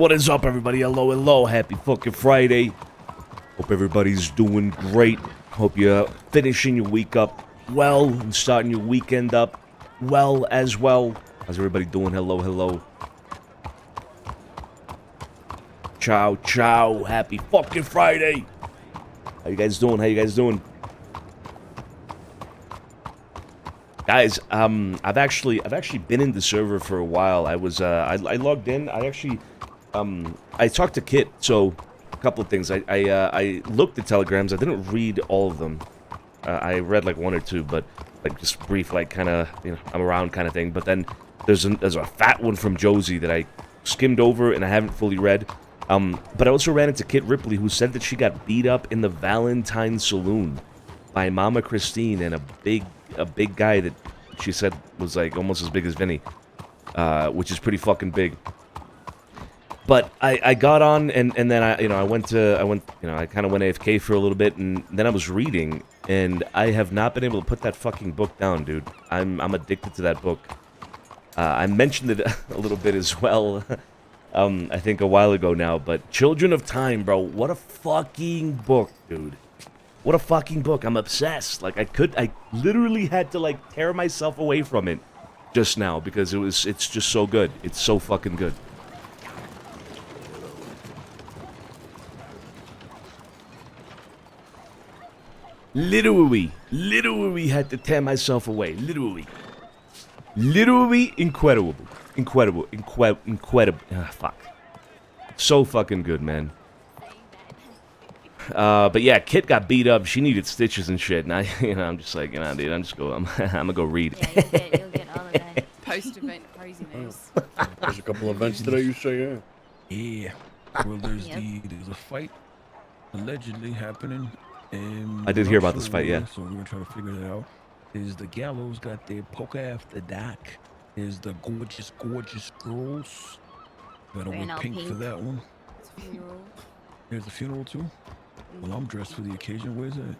What is up, everybody? Hello, hello. Happy fucking Friday. Hope everybody's doing great. Hope you're finishing your week up well and starting your weekend up well as well. How's everybody doing? Hello, hello. Ciao, ciao. Happy fucking Friday. How you guys doing? How you guys doing? Guys, I've actually been in the server for a while. I logged in. I talked to Kit, so a couple of things. I looked at telegrams. I didn't read all of them. I read like one or two, but like just brief, like kind of, you know, I'm around kind of thing. But then there's a fat one from Josie that I skimmed over and I haven't fully read. But I also ran into Kit Ripley, who said that she got beat up in the Valentine Saloon by Mama Christine and a big guy that she said was like almost as big as Vinny, which is pretty fucking big. But I got on and then I kind of went AFK for a little bit, and then I was reading, and I have not been able to put that fucking book down, dude. I'm addicted to that book. I mentioned it a little bit as well, I think a while ago now, but Children of Time, bro, what a fucking book, dude. What a fucking book. I'm obsessed. Like, I literally had to, like, tear myself away from it just now because it's just so good. It's so fucking good. Literally had to tear myself away. Literally incredible. Fuck. So fucking good, man. But yeah, Kit got beat up. She needed stitches and shit, and I'm just like, dude, I'm gonna go read. Yeah, you'll get all of that post-event craziness. There's a couple events today, you say, yeah? Yeah. Well, there's a fight allegedly happening. I did hear about this fight, yeah. So we're gonna try to figure that out. Is the gallows got their poker after dark? Is the gorgeous girls? Gotta wear pink for that one. It's a funeral. There's a funeral too? Well, I'm dressed for the occasion. Where's that?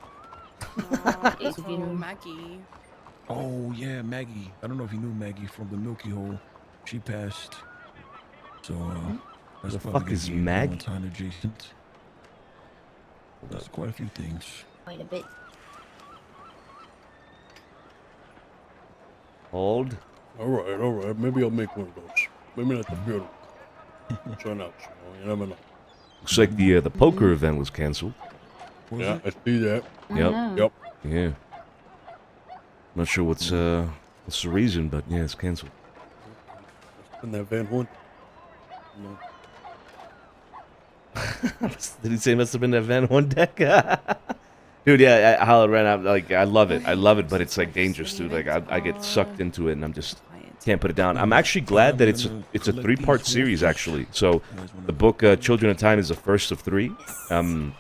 It's for Maggie. Oh, yeah, Maggie. I don't know if you knew Maggie from the Milky Hole. She passed. So, that's the probably fuck is gonna be Maggie? Valentine adjacent. There's quite a few things. Wait a bit. Hold. All right. Maybe I'll make one of those. Maybe not the funeral. Try not to, you never know. Looks like the poker event was canceled. Yeah, I see that. Yep. Yep. Yeah. Not sure what's the reason, but yeah, it's canceled. In that Van Horn. No. Did he say it must have been that Van Horn deck? Dude, yeah, how it ran out. Like, I love it, but it's like dangerous, dude. Like, I get sucked into it, and I'm just can't put it down. I'm actually glad that it's a 3-part series, actually. So the book Children of Time is the first of 3. I've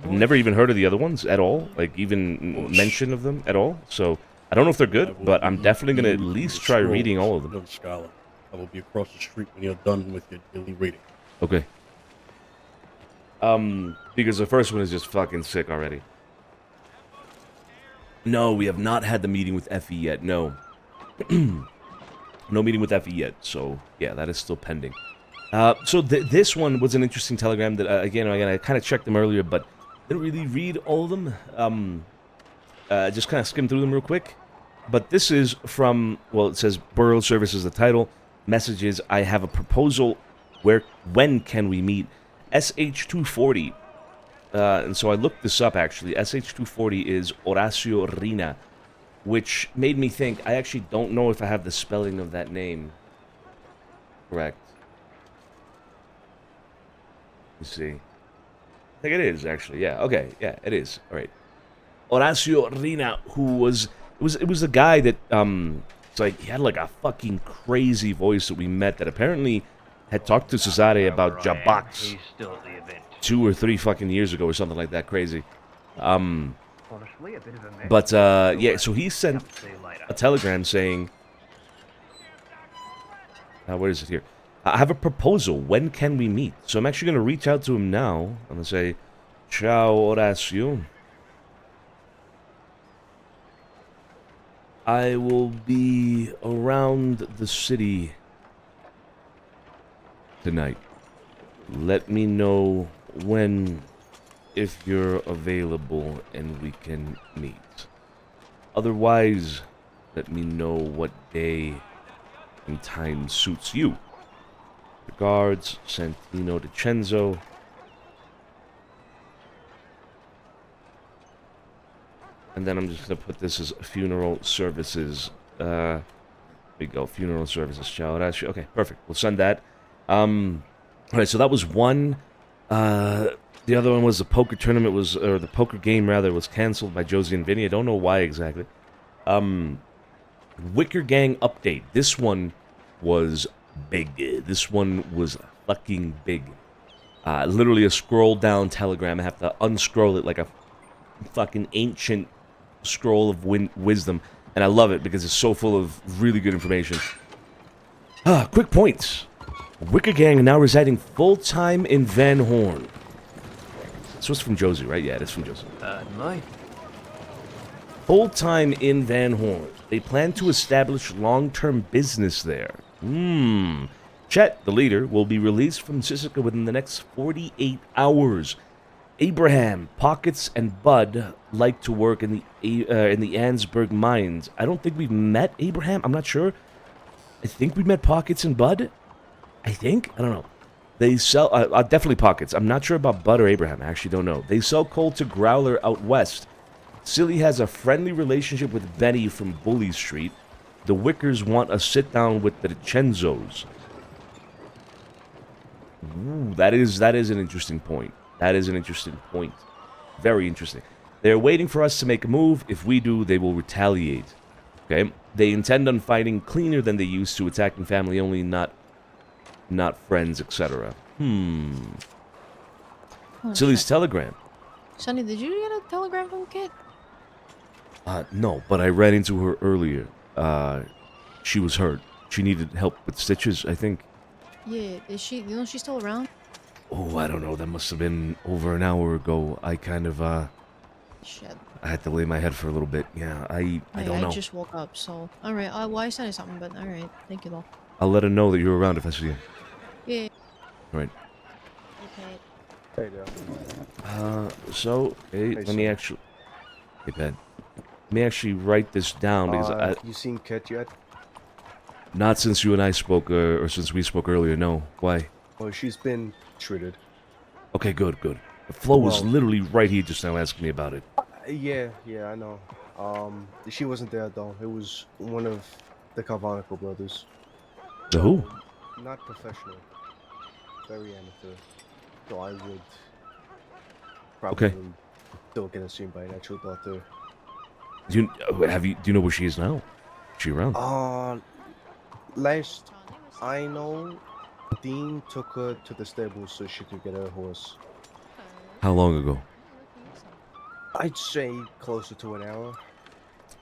never even heard of the other ones at all, like even mention of them at all. So I don't know if they're good, but I'm definitely gonna at least try reading all of them. Little scholar. I will be across the street when you're done with your daily reading. Okay. Because the first one is just fucking sick already. No, we have not had the meeting with Effie yet. No. No meeting with Effie yet. So, yeah, that is still pending. So this one was an interesting telegram that, again, I kind of checked them earlier, but didn't really read all of them. Just kind of skimmed through them real quick. But this is from, well, it says Borough Service is the title. Message is, I have a proposal. When can we meet? SH240. And so I looked this up, actually. SH240 is Horacio Rina, which made me think, I actually don't know if I have the spelling of that name correct. Let's see. I think it is, actually. Yeah, okay. Yeah, it is. All right. Horacio Rina, who was... It was a guy that, it's like, he had like a fucking crazy voice that we met that apparently had talked to Cesare about Jabox 2 or 3 fucking years ago or something like that crazy. But, yeah, so he sent a telegram saying, where is it here? I have a proposal. When can we meet? So I'm actually going to reach out to him now. I'm going to say, Ciao, Horacio. I will be around the city tonight. Let me know when, if you're available, and we can meet. Otherwise, let me know what day and time suits you. Regards, Santino DiCenzo. And then I'm just going to put this as funeral services. There we go, funeral services, child. Okay, perfect. We'll send that. Alright, so that was one. The other one was the poker tournament or the poker game rather, was canceled by Josie and Vinny. I don't know why exactly. Wicker Gang update. This one was big. This one was fucking big. Literally a scroll down telegram. I have to unscroll it like a fucking ancient scroll of wisdom. And I love it because it's so full of really good information. Quick points. Wicker Gang now residing full-time in Van Horn. This was from Josie, right? Yeah, it's from Josie. No. Full-time in Van Horn. They plan to establish long-term business there. Chet, the leader, will be released from Sisika within the next 48 hours. Abraham, Pockets, and Bud like to work in the Ansberg mines. I don't think we've met Abraham. I'm not sure. I think we met Pockets and Bud. I think? I don't know. They sell... definitely Pockets. I'm not sure about Bud or Abraham. I actually don't know. They sell coal to Growler out west. Silly has a friendly relationship with Benny from Bully Street. The Wickers want a sit-down with the DiCenzos. Ooh, that is an interesting point. That is an interesting point. Very interesting. They're waiting for us to make a move. If we do, they will retaliate. Okay? They intend on fighting cleaner than they used to, attacking family only, not friends, etc. Oh, Silly's shit. telegram. Sonny, did you get a telegram from Kit? No, but I ran into her earlier. She was hurt. She needed help with stitches, I think. Yeah, is she, you know she's still around? Oh, I don't know. That must have been over an hour ago. I kind of, Shit. I had to lay my head for a little bit. Yeah, I don't know. I just woke up, so... Alright, well, I said something, but alright. Thank you, though. I'll let her know that you're around if I see you. Yeah. Right. Okay. Hey there. So, hey, let me sir. actually... Hey, Ben. Let me actually write this down, because You seen Kit yet? not since you and I spoke, or since we spoke earlier, no. Why? Well, she's been treated. Okay, good, good. The Flo was Well- literally right here just now asking me about it. Yeah, I know. She wasn't there though. It was one of the Carvanical brothers. The who? Not professional. Very amateur. So I would probably Okay. still get seen by an actual doctor. Do you know where she is now? Is she around? Last I know, Dean took her to the stables so she could get her horse. How long ago? I'd say closer to an hour.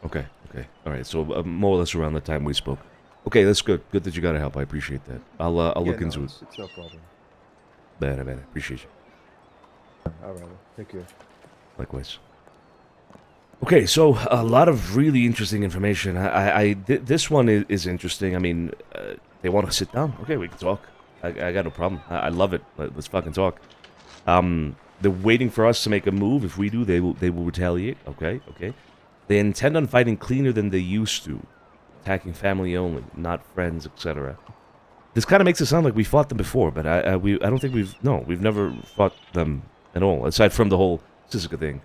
Okay, okay. Alright, so more or less around the time we spoke. Okay, that's good. Good that you got to help. I appreciate that. I'll look into it. It's no problem. Bad, I appreciate you. Alright, thank you. Likewise. Okay, so a lot of really interesting information. This one is interesting. I mean, they want to sit down. Okay, we can talk. I got no problem. I love it. Let's fucking talk. They're waiting for us to make a move. If we do, they will retaliate. Okay, okay. They intend on fighting cleaner than they used to, attacking family only, not friends, etc. This kind of makes it sound like we fought them before, but I don't think we've never fought them at all, aside from the whole Sisika thing.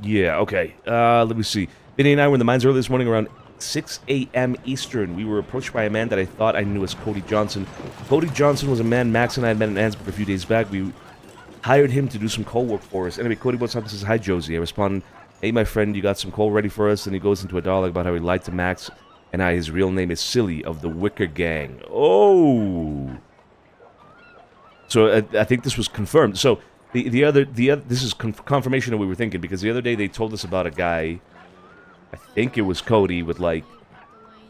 Yeah, okay. Let me see. Vinny and I were in the mines early this morning around 6 a.m. Eastern. We were approached by a man that I thought I knew as Cody Johnson. Cody Johnson was a man Max and I had met in Ansbrook a few days back. We hired him to do some coal work for us. Anyway, Cody what's up and says, "Hi, Josie." I respond, "Hey, my friend, you got some coal ready for us?" And he goes into a dialogue about how he lied to Max and I. His real name is Silly of the Wicker Gang. Oh! So I think this was confirmed. So the other this is confirmation of what we were thinking, because the other day they told us about a guy, I think it was Cody, with like,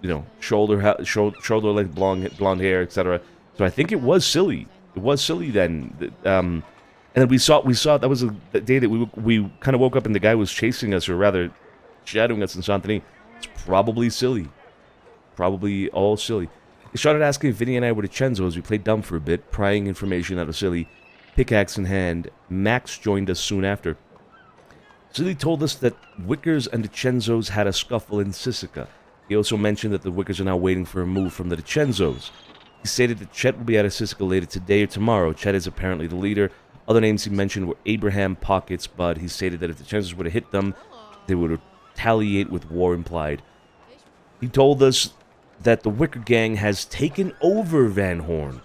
you know, shoulder length blonde hair, etc. So I think it was Silly. It was Silly then. And then we saw that was the day that we kind of woke up and the guy was chasing us, or rather shadowing us in Santini. It's probably Silly. Probably all Silly. He started asking if Vinny and I were DiCenzo as we played dumb for a bit, prying information out of Silly, pickaxe in hand. Max joined us soon after. Silly told us that Wickers and DiCenzos had a scuffle in Sisica. He also mentioned that the Wickers are now waiting for a move from the DiCenzos. He stated that Chet will be out of Sisica later today or tomorrow. Chet is apparently the leader. Other names he mentioned were Abraham, Pockets, but he stated that if the DiCenzos were to hit them, they would retaliate with war implied. He told us that the Wicker Gang has taken over Van Horn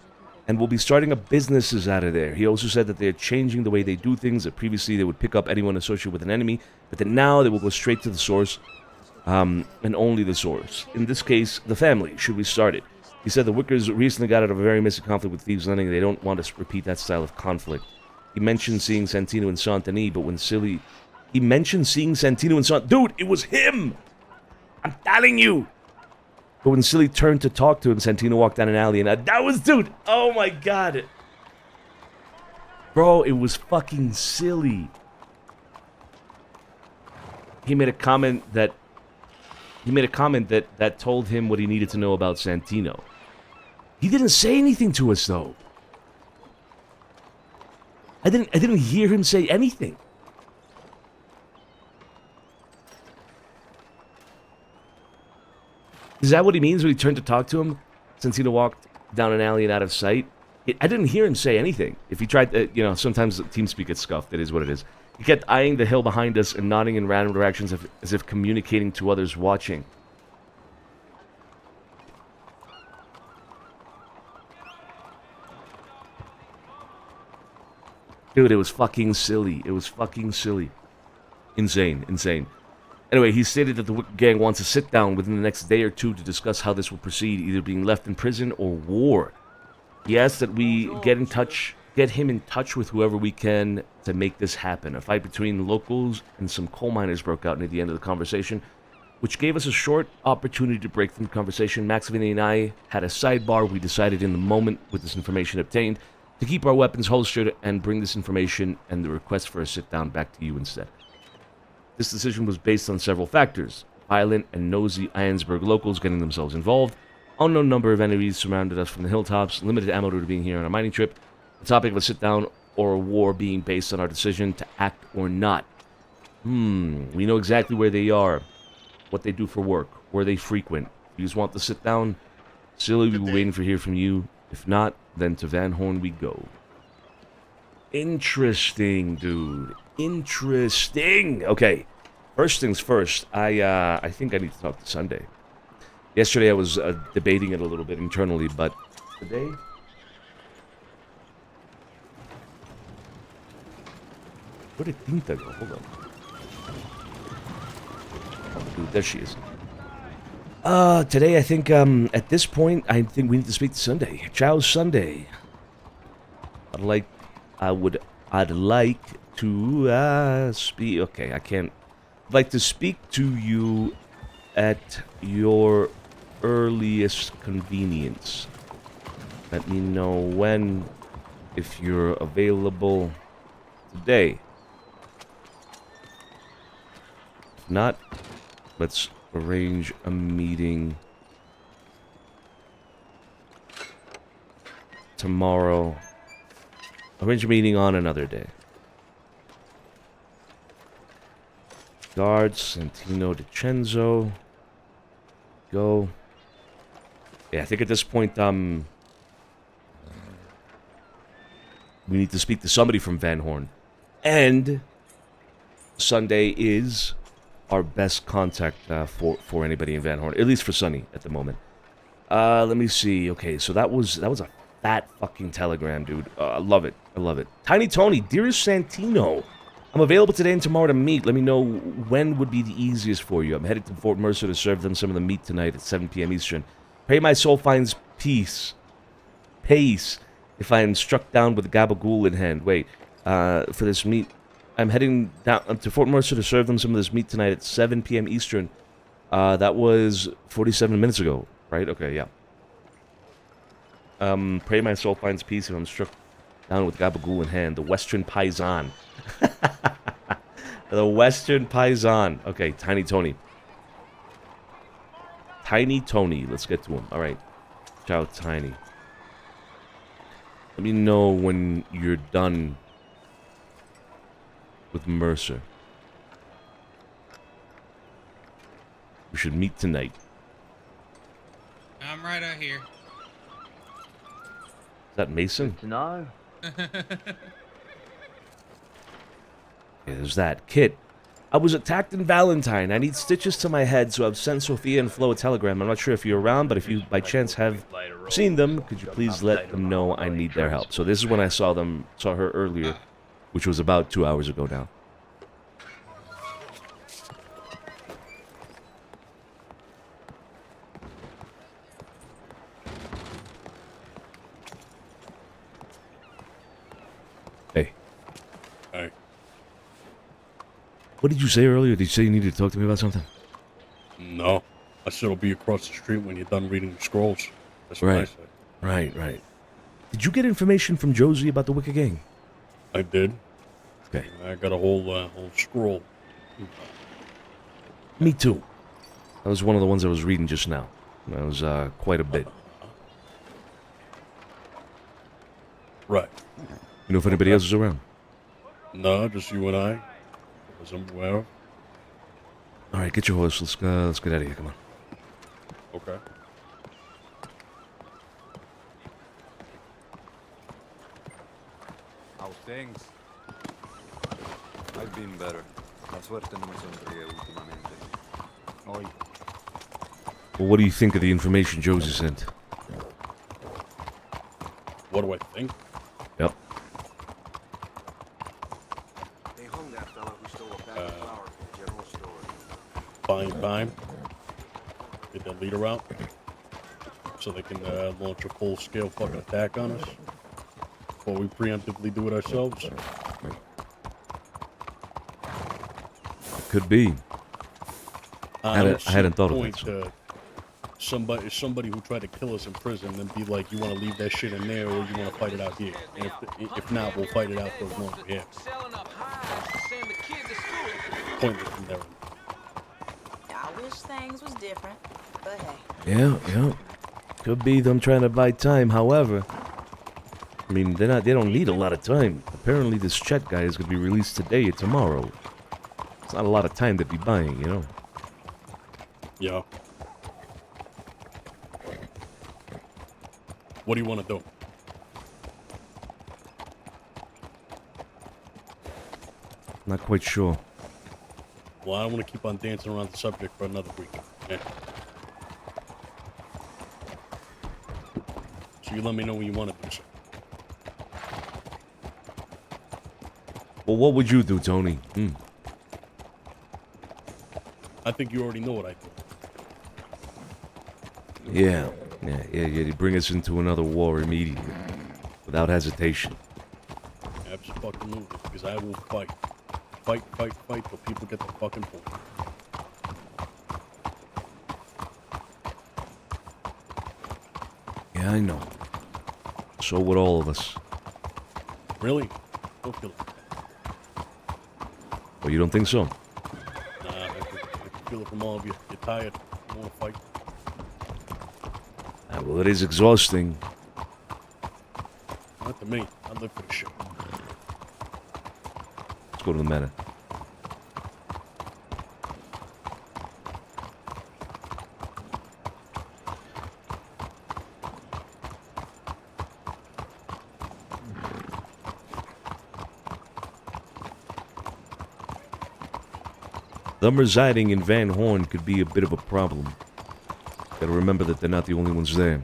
and will be starting up businesses out of there. He also said that they're changing the way they do things, that previously they would pick up anyone associated with an enemy, but that now they will go straight to the source, and only the source. In this case, the family, should we start it. He said the Wickers recently got out of a very messy conflict with Thieves Landing, and they don't want to repeat that style of conflict. He mentioned seeing Santino and Santini, but when Silly... He mentioned seeing Santino and Santini... Dude, it was him! I'm telling you! But when Silly turned to talk to him, Santino walked down an alley, and that was... Dude! Oh my god! Bro, it was fucking Silly. He made a comment that... that told him what he needed to know about Santino. He didn't say anything to us, though. I didn't hear him say anything. Is that what he means when he turned to talk to him? Santino walked down an alley and out of sight. I didn't hear him say anything. If he tried to, sometimes TeamSpeak gets scuffed. It is what it is. He kept eyeing the hill behind us and nodding in random directions as if communicating to others watching. Dude, it was fucking silly. It was fucking silly. Insane, insane. Anyway, he stated that the Wicked Gang wants to sit down within the next day or two to discuss how this will proceed, either being left in prison or war. He asked that we get him in touch with whoever we can to make this happen. A fight between locals and some coal miners broke out near the end of the conversation, which gave us a short opportunity to break from the conversation. Max, Vinny, and I had a sidebar. We decided in the moment, with this information obtained, to keep our weapons holstered and bring this information and the request for a sit-down back to you instead. This decision was based on several factors. Violent and nosy Ironsburg locals getting themselves involved, unknown number of enemies surrounded us from the hilltops, limited ammo to being here on a mining trip, the topic of a sit-down or a war being based on our decision to act or not. We know exactly where they are, what they do for work, where they frequent. If you just want to sit down, Silly, we were waiting to hear from you. If not, then to Van Horn we go. Interesting, dude. Interesting. Okay, first things first. I think I need to talk to Sunday. Yesterday I was debating it a little bit internally, but today... Where did Tinta go? Hold on. Oh, dude, there she is. Today I think, at this point, I think we need to speak to Sunday. Ciao, Sunday. I'd like to, speak... Okay, I can't... I'd like to speak to you at your earliest convenience. Let me know when, if you're available today. If not, let's arrange a meeting tomorrow. Arrange a meeting on another day. Guards, Santino DiCenzo. Go. Yeah, I think at this point, we need to speak to somebody from Van Horn. And Sunday is our best contact for anybody in Van Horn, at least for Sonny at the moment. Let me see. Okay, so that was a fat fucking telegram, dude. I love it. I love it. Tiny Tony, dearest Santino, I'm available today and tomorrow to meet. Let me know when would be the easiest for you. I'm headed to Fort Mercer to serve them some of the meat tonight at 7 p.m. Eastern. Pray my soul finds peace. Pace. If I am struck down with a gabagool in hand. Wait. For this meat. I'm heading down to Fort Mercer to serve them some of this meat tonight at 7 p.m. Eastern. That was 47 minutes ago, right? Okay, yeah. Pray my soul finds peace if I'm struck down with gabagool in hand. The Western Paisan. The Western Paisan. Okay, Tiny Tony. Tiny Tony. Let's get to him. All right. Ciao, Tiny. Let me know when you're done with Mercer. We should meet tonight. I'm right out here. Is that Mason? To know. Yeah, there's that. Kit. I was attacked in Valentine. I need stitches to my head, so I've sent Sophia and Flo a telegram. I'm not sure if you're around, but if you by chance have seen them, could you please let them know I need their help? So this is when I saw her earlier, which was about 2 hours ago now. Hey. Hey. What did you say earlier? Did you say you needed to talk to me about something? No. I said I'll be across the street when you're done reading the scrolls. That's what I said. Right. Did you get information from Josie about the Wicked Gang? I did. Okay. I got a whole scroll. Me too. That was one of the ones I was reading just now. That was quite a bit. Right. You know if anybody else is around? No, just you and I. As I'm aware of. All right, get your horse. Let's get out of here. Come on. Okay. How's things? I've been better. La suerte no me sonríe últimamente. Hoy. Well, what do you think of the information Josie sent? What do I think? Yep. They hung that fella who stole a bag of flour from the general store. Buying time. Get that leader out. So they can launch a full-scale fucking attack on us. Before we preemptively do it ourselves. Could be. I hadn't thought of it. Somebody who tried to kill us in prison, then be like, you want to leave that shit in there, or you want to fight it out here? And if not, we'll fight it out for as long as we have. Pointless from there. I wish things was different, but hey. Yeah. Could be them trying to buy time. However, I mean, they don't need a lot of time. Apparently, this Chet guy is going to be released today or tomorrow. It's not a lot of time to be buying, you know. Yeah. What do you want to do? Not quite sure. Well, I don't want to keep on dancing around the subject for another week. Yeah. So you let me know when you want to do so. Well, what would you do, Tony? I think you already know what I do. Yeah. You bring us into another war immediately, without hesitation. Absolutely, because I will fight. Fight till people get the fucking point. Yeah, I know. So would all of us. Really? Don't feel like that. Well, you don't think so? Nah, I can feel it from all of you. You're tired. You want to fight. Well, it is exhausting. Not to me. I live for the shit. Let's go to the manor. Them residing in Van Horn could be a bit of a problem. Gotta remember that they're not the only ones there.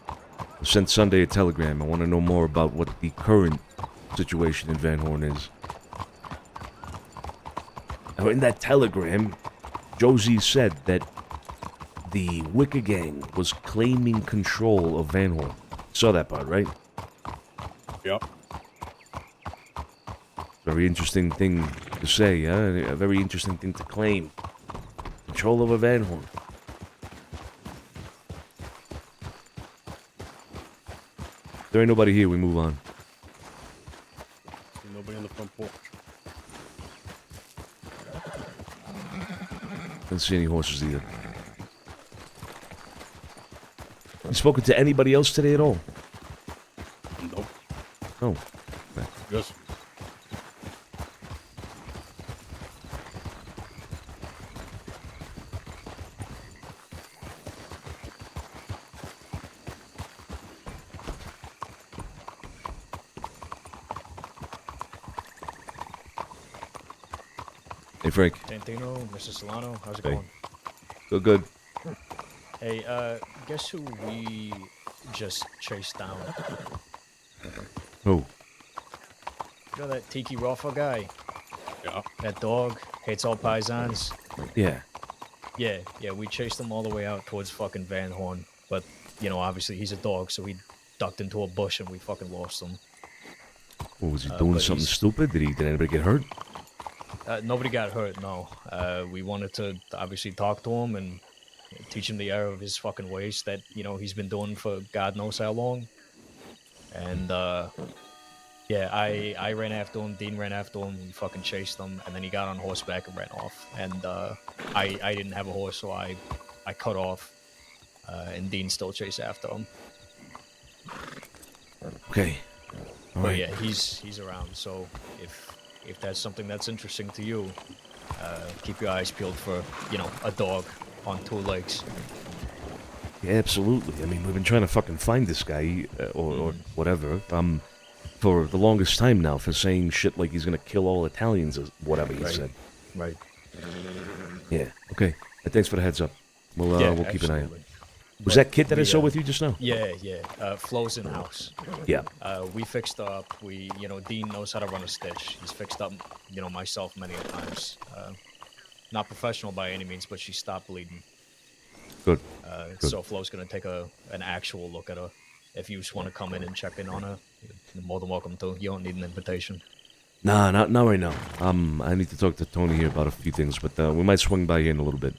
I sent Sunday a telegram. I want to know more about what the current situation in Van Horn is. Now, in that telegram, Josie said that the Wicker Gang was claiming control of Van Horn. Saw that part, right? Yep. Very interesting thing to say, huh? A very interesting thing to claim. Control over Van Horn. There ain't nobody here, we move on. See nobody on the front porch. Don't see any horses either. You spoken to anybody else today at all? Nope. Oh. Just Hey, Frank. Santino, Mr. Solano, how's it Hey. going? Good. Hey, guess who we just chased down? Who? You know that Tiki Rafa guy? yeah. That dog? Hates all paisans? Yeah. Yeah, we chased him all the way out towards fucking Van Horn. But, you know, obviously he's a dog, so he ducked into a bush and we fucking lost him. What, was he doing but something he's- stupid? Did anybody get hurt? Nobody got hurt, no. We wanted to obviously talk to him and teach him the error of his fucking ways that, you know, he's been doing for God knows how long. And, yeah, I ran after him, Dean ran after him, we fucking chased him, and then he got on horseback and ran off. And, I didn't have a horse, so I cut off, and Dean still chased after him. Okay. All But right. yeah, he's around, so if that's something that's interesting to you, keep your eyes peeled for, you know, a dog on two legs. Yeah, absolutely. I mean, we've been trying to fucking find this guy, or whatever, for the longest time now, for saying shit like he's gonna kill all Italians or whatever he Right. said. Right. Yeah. Okay. Thanks for the heads up. We'll keep an eye out. absolutely. Was But that kid that I we, saw with you just now? Yeah. Flo's in house. Yeah. We fixed up. You know, Dean knows how to run a stitch. He's fixed up, you know, myself many a times. Not professional by any means, but she stopped bleeding. Good. So Flo's gonna take an actual look at her. If you just want to come in and check in on her, you're more than welcome to. You don't need an invitation. Nah, not right now. I need to talk to Tony here about a few things, but we might swing by here in a little bit.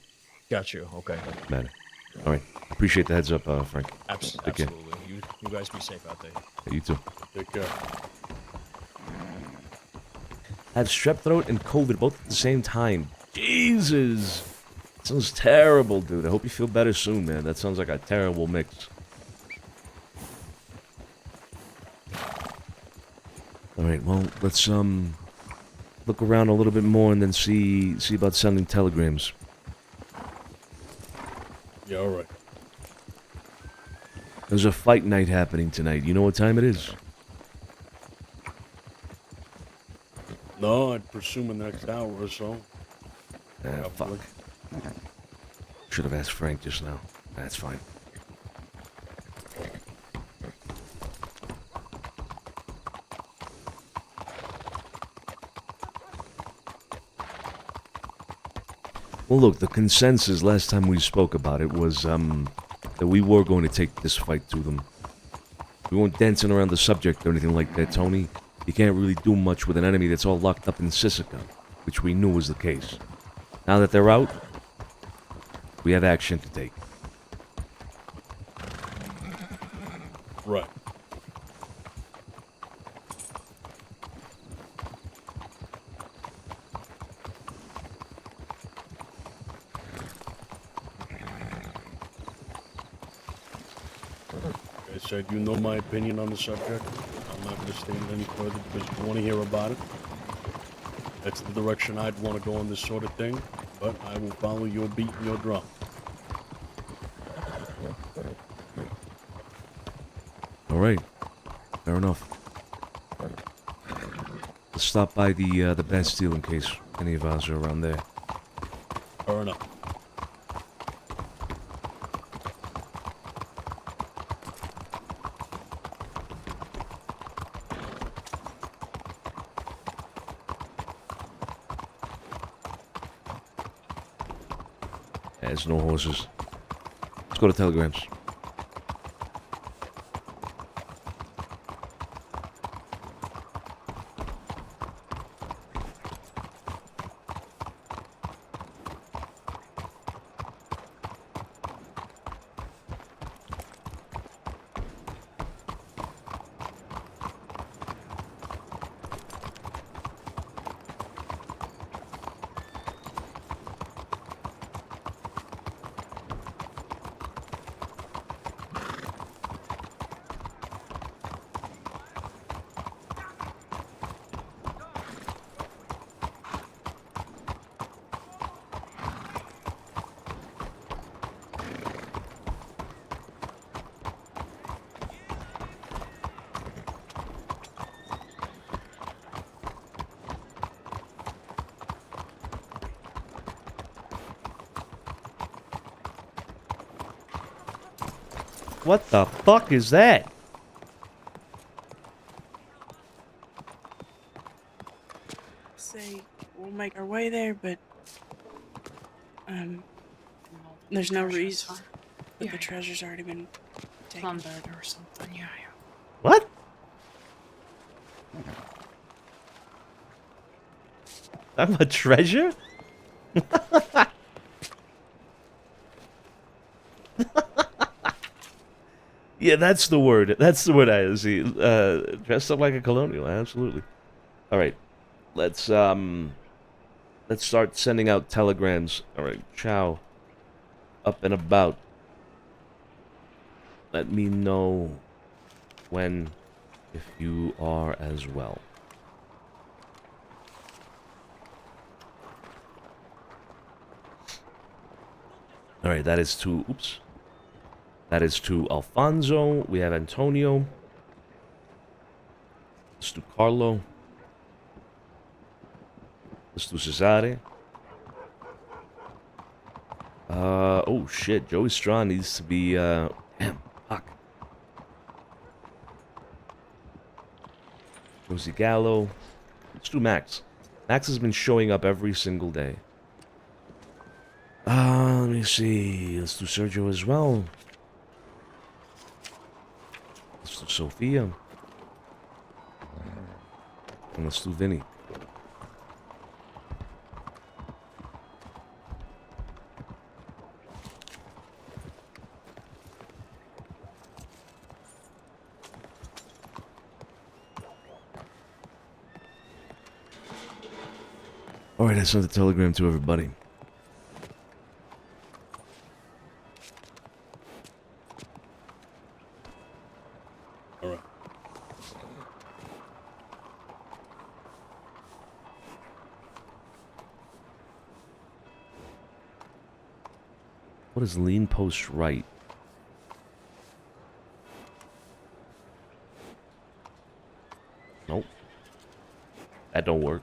Got you. Okay. Matter. All right. Appreciate the heads up, Frank. Take care. Absolutely. You guys be safe out there. Yeah, you too. Take care. Have strep throat and COVID both at the same time. Jesus. Sounds terrible, dude. I hope you feel better soon, man. That sounds like a terrible mix. All right, well, let's look around a little bit more and then see about sending telegrams. Yeah, all right. There's a fight night happening tonight. You know what time it is? No, I'd presume in the next hour or so. Ah, fuck. Should have asked Frank just now. That's fine. Well, look, the consensus last time we spoke about it was that we were going to take this fight to them. We weren't dancing around the subject or anything like that, Tony. You can't really do much with an enemy that's all locked up in Sisika, which we knew was the case. Now that they're out, we have action to take. Right. Like I said, you know my opinion on the subject. I'm not going to stay any further because you want to hear about it. That's the direction I'd want to go on this sort of thing, but I will follow your beat and your drum. All right. Fair enough. Let's stop by the Bastille in case any of us are around there. Fair enough. There's no horses. Let's go to telegrams. What the fuck is that? Say we'll make our way there, but there's no reason. But the treasure's already been taken. Or something. Yeah. What? I'm a treasure? Yeah, that's the word. That's the word I see. Dressed up like a colonial, absolutely. All right, let's start sending out telegrams. All right, ciao. Up and about. Let me know when, if you are as well. All right, that is to. Oops. That is to Alfonso. We have Antonio. Let's do Carlo. Let's do Cesare. Oh shit. Joey Straw needs to be, damn, fuck. Josie Gallo. Let's do Max. Max has been showing up every single day. Let me see. Let's do Sergio as well. Let's do Sophia. And let's do Vinny. Alright, I sent the telegram to everybody. Alright. What is lean post right? Nope. That don't work.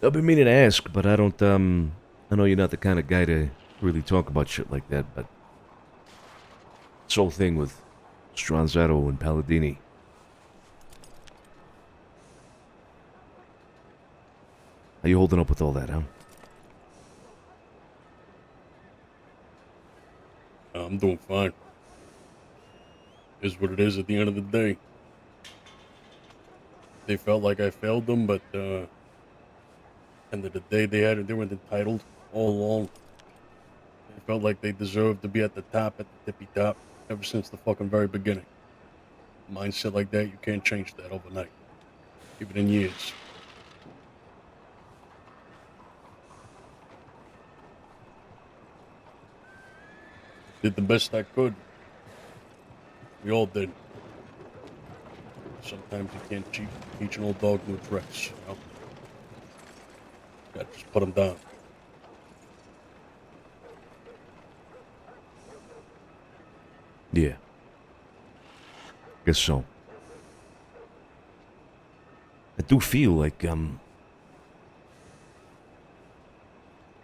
I've been meaning to ask, but I don't, I know you're not the kind of guy to really talk about shit like that, but this whole thing with Stronzetto and Palladini. How you holding up with all that, huh? I'm doing fine. Is what it is at the end of the day. They felt like I failed them, but end of the day they were entitled all along. They felt like they deserved to be at the top, at the tippy top, ever since the fucking very beginning. Mindset like that, you can't change that overnight. Give it in years. Did the best I could. We all did. Sometimes you can't teach an old dog new tricks, you know? Gotta just put them down. Yeah. Guess so. I do feel like, it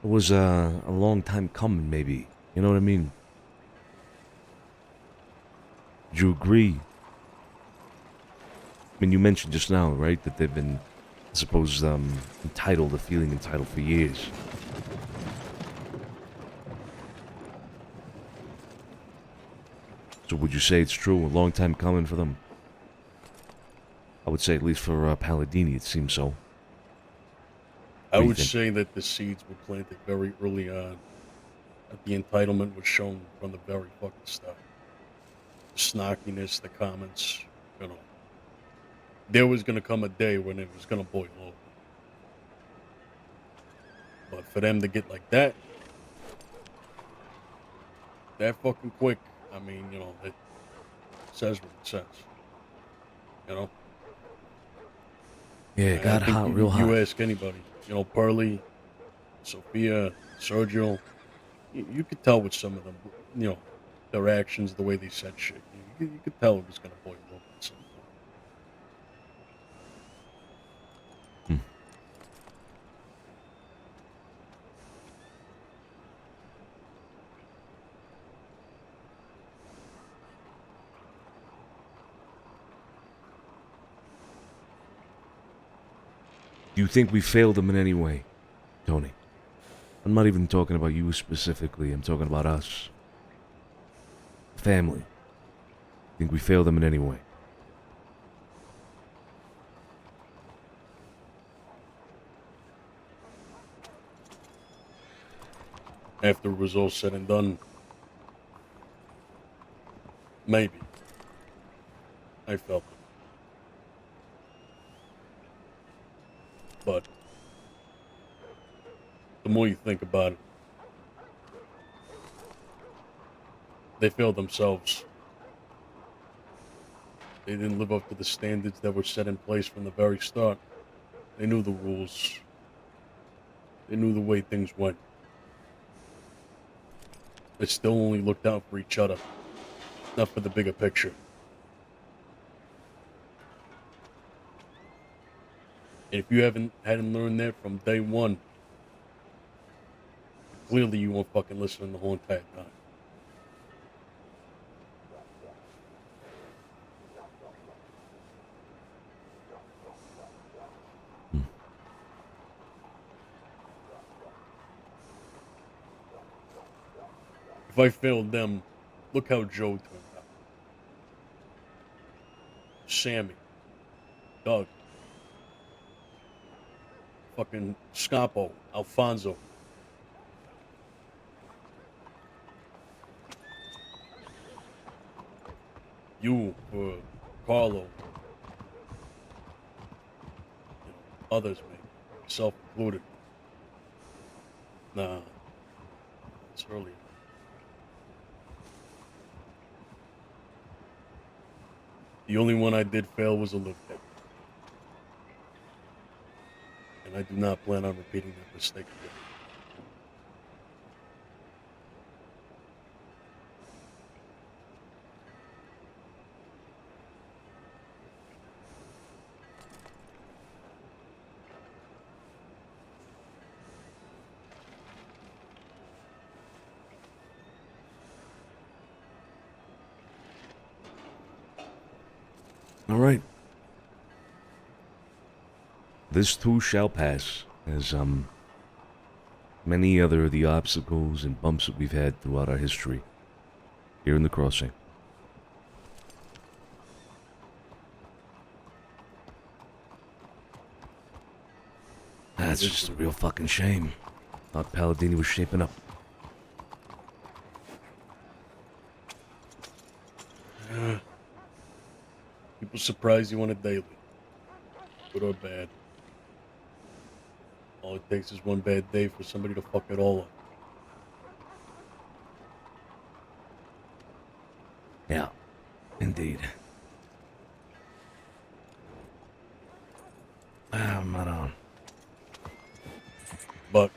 was a long time coming, maybe. You know what I mean? Do you agree? I mean, you mentioned just now, right, that they've been, I suppose, entitled or feeling entitled for years. So would you say it's true? A long time coming for them? I would say at least for Palladini, it seems so. I would say that the seeds were planted very early on. That the entitlement was shown from the very fucking start. The snarkiness, the comments, you know. There was going to come a day when it was going to boil over. But for them to get like that fucking quick, I mean, you know, it says what it says. You know? Yeah, it got hot, real hot. You ask anybody, you know, Pearly, Sophia, Sergio, you could tell with some of them, you know, their actions, the way they said shit. You could tell it was going to boil over at some point. Do you think we failed them in any way, Tony? I'm not even talking about you specifically. I'm talking about us. Family. Think we failed them in any way? After it was all said and done, maybe. I felt it. But the more you think about it, they failed themselves. They didn't live up to the standards that were set in place from the very start. They knew the rules. They knew the way things went. They still only looked out for each other, not for the bigger picture. And if you hadn't learned that from day one, clearly you weren't fucking listening the whole entire time. If I failed them, look how Joe turned out. Sammy. Doug. Fucking Scapo. Alfonso. You for Carlo. You know, others, maybe. Self included. Nah. It's early. The only one I did fail was Olivia. And I do not plan on repeating that mistake again. All right. This too shall pass, as many other of the obstacles and bumps that we've had throughout our history here in the crossing. That's just a real fucking shame. Thought Palladini was shaping up. People surprise you on a daily. Good or bad. All it takes is one bad day for somebody to fuck it all up. Yeah, indeed. I'm not on. But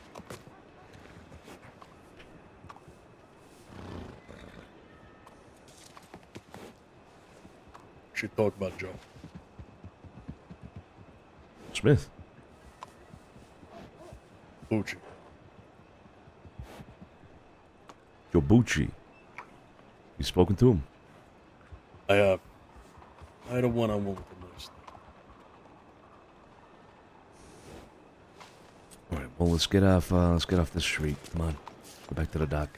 should talk about Joe. Smith. Bucci. Joe Bucci. You spoken to him? I have. I had a one-on-one with him last night. All right. Well, let's get off. Let's get off this street. Come on. Go back to the dock.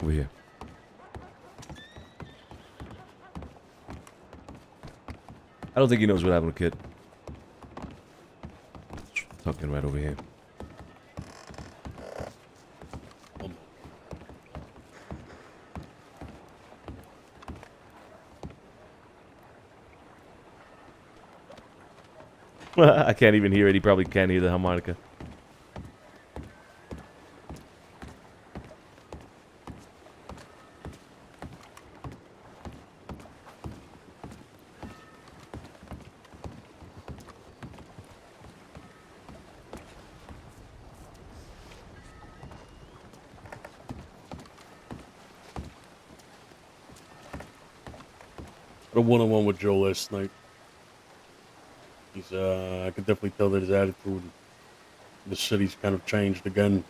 Over here. I don't think he knows what happened to Kid. Tucking right over here. I can't even hear it. He probably can't hear the harmonica. Had a one-on-one with Joe last night. He's I could definitely tell that his attitude in the city's kind of changed again.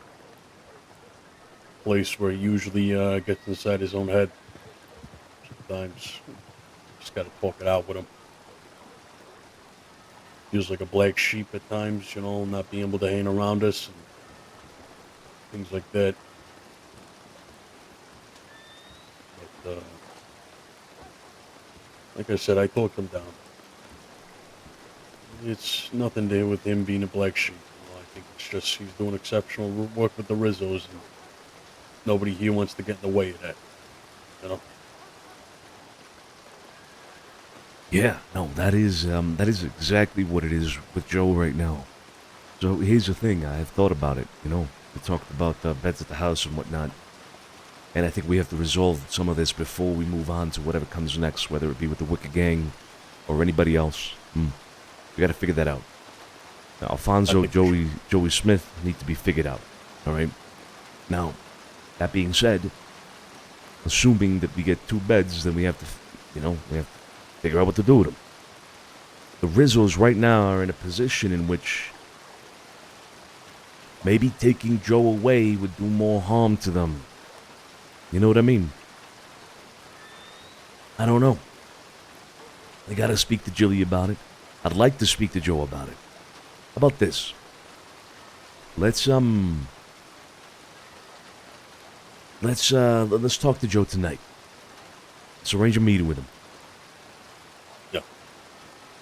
Place where he usually gets inside his own head. Sometimes just got to talk it out with him. Feels like a black sheep at times, not being able to hang around us and things like that. But like I said, I talked him down. It's nothing to do with him being a black sheep. I think it's just he's doing exceptional work with the Rizzos, and nobody here wants to get in the way of that. Yeah, no, that is exactly what it is with Joe right now. So here's the thing, I've thought about it, we talked about beds at the house and whatnot, and I think we have to resolve some of this before we move on to whatever comes next, whether it be with the Wicked Gang or anybody else. We gotta figure that out. Now, Alfonso, Joey Smith need to be figured out, alright? Now, that being said, assuming that we get 2 beds, then we have to, figure out what to do with them. The Rizzos right now are in a position in which maybe taking Joe away would do more harm to them. You know what I mean? I don't know. I gotta speak to Jilly about it. I'd like to speak to Joe about it. How about this? Let's talk to Joe tonight. Let's arrange a meeting with him.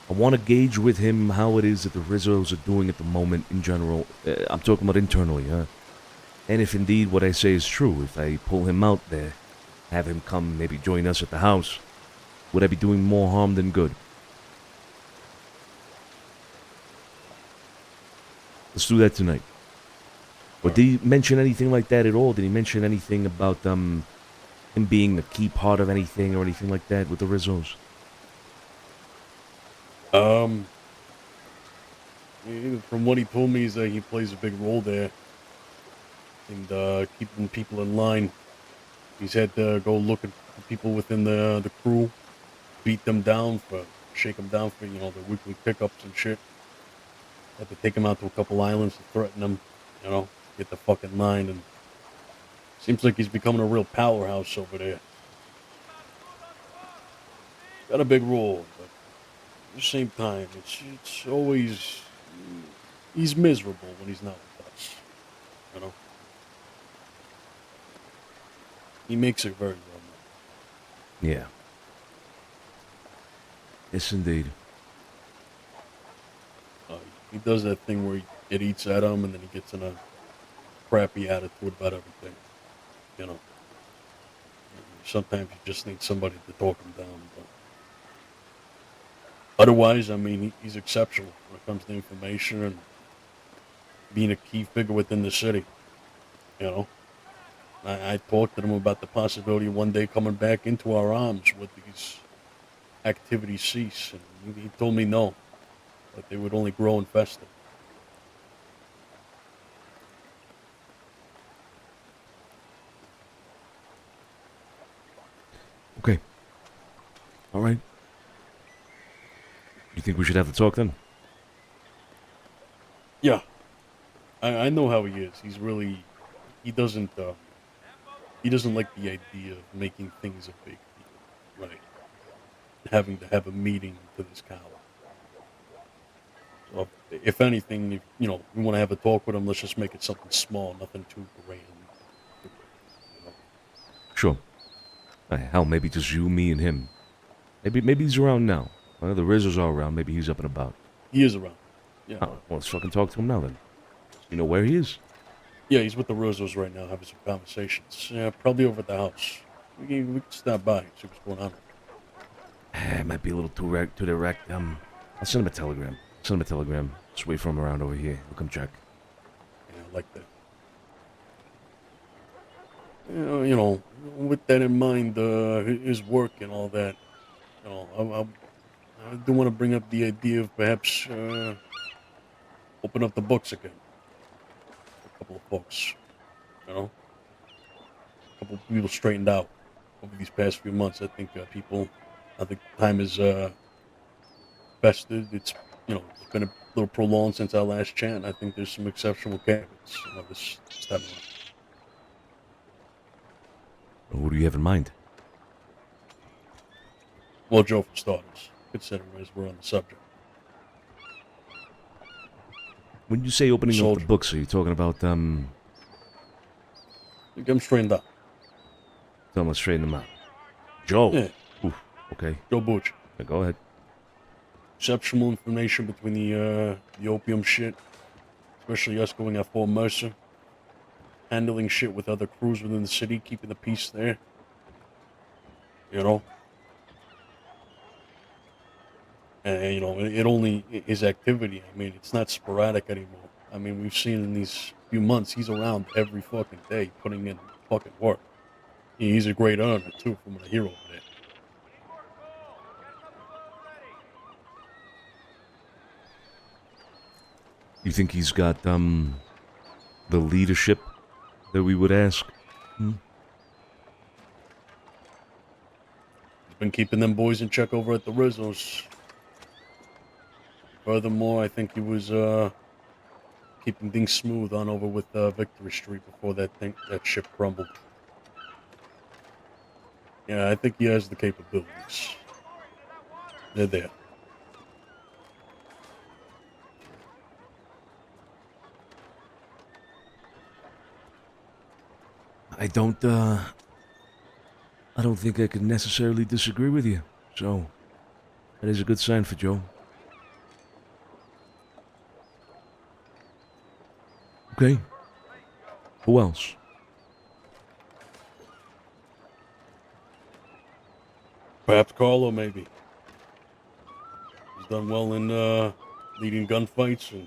I want to gauge with him how it is that the Rizzos are doing at the moment in general. I'm talking about internally, huh? And if indeed what I say is true, if I pull him out there, have him come maybe join us at the house, would I be doing more harm than good? Let's do that tonight. Or did he mention anything like that at all? Did he mention anything about him being a key part of anything or anything like that with the Rizzos? From what he told me is that he plays a big role there and keeping people in line. He's had to go looking for people within the crew, shake them down for their weekly pickups and shit. Had to take them out to a couple islands to threaten them, get the fucking line. And seems like he's becoming a real powerhouse over there. Got a big role, but at the same time, it's always he's miserable when he's not with us. He makes it very well known. Yeah. Yes, indeed. He does that thing where it eats at him, and then he gets in a crappy attitude about everything. Sometimes you just need somebody to talk him down. But otherwise, he's exceptional when it comes to information and being a key figure within the city. I talked to him about the possibility of one day coming back into our arms with these activities cease, and he told me no, that they would only grow and fester. Okay. All right. You think we should have the talk then? Yeah. I know how he is. He's really, he doesn't like the idea of making things a big deal, right? Having to have a meeting to this caliber. So if anything, we want to have a talk with him, let's just make it something small, nothing too grand. Sure. Hell, maybe just you, me, and him. Maybe he's around now. Well, the Rizzos are around. Maybe he's up and about. He is around. Yeah. Oh, well, let's fucking talk to him now then. You know where he is? Yeah, he's with the Rizzos right now, having some conversations. Yeah, probably over at the house. We can stop by and see what's going on. It might be a little too direct. I'll send him a telegram. Just wait for him around over here. He'll come check. Yeah, I like that. With that in mind, his work and all that, I do want to bring up the idea of perhaps open up the books again. A couple of folks, a couple of people straightened out over these past few months. I think people I think time is vested. It's it's been a little prolonged since our last chat. I think there's some exceptional candidates this time around. What do you have in mind? Well, Joe, for starters, considering as we're on the subject. When you say opening up the Soldier. books, are you talking about Get them straightened up. Tell them to straighten them out. Joe. Yeah. Oof. Okay. Joe Butch. Yeah, go ahead. Exceptional information between the opium shit, especially us going at Fort Mercer, handling shit with other crews within the city, keeping the peace there. You know? And, it only is activity. I mean, it's not sporadic anymore. I mean, we've seen in these few months, he's around every fucking day, putting in fucking work. He's a great earner, too, from what I hear over there. You think he's got, the leadership that we would ask? He's been keeping them boys in check over at the Rizzos. Furthermore, I think he was keeping things smooth on over with Victory Street before that ship crumbled. Yeah, I think he has the capabilities. They're there. I don't think I could necessarily disagree with you. So, that is a good sign for Joe. Okay. Who else? Perhaps Carlo, maybe. He's done well in leading gunfights and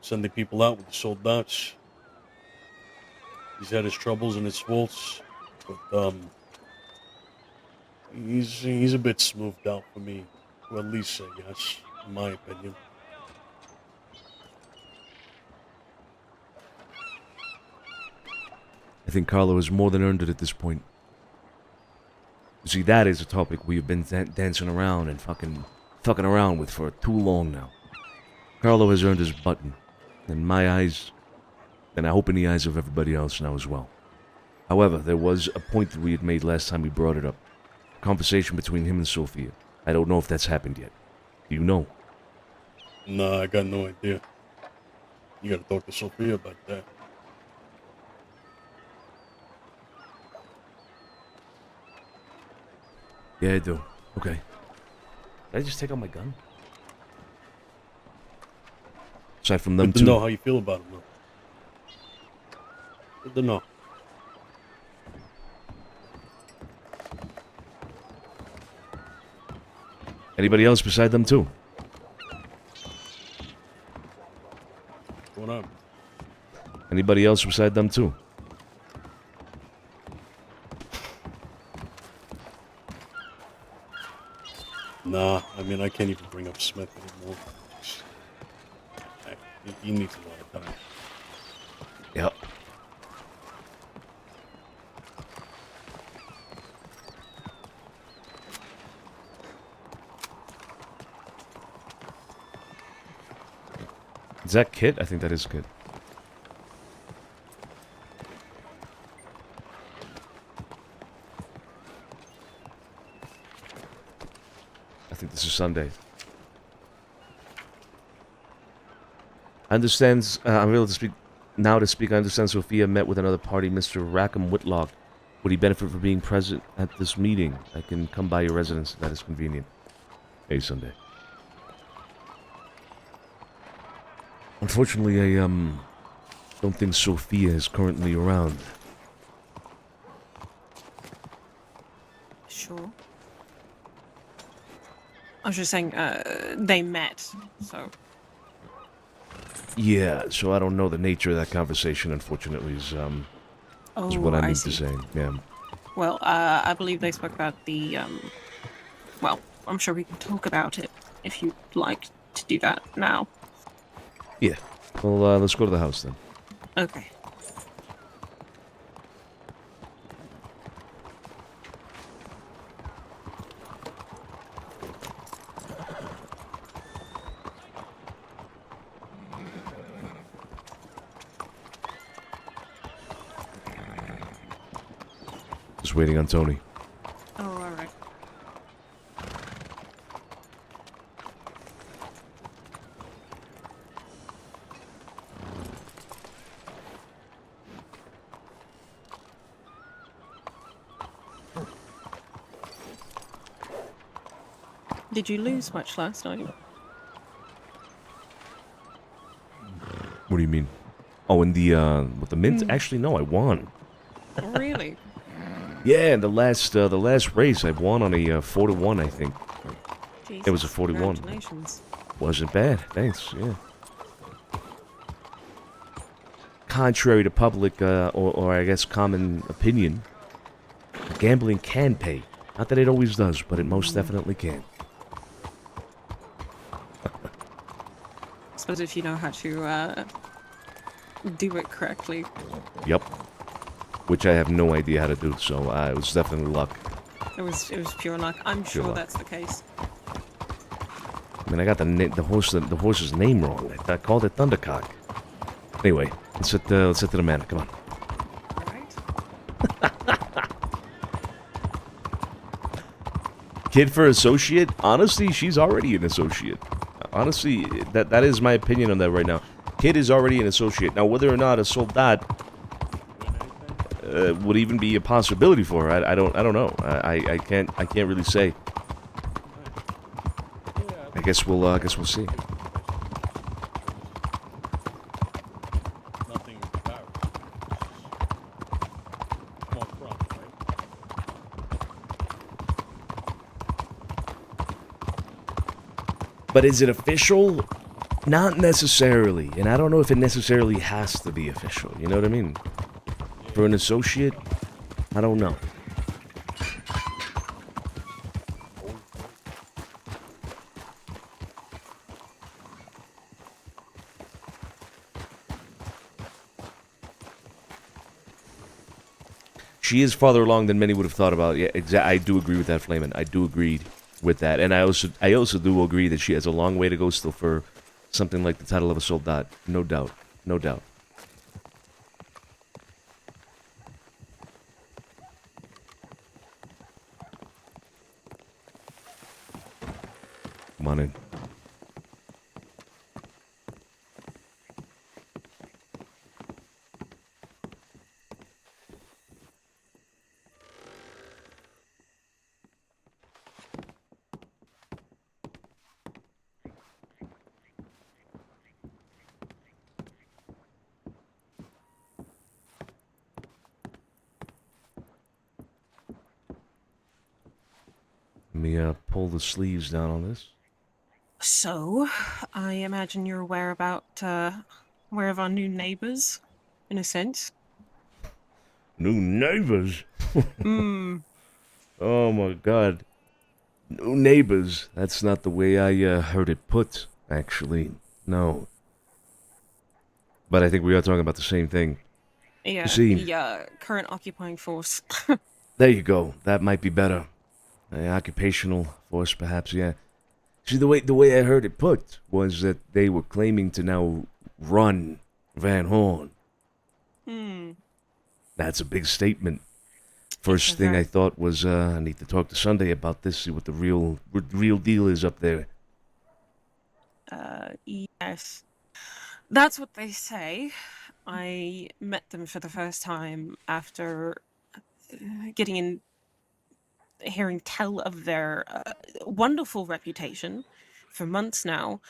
sending people out with the soldats. He's had his troubles and his faults, but he's a bit smoothed out for me to at least say yes, in my opinion. I think Carlo has more than earned it at this point. You see, that is a topic we've been dancing around and fucking around with for too long now. Carlo has earned his button. In my eyes, and I hope in the eyes of everybody else now as well. However, there was a point that we had made last time we brought it up. A conversation between him and Sophia. I don't know if that's happened yet. Do you know? Nah, I got no idea. You gotta talk to Sophia about that. Yeah, I do. Okay. Did I just take out my gun? Aside from them Good to two. know how you feel about him, though. Good to know. Anybody else beside them two? What's going on? Anybody else beside them two? Nah, I mean, I can't even bring up Smith anymore. He needs a lot of time. Yep. Is that Kit? I think that is Kit. I think this is Sunday. I understand, I'm able to speak now to speak. I understand Sophia met with another party, Mr. Rackham Whitlock. Would he benefit from being present at this meeting? I can come by your residence if that is convenient. Hey, Sunday. Unfortunately, I don't think Sophia is currently around. Sure. I was just saying, they met, so... Yeah, so I don't know the nature of that conversation, unfortunately, is what I need to say. Yeah. Well, I believe they spoke about the, well, I'm sure we can talk about it if you'd like to do that now. Yeah. Well, let's go to the house then. Okay. Just waiting on Tony. Oh, all right. Did you lose much last night? What do you mean? Oh, in the with the mint? Actually, no, I won. Really? Yeah, the last race I won on a 4-1, I think. Jesus, It was a 41. Congratulations. Wasn't bad, thanks. Yeah. Contrary to public or I guess common opinion, gambling can pay. Not that it always does, but it most definitely can. I suppose if you know how to do it correctly. Yep. Which I have no idea how to do, so it was definitely luck. It was pure luck. I'm Pure sure luck. that's the case. I mean, I got the horse's name wrong. I called it Thundercock. Anyway, let's get to the man. Come on. Kid for associate? Honestly, she's already an associate. Honestly, that is my opinion on that right now. Kid is already an associate. Now, whether or not a soldat would even be a possibility for her, I don't know. I can't really say. I guess we'll see. Nothing about it. Come on, front, right? But is it official? Not necessarily. And I don't know if it necessarily has to be official. You know what I mean? For an associate, I don't know. She is farther along than many would have thought about. Yeah, I do agree with that, Flamin. I do agree with that, and I also do agree that she has a long way to go still for something like the title of a soldat. No doubt, no doubt. Come on in. Let me pull the sleeves down on this. So, I imagine you're aware of our new neighbors, in a sense. New neighbors? Hmm. Oh my god. New neighbors. That's not the way I heard it put, actually. No. But I think we are talking about the same thing. Yeah, You see, the current occupying force. there you go. That might be better. Occupational force, perhaps, yeah. See, the way I heard it put was that they were claiming to now run Van Horn. Hmm. That's a big statement. First thing I thought was, I need to talk to Sunday about this, see what the real deal is up there. Yes. That's what they say. I met them for the first time after hearing tell of their wonderful reputation for months now.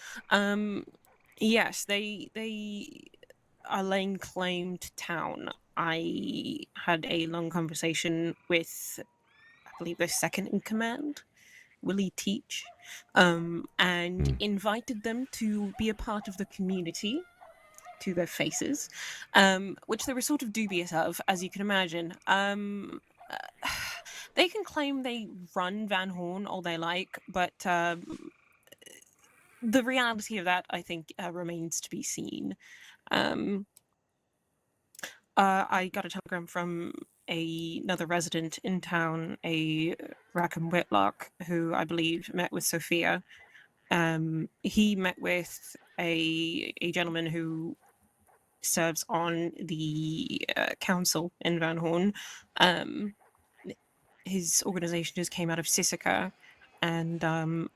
Yes, they are laying claim to town. I had a long conversation with, I believe, their second in command, Willie Teach, and invited them to be a part of the community to their faces, which they were sort of dubious of, as you can imagine. They can claim they run Van Horn all they like, but the reality of that, I think, remains to be seen. I got a telegram from another resident in town, a Rackham Whitlock, who I believe met with Sophia. He met with a gentleman who serves on the council in Van Horn. his organization just came out of Sisika, and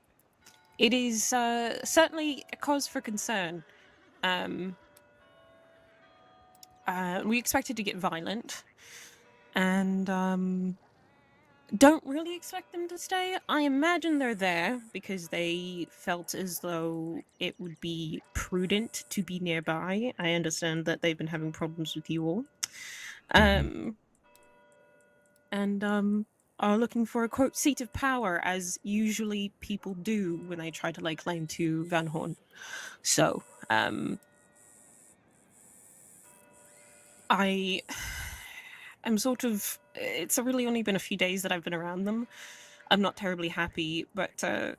it is certainly a cause for concern. We expected to get violent, and don't really expect them to stay. I imagine they're there because they felt as though it would be prudent to be nearby. I understand that they've been having problems with you all. And are looking for a quote seat of power, as usually people do when they try to lay claim to Van Horn. So, I am sort of. It's really only been a few days that I've been around them. I'm not terribly happy, but I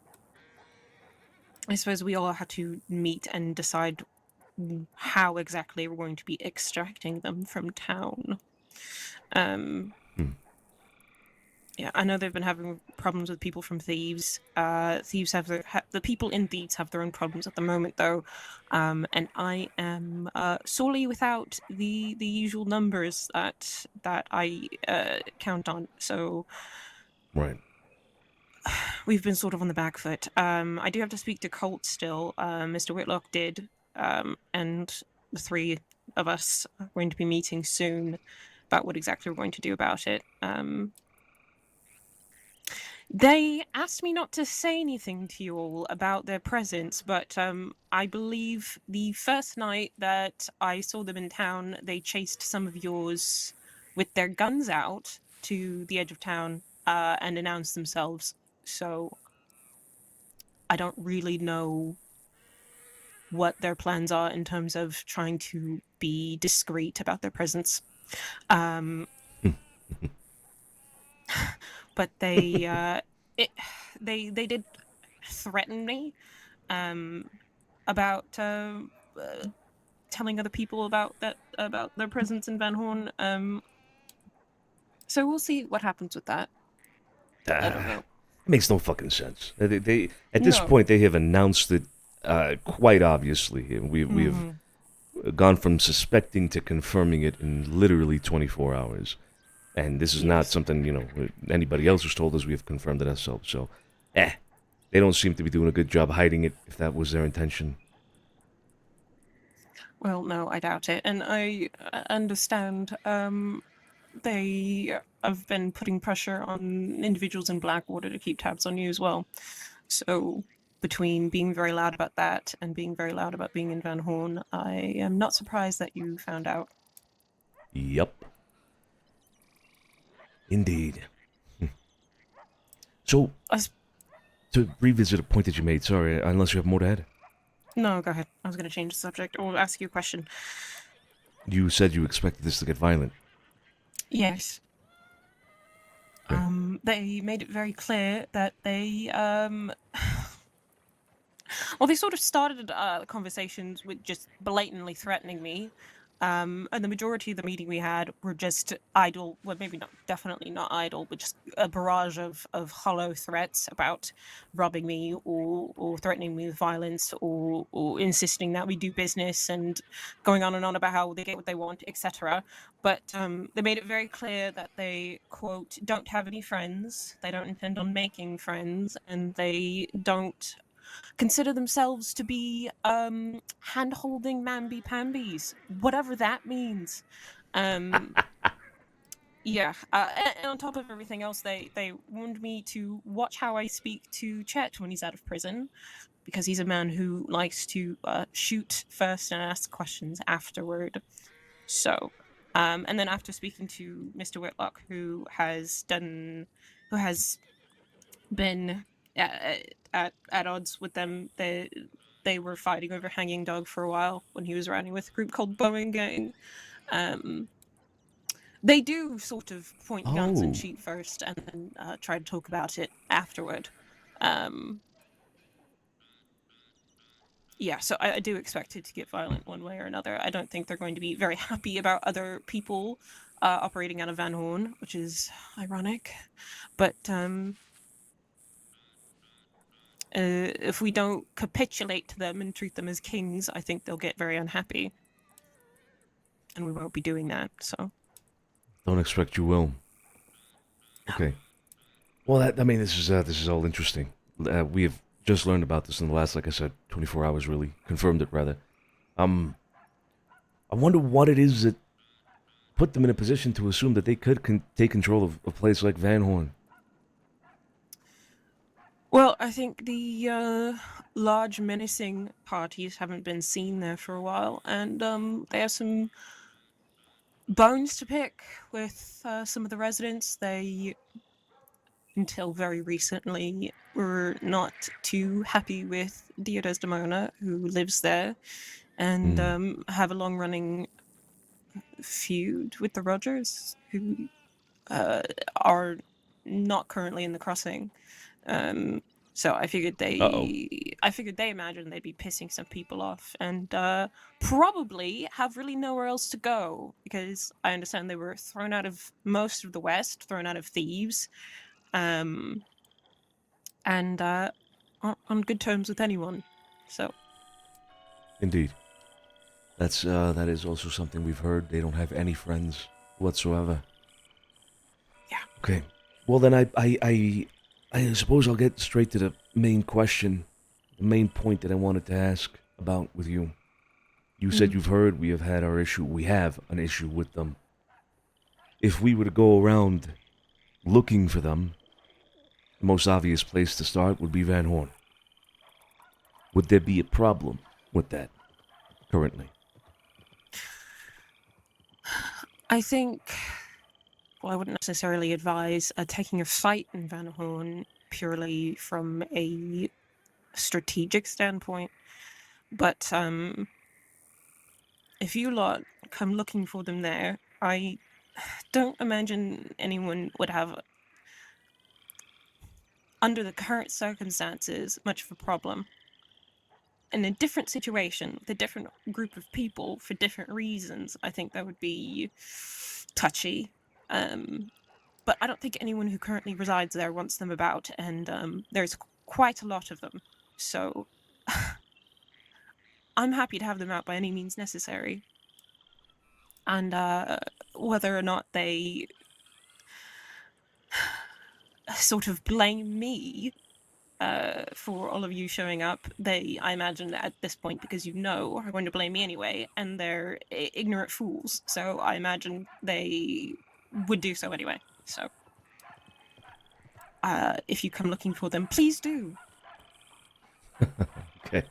suppose we all had to meet and decide how exactly we're going to be extracting them from town. Yeah, I know they've been having problems with people from Thieves. Thieves have the people in Thieves have their own problems at the moment, though, and I am sorely without the usual numbers that I count on. So, Right. we've been sort of on the back foot. I do have to speak to Colt still. Mr. Whitlock did, and the three of us are going to be meeting soon about what exactly we're going to do about it. They asked me not to say anything to you all about their presence, but I believe the first night that I saw them in town, they chased some of yours with their guns out to the edge of town and announced themselves. So I don't really know what their plans are in terms of trying to be discreet about their presence. But they they did threaten me about telling other people about their presence in Van Horn. So we'll see what happens with that. I don't know. It makes no fucking sense. They at this No. point they have announced it quite obviously. We have gone from suspecting to confirming it in literally 24 hours. And this is not something, anybody else has told us. We have confirmed it ourselves. So, they don't seem to be doing a good job hiding it, if that was their intention. Well, no, I doubt it. And I understand they have been putting pressure on individuals in Blackwater to keep tabs on you as well. So between being very loud about that and being very loud about being in Van Horn, I am not surprised that you found out. Yup. Indeed. So, to revisit a point that you made, sorry, unless you have more to add. No, go ahead. I was going to change the subject or ask you a question. You said you expected this to get violent. Yes. Okay. They made it very clear that they well, they sort of started conversations with just blatantly threatening me. And the majority of the meeting we had were just idle, well, maybe not, definitely not idle, but just a barrage of hollow threats about robbing me or threatening me with violence or insisting that we do business and going on and on about how they get what they want, etc. But they made it very clear that they, quote, don't have any friends, they don't intend on making friends, and they don't consider themselves to be hand-holding mamby-pambies, whatever that means. Yeah, and on top of everything else, they warned me to watch how I speak to Chet when he's out of prison, because he's a man who likes to shoot first and ask questions afterward. So, and then after speaking to Mr. Whitlock, who has been at odds with them. They were fighting over Hanging Dog for a while when he was riding with a group called Boeing Gang. They do sort of point guns and shoot first, and then try to talk about it afterward. Yeah, so I do expect it to get violent one way or another. I don't think they're going to be very happy about other people operating out of Van Horn, which is ironic. But if we don't capitulate to them and treat them as kings, I think they'll get very unhappy. And we won't be doing that, so. Don't expect you will. Okay. Well, I mean, this is all interesting. We have just learned about this in the last, like I said, 24 hours. Really confirmed it, rather. Um, I wonder what it is that put them in a position to assume that they could take control of a place like Van Horn. Well, I think the large menacing parties haven't been seen there for a while, and they have some bones to pick with some of the residents. They, until very recently, were not too happy with Desdemona, who lives there, and have a long-running feud with the Rogers, who are not currently in the crossing. So I figured Uh-oh. they imagined they'd be pissing some people off, and probably have really nowhere else to go, because I understand they were thrown out of most of the West, thrown out of Thieves, and on good terms with anyone. So Indeed. That is also something we've heard. They don't have any friends whatsoever. yeah. Okay. Well, then I suppose I'll get straight to the main question, the main point that I wanted to ask about with you. You said you've heard we have an issue with them. If we were to go around looking for them, the most obvious place to start would be Van Horn. Would there be a problem with that currently? I think, well, I wouldn't necessarily advise taking a fight in Van Horn purely from a strategic standpoint, but if you lot come looking for them there, I don't imagine anyone would have, under the current circumstances, much of a problem. In a different situation, with a different group of people for different reasons, I think that would be touchy. But I don't think anyone who currently resides there wants them about, and there's quite a lot of them. So I'm happy to have them out by any means necessary. And whether or not they sort of blame me for all of you showing up, I imagine that at this point, because are going to blame me anyway, and they're ignorant fools, so I imagine they would do so anyway. So if you come looking for them, please do. Okay.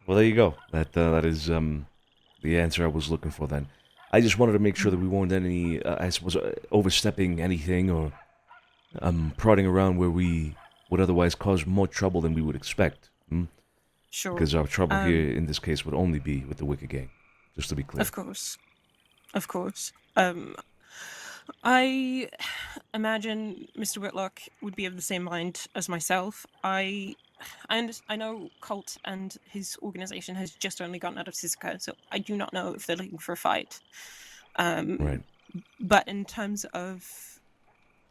Well, there you go. That is the answer I was looking for. Then, I just wanted to make sure that we weren't I suppose, overstepping anything or prodding around where we would otherwise cause more trouble than we would expect. Sure. Because our trouble here in this case would only be with the Wicked Gang, just to be clear. Of course. I imagine Mr. Whitlock would be of the same mind as myself. I know Colt and his organization has just only gotten out of Siska, so I do not know if they're looking for a fight. Right. But in terms of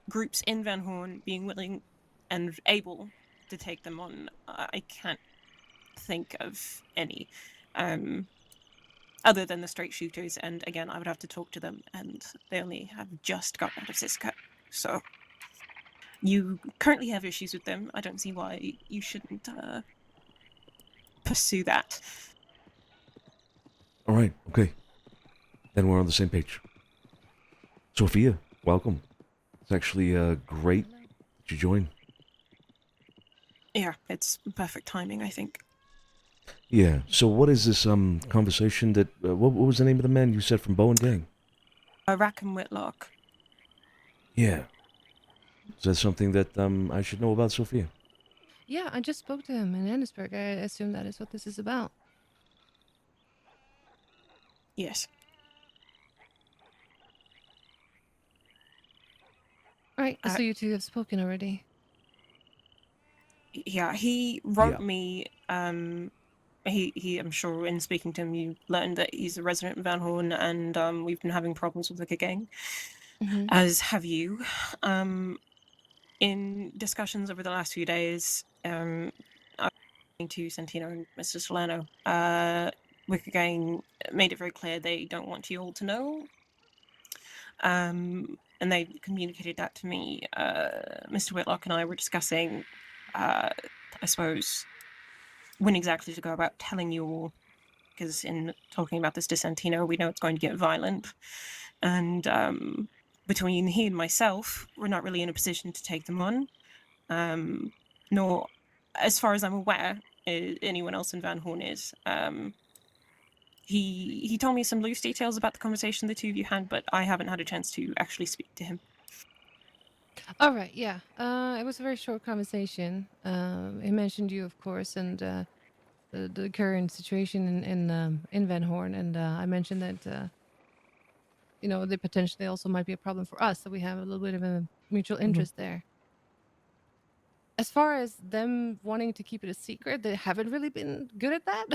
groups in Van Horn being willing and able to take them on, I can't think of any. Other than the straight shooters, and again, I would have to talk to them, and they only have just gotten out of Siska. So you currently have issues with them. I don't see why you shouldn't pursue that. All right. Okay. Then we're on the same page. Sophia, welcome. It's actually great that you joined. Yeah, it's perfect timing, I think. Yeah. So what is this conversation that what was the name of the man you said from Bowen Gang? Rackham Whitlock. Yeah. Is that something that I should know about, Sophia? Yeah, I just spoke to him in Annisburg. I assume that is what this is about. Yes. Right, so you two have spoken already. Yeah, he wrote me. He, I'm sure in speaking to him, you learned that he's a resident in Van Horn, and we've been having problems with the gang, as have you. In discussions over the last few days, I was talking to Santino and Mr. Solano. Wicked Gang made it very clear they don't want you all to know. and they communicated that to me. Mr. Whitlock and I were discussing, I suppose, when exactly to go about telling you all, because in talking about this to Santino, we know it's going to get violent, and between he and myself, we're not really in a position to take them on, nor, as far as I'm aware, anyone else in Van Horn is. He told me some loose details about the conversation the two of you had, but I haven't had a chance to actually speak to him. All right, yeah. It was a very short conversation. He mentioned you, of course, and the current situation in Van Horn, and I mentioned that they potentially also might be a problem for us, so we have a little bit of a mutual interest there. As far as them wanting to keep it a secret, they haven't really been good at that.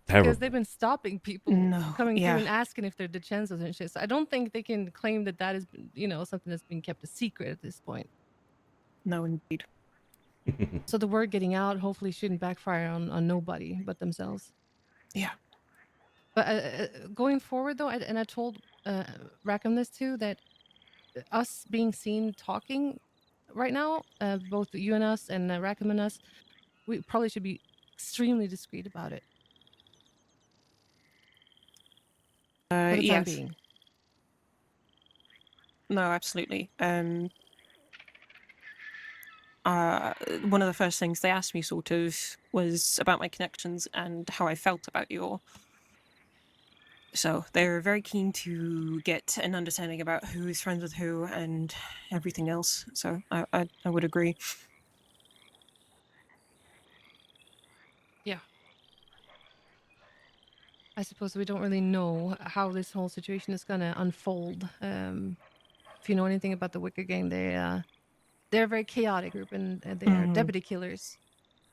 Because they've been stopping people coming through and asking if they're DiCenzos and shit. So I don't think they can claim that that is, something that's been kept a secret at this point. No, indeed. So the word getting out hopefully shouldn't backfire on nobody but themselves. Yeah. But going forward, though, and I told Rackham this too, that us being seen talking right now, both you and us and Rackham and us, we probably should be extremely discreet about it. For the time being. No, absolutely. One of the first things they asked me sort of was about my connections and how I felt about you all. So they're very keen to get an understanding about who is friends with who and everything else. So I would agree. Yeah. I suppose we don't really know how this whole situation is gonna unfold. If you know anything about the Wicker Gang, they're a very chaotic group, and they are deputy killers.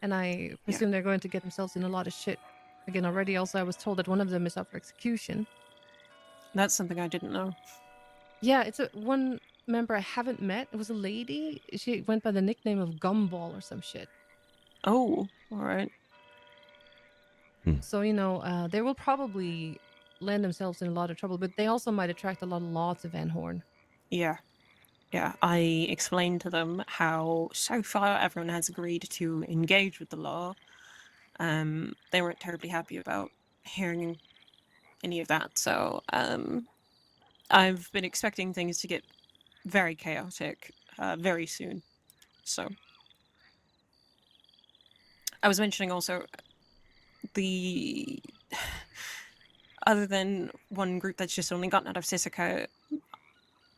And I presume they're going to get themselves in a lot of shit. Again, already also I was told that one of them is up for execution. That's something I didn't know. Yeah, it's one member I haven't met. It was a lady. She went by the nickname of Gumball or some shit. Oh, all right. So, they will probably land themselves in a lot of trouble, but they also might attract a lot of law to Van Horn. Yeah. Yeah, I explained to them how so far everyone has agreed to engage with the law. They weren't terribly happy about hearing any of that, so I've been expecting things to get very chaotic very soon. So I was mentioning also the other than one group that's just only gotten out of Sisika,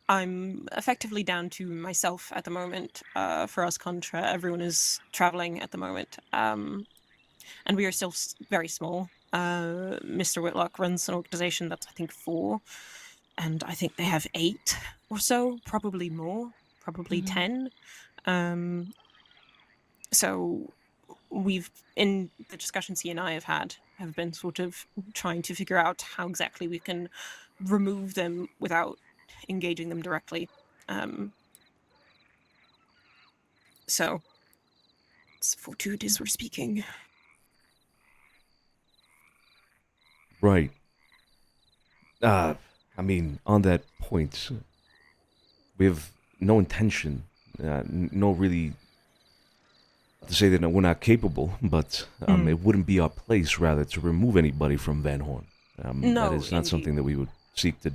I'm effectively down to myself at the moment. For us Contra, everyone is traveling at the moment, and we are still very small. Mr. Whitlock runs an organization that's, I think, 4, and I think they have 8 or so, probably more, probably 10. So we've, in the discussions he and I have been sort of trying to figure out how exactly we can remove them without engaging them directly. So it's fortuitous we're speaking. Right. I mean, on that point, we have no intention, no really to say that we're not capable, but it wouldn't be our place, rather, to remove anybody from Van Horn. No, that is not something that we would seek to,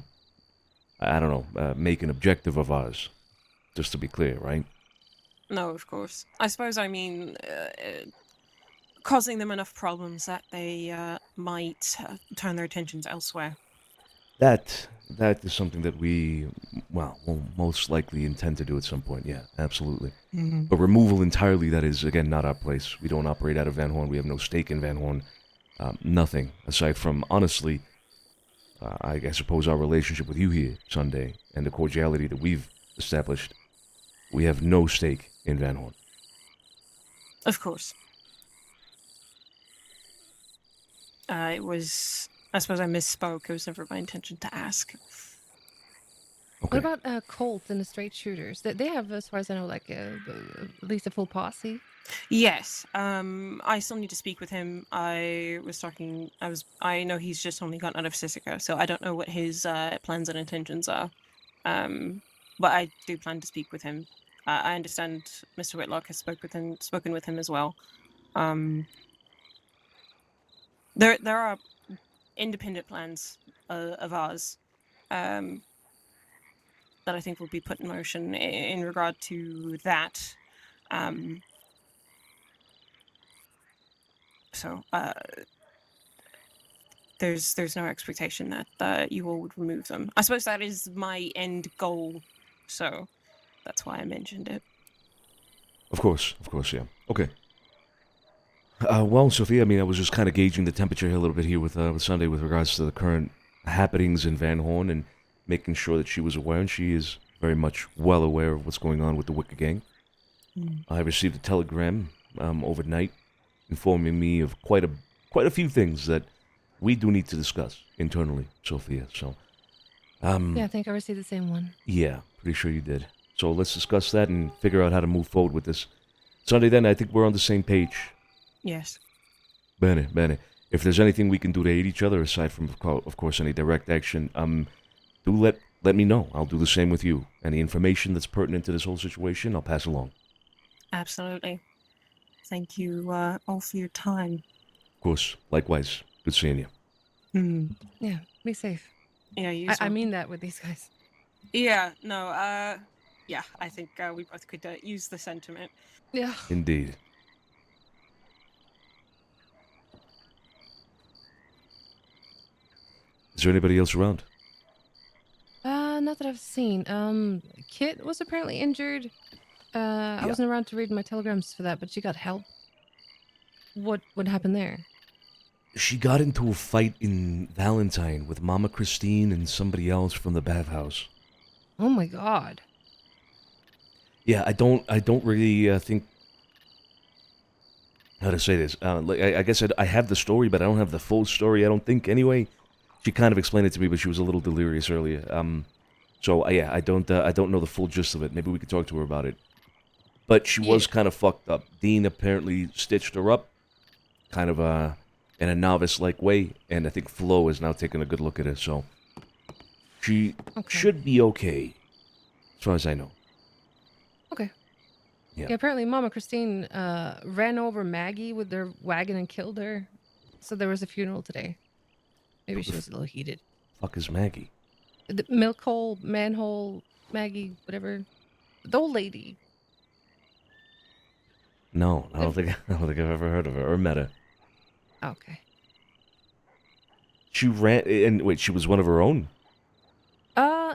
I don't know, make an objective of ours, just to be clear, right? No, of course. I suppose I mean causing them enough problems that they might turn their attentions elsewhere. That is something that we, well, will most likely intend to do at some point, yeah, absolutely. But removal entirely, that is, again, not our place. We don't operate out of Van Horn. We have no stake in Van Horn. Nothing, aside from, honestly, I suppose our relationship with you here, Sunday, and the cordiality that we've established. We have no stake in Van Horn. Of course. It was, I suppose I misspoke. It was never my intention to ask. Okay. What about Colt and the straight shooters? They have, as far as I know, like at least a full posse. Yes. I still need to speak with him. I know he's just only gotten out of Sisika, so I don't know what his plans and intentions are. but I do plan to speak with him. I understand Mr. Whitlock has spoken with him as well. There are independent plans of ours that I think will be put in motion in regard to that. So there's no expectation that you all would remove them. I suppose that is my end goal, so that's why I mentioned it. Of course, yeah. Okay. Well, Sophia, I mean, I was just kind of gauging the temperature here a little bit here with Sunday with regards to the current happenings in Van Horn and making sure that she was aware, and she is very much well aware of what's going on with the Wicked Gang. I received a telegram overnight informing me of quite a few things that we do need to discuss internally, Sophia. So, Yeah, I think I received the same one. yeah, pretty sure you did. So let's discuss that and figure out how to move forward with this. Sunday, then, I think we're on the same page. Yes. Bene. If there's anything we can do to aid each other, aside from, of course, any direct action, do let me know. I'll do the same with you. Any information that's pertinent to this whole situation, I'll pass along. Absolutely. Thank you all for your time. Of course. Likewise. Good seeing you. Yeah, be safe. Yeah, you. I mean that with these guys. Yeah. No. Yeah. I think we both could use the sentiment. Yeah. Indeed. Is there anybody else around? Not that I've seen. Kit was apparently injured. I wasn't around to read my telegrams for that, but she got help. What happened there? She got into a fight in Valentine with Mama Christine and somebody else from the bathhouse. Oh my god. Yeah, I don't really think how to say this. I guess I have the story, but I don't have the full story. I don't think anyway. She kind of explained it to me, but she was a little delirious earlier. So yeah, I don't know the full gist of it. Maybe we could talk to her about it. But she was kind of fucked up. Dean apparently stitched her up, kind of in a novice-like way, and I think Flo is now taking a good look at it. So she should be okay, as far as I know. Okay. Yeah. Yeah, apparently Mama Christine ran over Maggie with their wagon and killed her. So there was a funeral today. Maybe she was a little heated. Fuck is Maggie? The milk hole, manhole, Maggie, whatever. The old lady. No, I don't think I've ever heard of her or met her. Okay. She ran, and wait, she was one of her own?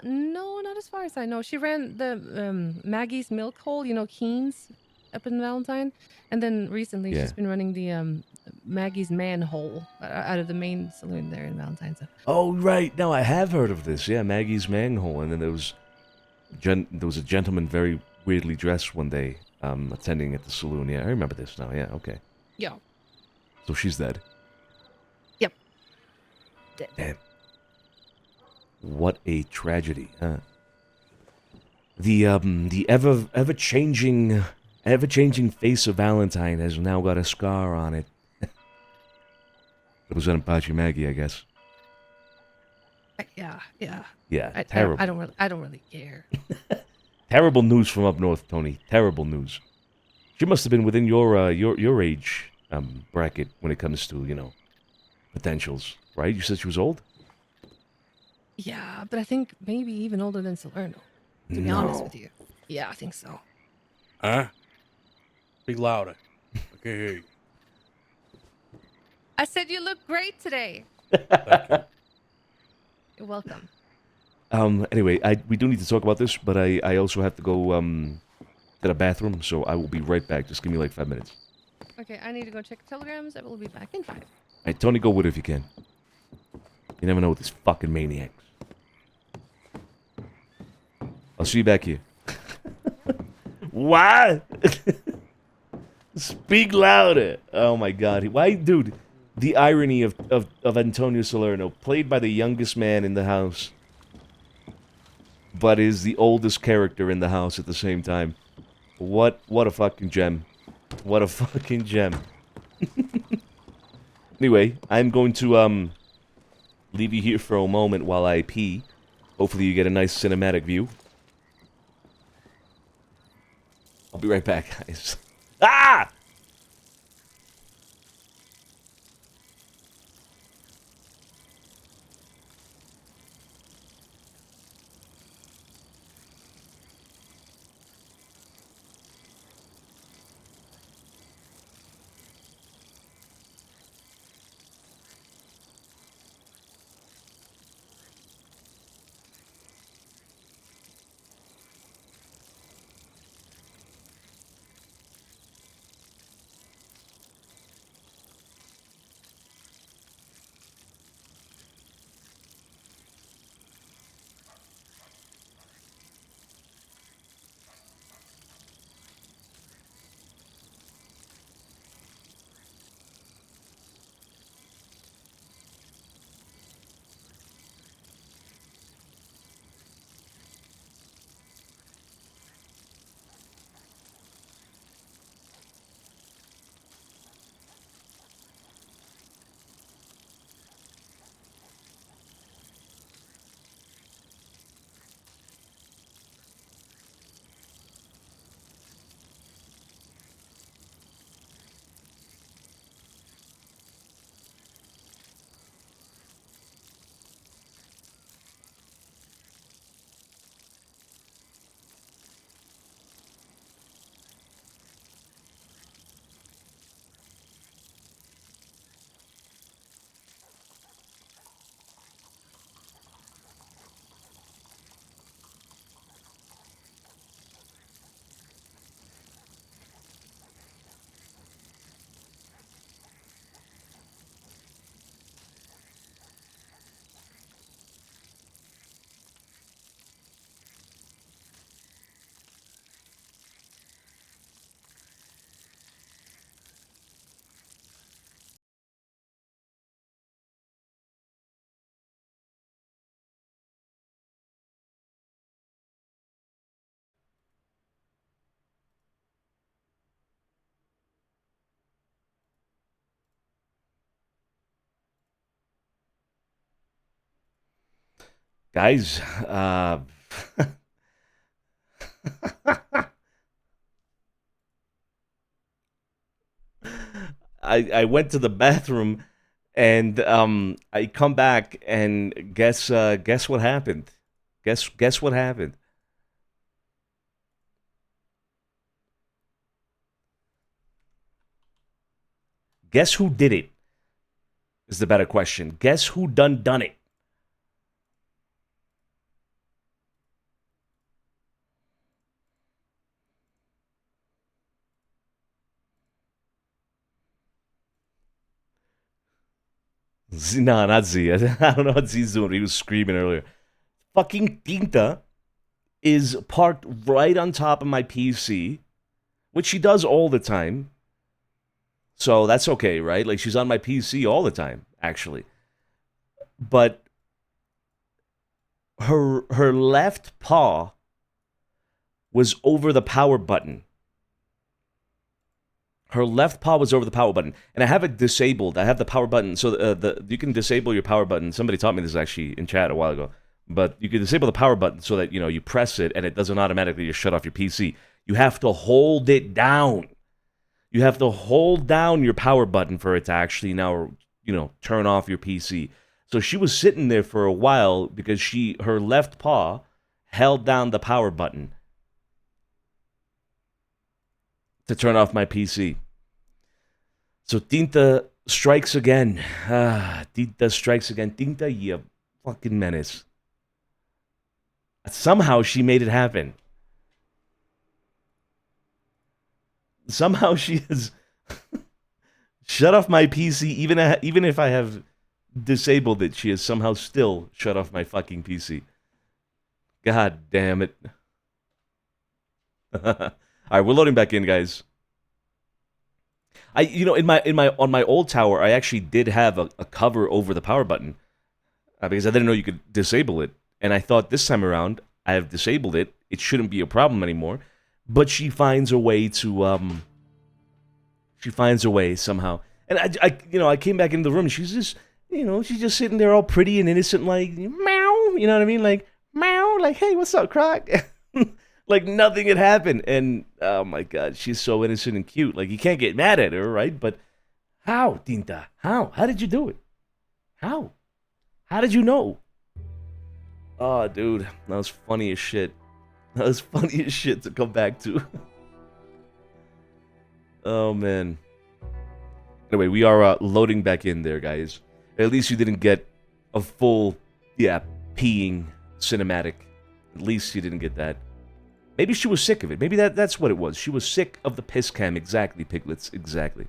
No, not as far as I know. She ran the Maggie's milk hole, Keen's up in Valentine. And then recently she's been running the Maggie's manhole out of the main saloon there in Valentine. So. Oh, right. No, I have heard of this. Yeah, Maggie's manhole. And then there was a gentleman very weirdly dressed one day attending at the saloon. Yeah, I remember this now. Yeah, okay. Yeah. So she's dead. Yep. Dead. Damn. What a tragedy, huh? The ever changing face of Valentine has now got a scar on it. Representing Pachi Maggie, I guess. Yeah. Yeah, terrible. I don't really care. Terrible news from up north, Tony. Terrible news. She must have been within your age bracket when it comes to potentials, right? You said she was old. Yeah, but I think maybe even older than Salerno. To be honest with you. Yeah, I think so. Huh? Speak louder. I can't hear you. I said you look great today. You're welcome. Anyway, we do need to talk about this, but I also have to go to the bathroom, so I will be right back. Just give me like 5 minutes. Okay, I need to go check telegrams. I will be back in 5. All right, Tony, go with it if you can. You never know with these fucking maniacs. I'll see you back here. What? Speak louder. Oh my god. Why, dude? The irony of Antonio Salerno, played by the youngest man in the house, but is the oldest character in the house at the same time. What a fucking gem. What a fucking gem. Anyway, I'm going to leave you here for a moment while I pee. Hopefully you get a nice cinematic view. I'll be right back, guys. Ah! Guys, I went to the bathroom and I come back and guess what happened? Guess what happened? Guess who did it? Is the better question. Guess who done it? No, not Z. I don't know what Z's doing. He was screaming earlier. Fucking Tinta is parked right on top of my PC, which she does all the time. So that's okay, right? Like, she's on my PC all the time, actually. But her left paw was over the power button. Her left paw was over the power button, and I have it disabled. I have the power button, so you can disable your power button. Somebody taught me this actually in chat a while ago. But you can disable the power button so that, you know, you press it and it doesn't automatically just shut off your PC. You have to hold it down. You have to hold down your power button for it to actually now, you know, turn off your PC. So she was sitting there for a while because her left paw held down the power button to turn off my PC. So Tinta strikes again. Tinta strikes again. Tinta, you fucking menace. Somehow she made it happen. Somehow she has shut off my PC, even if I have disabled it, she has somehow still shut off my fucking PC. God damn it. Alright, we're loading back in, guys. On my old tower, I actually did have a cover over the power button. Because I didn't know you could disable it. And I thought this time around, I have disabled it. It shouldn't be a problem anymore. But she finds a way to, she finds a way somehow. And I came back into the room and she's just, she's just sitting there all pretty and innocent, like, meow, you know what I mean? Like, meow, like, hey, what's up, Croc? Like nothing had happened. And oh my God, she's so innocent and cute. Like you can't get mad at her, right? But how, Tinta? How? How did you do it? How? How did you know? Oh, dude, that was funny as shit. That was funny as shit to come back to. Oh, man. Anyway, we are loading back in there, guys. At least you didn't get a full, peeing cinematic. At least you didn't get that. Maybe she was sick of it. Maybe that's what it was. She was sick of the piss cam. Exactly, Piglets. Exactly.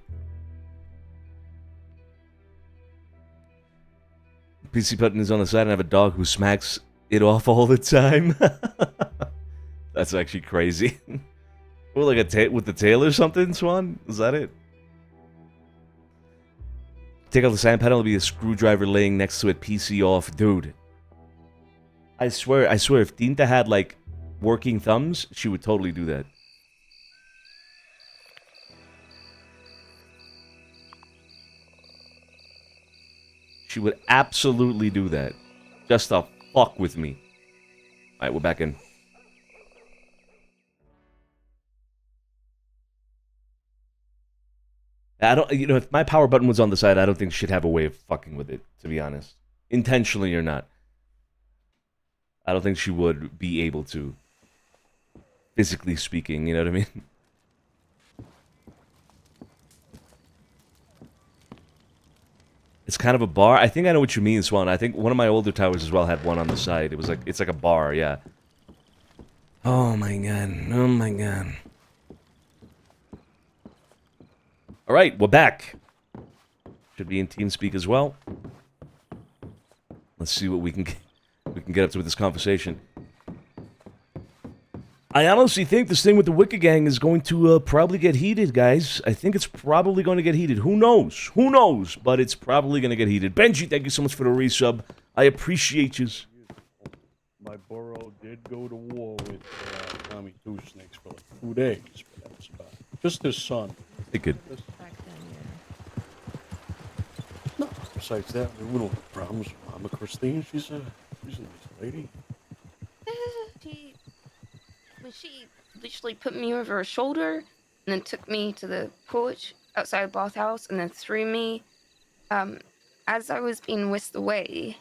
PC button is on the side and I have a dog who smacks it off all the time. That's actually crazy. Well, like with the tail or something, Swan? Is that it? Take out the sand panel, it'll be a screwdriver laying next to it, PC off. Dude. I swear, if Tinta had, like, working thumbs, she would totally do that. She would absolutely do that. Just to fuck with me. Alright, we're back in. I don't, if my power button was on the side, I don't think she'd have a way of fucking with it, to be honest. Intentionally or not. I don't think she would be able to. Physically speaking, you know what I mean? It's kind of a bar. I think I know what you mean, Swan. I think one of my older towers as well had one on the side. It was like, it's like a bar, yeah. Oh my god. Oh my god. Alright, we're back. Should be in TeamSpeak as well. Let's see what we can get up to with this conversation. I honestly think this thing with the Wicked Gang is going to probably get heated, guys. I think it's probably going to get heated. Who knows? Who knows? But it's probably going to get heated. Benji, thank you so much for the resub. I appreciate you. My borough did go to war with Tommy Two Snakes for like 2 days. But that was about it. Just his son. They could. No, besides that, we don't have problems with Mama Christine. She's a nice lady. She literally put me over her shoulder and then took me to the porch outside the bathhouse and then threw me. As I was being whisked away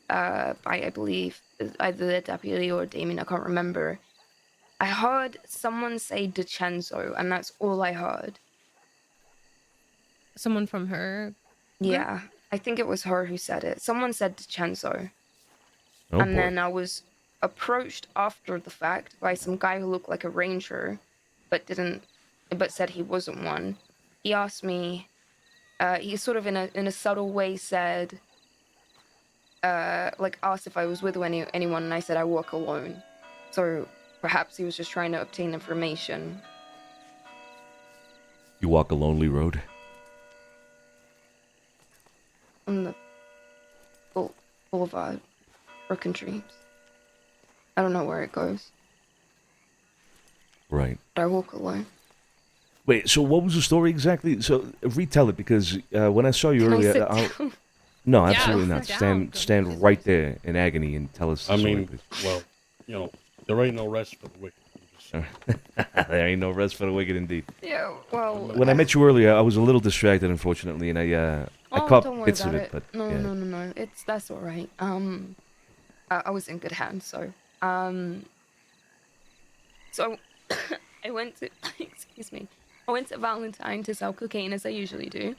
by, I believe, either the deputy or Damien, I can't remember, I heard someone say DiCenzo, and that's all I heard. Someone from her? Yeah, I think it was her who said it. Someone said DiCenzo. Oh, and boy. then I was approached after the fact by some guy who looked like a ranger, but said he wasn't one. He asked me, he sort of in a subtle way said, asked if I was with anyone, and I said I walk alone. So perhaps he was just trying to obtain information. You walk a lonely road. On the boulevard, Broken Dreams. I don't know where it goes. Right. But I walk alone. Wait, so what was the story exactly? So retell it, because when I saw you Can I earlier, sit down? no, Yeah, absolutely not. sit down. Stand right there in agony and tell us the story, mean, please. well, there ain't no rest for the wicked. There ain't no rest for the wicked, indeed. Yeah, well... When I met you earlier, I was a little distracted, unfortunately, and I caught don't worry bits about of it. But No, yeah. no. That's all right. I was in good hands, so... So, I went to... Excuse me. I went to Valentine to sell cocaine, as I usually do.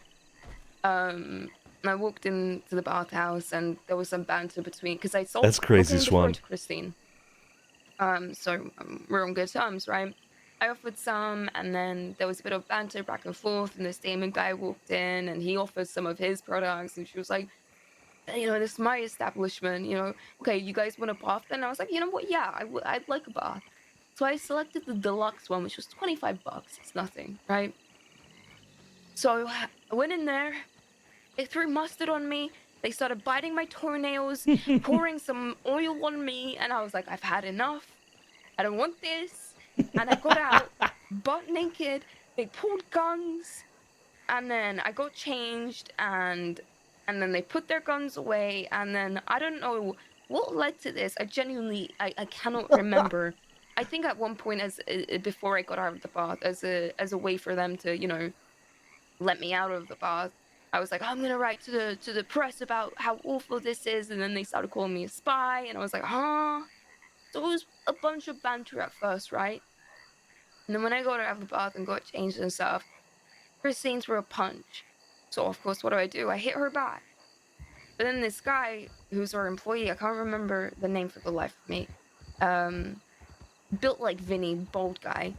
And I walked into the bathhouse, and there was some banter between... Because I sold That's crazy, cocaine before Swan. to Christine. So we're on good terms, right? I offered some, and then there was a bit of banter back and forth, and this Damon guy walked in, and he offered some of his products, and she was like, this is my establishment, okay, you guys want a bath? And I was like, you know what, yeah, I'd like a bath. So I selected the deluxe one, which was $25. It's nothing, right? So I went in there, they threw mustard on me, they started biting my toenails, pouring some oil on me, and I was like, I've had enough. I don't want this. And I got out, butt naked, they pulled guns, and then I got changed, and then they put their guns away, and then I don't know what led to this. I genuinely, I cannot remember. I think at one point, before I got out of the bath, as a way for them to, you know, let me out of the bath, I was like, I'm gonna write to the press about how awful this is, and then they started calling me a spy, and I was like, huh? So it was a bunch of banter at first, right? And then when I got out of the bath and got changed and stuff, Christine threw a punch. So of course, what do? I hit her back. But then this guy, who's our employee, I can't remember the name for the life of me, built like Vinny, bald guy.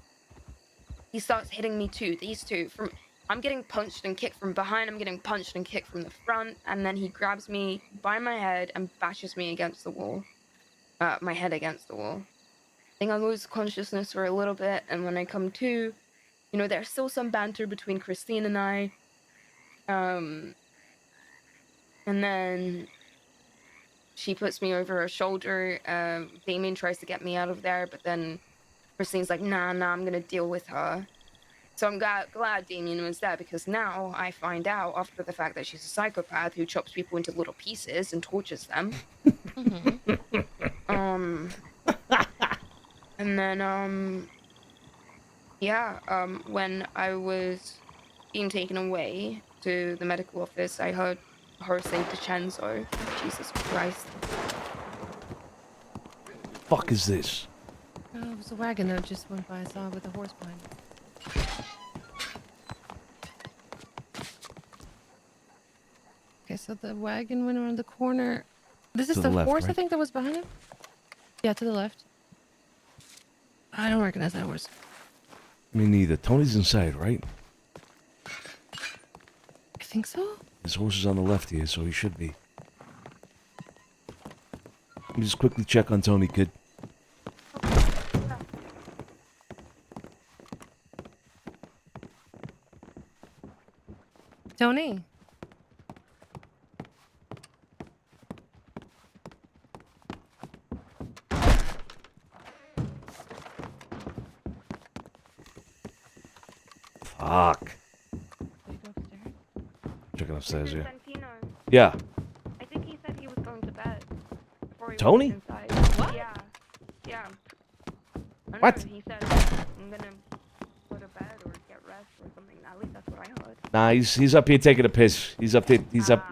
He starts hitting me too. These two I'm getting punched and kicked from behind. I'm getting punched and kicked from the front, and then he grabs me by my head and bashes me against the wall. My head against the wall. I think I lose consciousness for a little bit, and when I come to, you know, there's still some banter between Christine and I. And then she puts me over her shoulder. Damien tries to get me out of there, but then Christine's like, nah, I'm gonna deal with her. So I'm glad Damien was there, because now I find out after the fact that she's a psychopath who chops people into little pieces and tortures them. And then, when I was being taken away to the medical office, I heard her say DiCenzo. Jesus Christ. Fuck is this? Oh, it was a wagon that just went by. I saw it with a horse behind it. Okay, so the wagon went around the corner. This is To the the left, horse, I right? think, that was behind him? Yeah, to the left. I don't recognize that horse. Me neither. Tony's inside, right? I think so. His horse is on the left here, so he should be. Let me just quickly check on Tony, kid. Tony. Fuck. Did you go upstairs? Checking upstairs, yeah. Santino. Yeah. I think he said he was going to bed before he Tony? went inside. What? Yeah. I What? know, he said, I'm gonna go to bed or get rest or something. At least that's what I heard. Nah, he's up here taking a piss. He's up.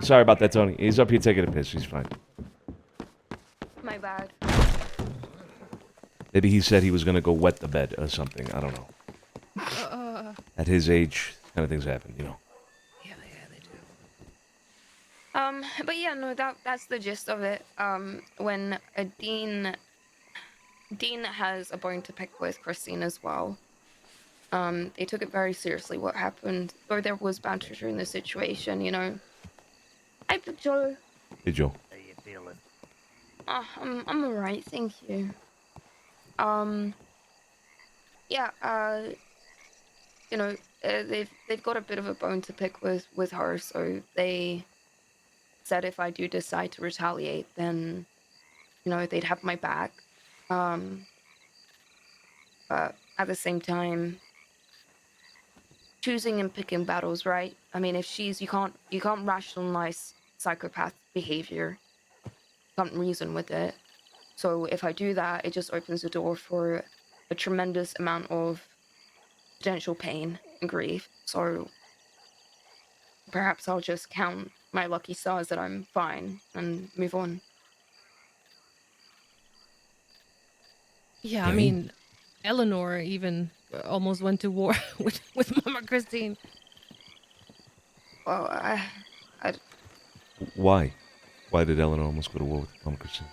Sorry about that, Tony. He's up here taking a piss. He's fine. My bad. Maybe he said he was gonna go wet the bed or something. I don't know. At his age, kind of things happen, you know. Yeah, they do. But yeah, no, that's the gist of it. When Dean has a bone to pick with Christine as well. They took it very seriously what happened, or there was banter during the situation, you know. Hi, Joe. Hey, Joe. How you feeling? I'm alright, thank you. You know, they've got a bit of a bone to pick with her, so they said if I do decide to retaliate, then, you know, they'd have my back. But at the same time, choosing and picking battles, right? I mean, if you can't rationalize psychopath behavior, you can't reason with it. So if I do that, it just opens the door for a tremendous amount of potential pain and grief. So perhaps I'll just count my lucky stars that I'm fine and move on. Yeah, I mean, Eleanor even almost went to war with Mama Christine. Well, Why? Why did Eleanor almost go to war with Mom Christine?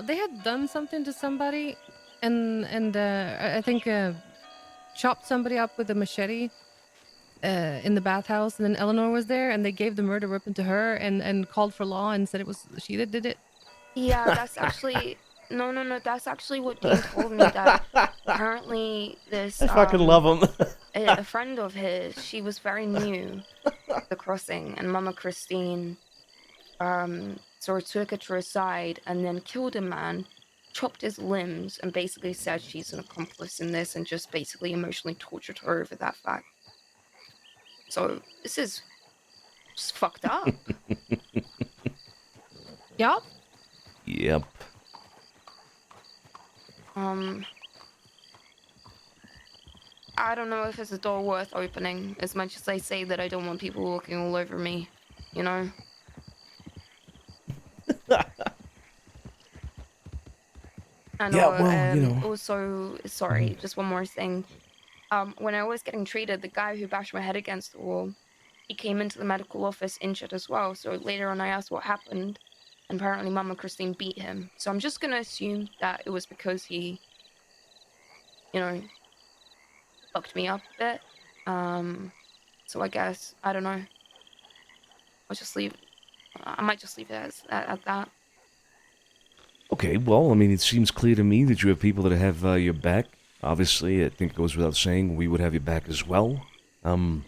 They had done something to somebody, and I think chopped somebody up with a machete in the bathhouse, and then Eleanor was there, and they gave the murder weapon to her, and called for law and said it was she that did it. yeah, that's actually no. That's actually what Dean told me. That apparently this I fucking love him. a friend of his, she was very new to the crossing, and Mama Christine sort of took her to her side and then killed a man, chopped his limbs, and basically said she's an accomplice in this, and just basically emotionally tortured her over that fact. So this is just fucked up. Yup. Yep. I don't know if it's a door worth opening, as much as I say that I don't want people walking all over me, you know? I know, Yeah, well, you know. also, sorry, just one more thing. When I was getting treated, the guy who bashed my head against the wall, he came into the medical office injured as well, so later on I asked what happened, and apparently Mama Christine beat him. So I'm just gonna assume that it was because he, you know, fucked me up a bit. So I guess, I don't know. I might just leave it at that. Okay, well, I mean, it seems clear to me that you have people that have your back. Obviously, I think it goes without saying, we would have your back as well. I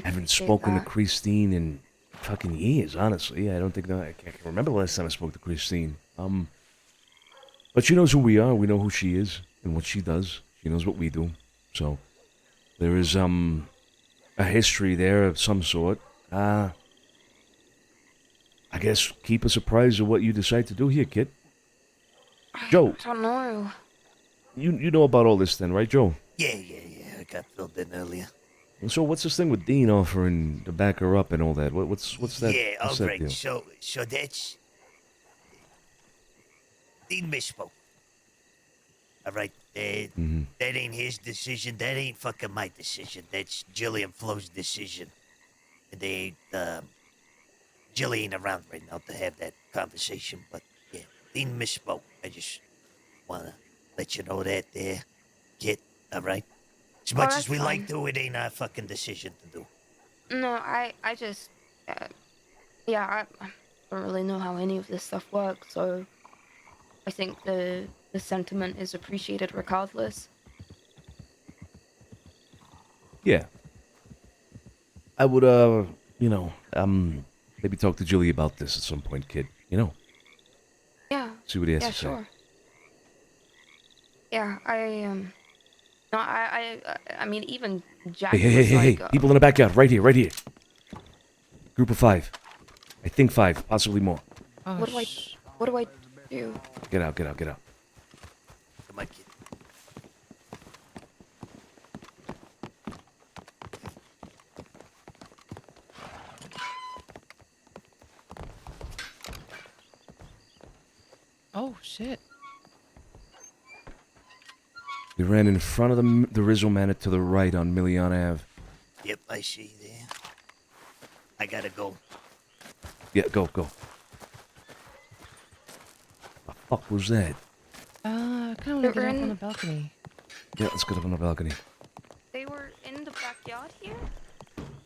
haven't spoken to Christine in fucking years, honestly. I don't think I can't remember the last time I spoke to Christine. But she knows who we are. We know who she is and what she does. She knows what we do. So there is a history there of some sort. I guess keep us apprised of what you decide to do here, kid. Joe. I don't know. You know about all this then, right, Joe? Yeah. I got filled in earlier. And so what's this thing with Dean offering to back her up and all that? What's that? Yeah, what's that right. deal? So that's... Dean misspoke. All right, that ain't his decision. That ain't fucking my decision. That's Jillian Flo's decision. And they ain't, Jilly ain't around right now to have that conversation, but yeah, Dean misspoke. I just wanna let you know that there, kid, alright? As much as we like to, it ain't our fucking decision to do. No, I just, yeah, I don't really know how any of this stuff works, so I think the sentiment is appreciated regardless. Yeah. I would, maybe talk to Julie about this at some point, kid. You know? Yeah. See what he has to sure. say. Yeah, no, I mean, even Jack Hey, people in the backyard, right here. Group of 5. I think 5, possibly more. Oh, what do I do? Get out. Come on, kid. Oh, shit. We ran in front of the Rizzo Manor to the right on Million Ave. Yep, I see there. I gotta go. Yeah, go. What the fuck was that? I kind of want to get up on the balcony. Yeah, let's get up on the balcony. They were in the backyard here?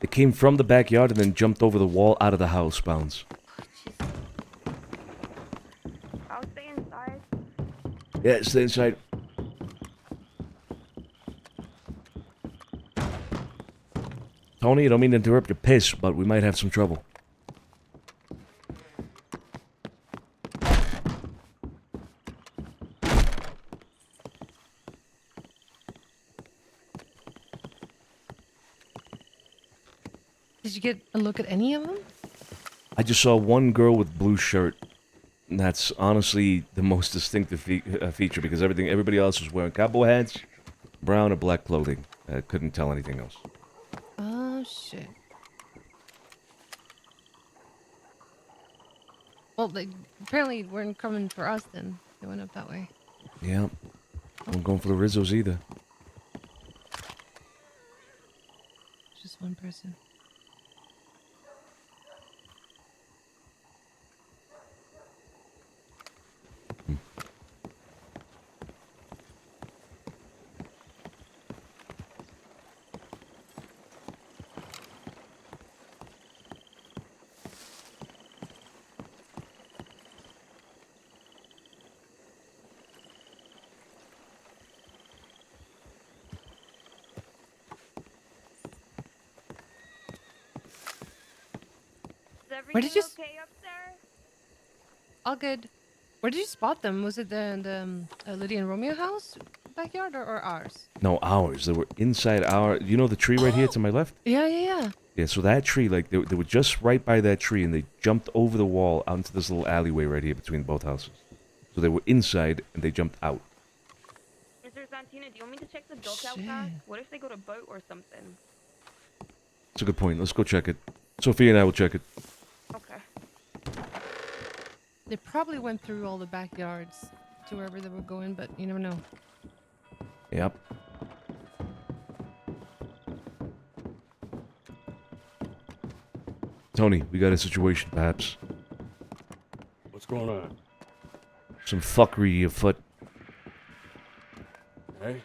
They came from the backyard and then jumped over the wall out of the house, Bounds. I'll stay inside. Yeah, stay inside. Tony, I don't mean to interrupt your piss, but we might have some trouble. Did you get a look at any of them? I just saw one girl with blue shirt. And that's honestly the most distinctive feature because everybody else was wearing cowboy hats, brown or black clothing. I couldn't tell anything else. Oh, shit. Well, they apparently weren't coming for us then. They went up that way. Yeah. I'm going for the Rizzos either. Just one person. Where did you? Okay up there? All good. Where did you spot them? Was it the Lydia and Romeo house backyard or ours? No, ours. They were inside our... You know the tree right here to my left? Yeah. Yeah, so that tree, like, they were just right by that tree, and they jumped over the wall out into this little alleyway right here between both houses. So they were inside, and they jumped out. Mr. Santino Dina, do you want me to check the dockout path? What if they got a boat or something? That's a good point. Let's go check it. Sophia and I will check it. Okay. They probably went through all the backyards to wherever they were going, but you never know. Yep. Tony, we got a situation, perhaps. What's going on? Some fuckery afoot. Hey?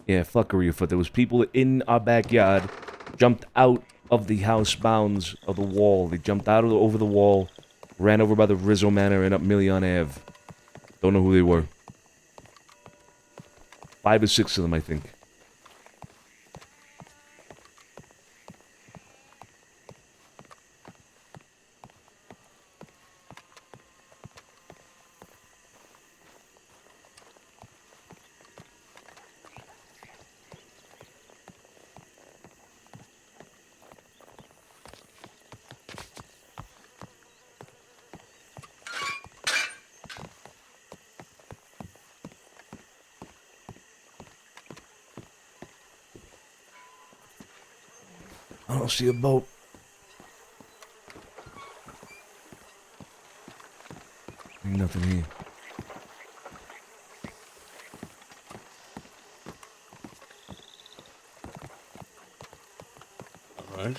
Yeah, fuckery afoot. There was people in our backyard, jumped out of the house bounds of the wall. They jumped out over the wall, ran over by the Rizzo Manor and up Million Ave. Don't know who they were. 5 or 6 of them, I think. I don't see a boat. Ain't nothing here. Alright.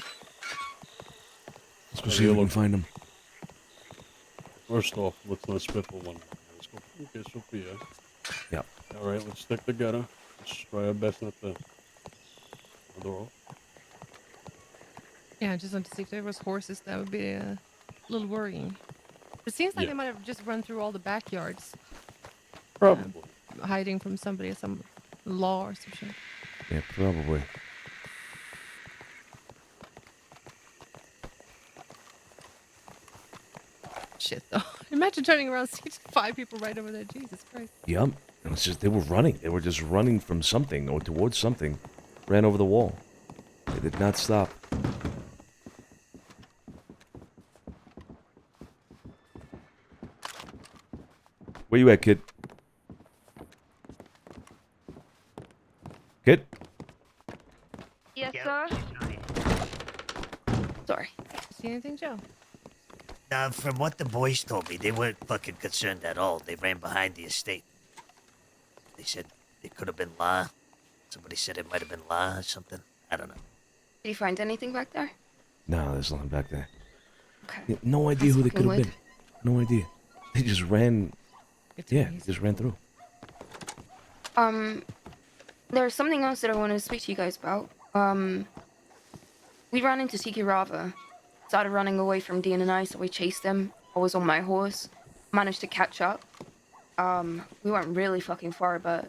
Let's go see if we can find them. First off, let's not spitball one. Let's go. Okay, Sophia. Yep. Alright, let's stick together. Let's try our best not to throw. Yeah, I just wanted to see if there was horses. That would be a little worrying. It seems like they might have just run through all the backyards. Probably. Hiding from somebody, some law or some shit. Yeah, probably. Shit, though. Imagine turning around and seeing 5 people right over there. Jesus Christ. Yep. And it's just, they were running. They were just running from something or towards something. Ran over the wall. They did not stop. Where you at, kid? Kid? Yes, sir? Sorry. See anything, Joe? Now, from what the boys told me, they weren't fucking concerned at all. They ran behind the estate. They said it could have been La. Somebody said it might have been La or something. I don't know. Did you find anything back there? No, there's nothing back there. Okay. Yeah, no idea who they could have wood. been. No idea. They just ran. Yeah, just ran through. There's something else that I want to speak to you guys about. We ran into Tiki Rava. Started running away from Dean and I, so we chased him. I was on my horse. Managed to catch up. We weren't really fucking far, but...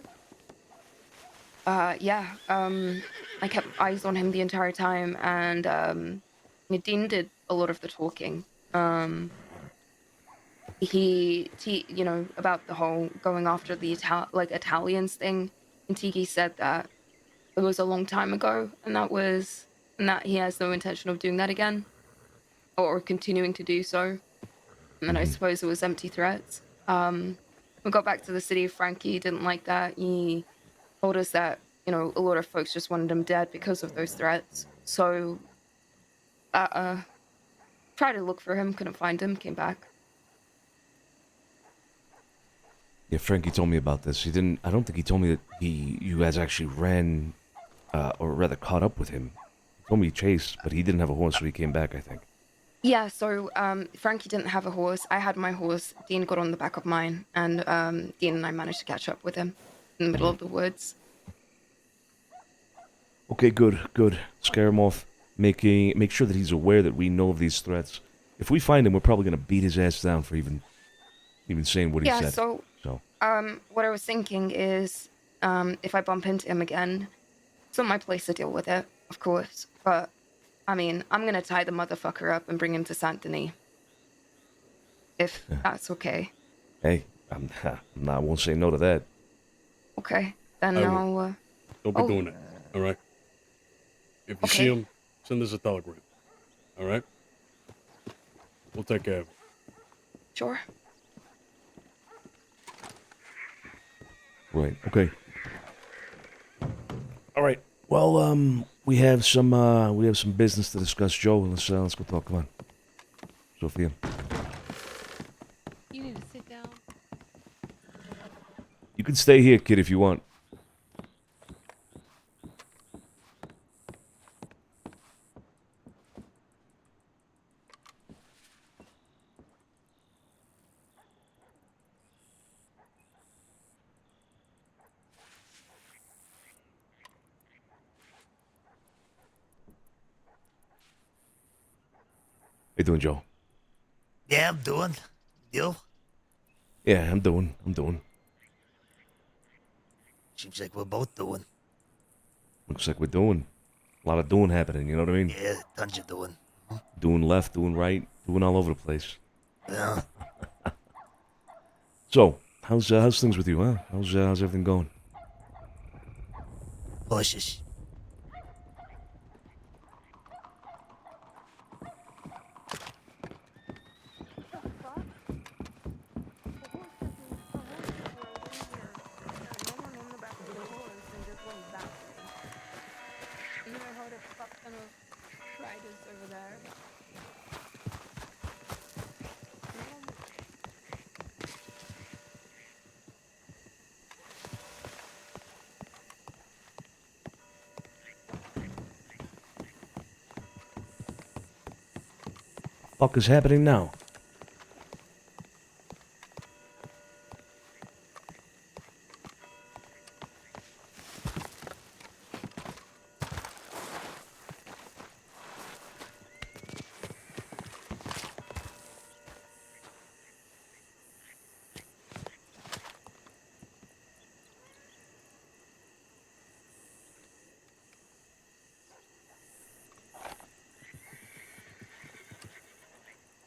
yeah. I kept eyes on him the entire time, and, Dean did a lot of the talking. He you know, about the whole going after the Italians thing, and Tiki said that it was a long time ago, and that he has no intention of doing that again, or continuing to do so. And I suppose it was empty threats. We got back to the city. Frankie didn't like that. He told us that, you know, a lot of folks just wanted him dead because of those threats. So, tried to look for him, couldn't find him, came back. Yeah, Frankie told me about this. He didn't. I don't think he told me that you guys actually ran, or rather caught up with him. He told me he chased, but he didn't have a horse, so he came back, I think. Yeah, so Frankie didn't have a horse. I had my horse. Dean got on the back of mine, and Dean and I managed to catch up with him in the middle of the woods. Okay, good. Scare him off. Make sure that he's aware that we know of these threats. If we find him, we're probably gonna beat his ass down for even saying what he said. Yeah, so what I was thinking is, if I bump into him again, it's not my place to deal with it, of course. But I mean, I'm gonna tie the motherfucker up and bring him to Saint Denis. If that's okay. Hey, I won't say no to that. Okay, then Don't be doing that, all right? If you see him, send us a telegram, all right? We'll take care of it. Sure. Right, okay. All right. Well, we have some business to discuss, Joe. Let's go talk. Come on, Sophia. You need to sit down. You can stay here, kid, if you want. How you doing, Joe? Yeah, I'm doing. You? Yeah, I'm doing. Seems like we're both doing. Looks like we're doing. A lot of doing happening, you know what I mean? Yeah, tons of doing. Doing left, doing right, doing all over the place. Yeah. So, how's things with you, huh? How's everything going? Horses. Fuck is happening now?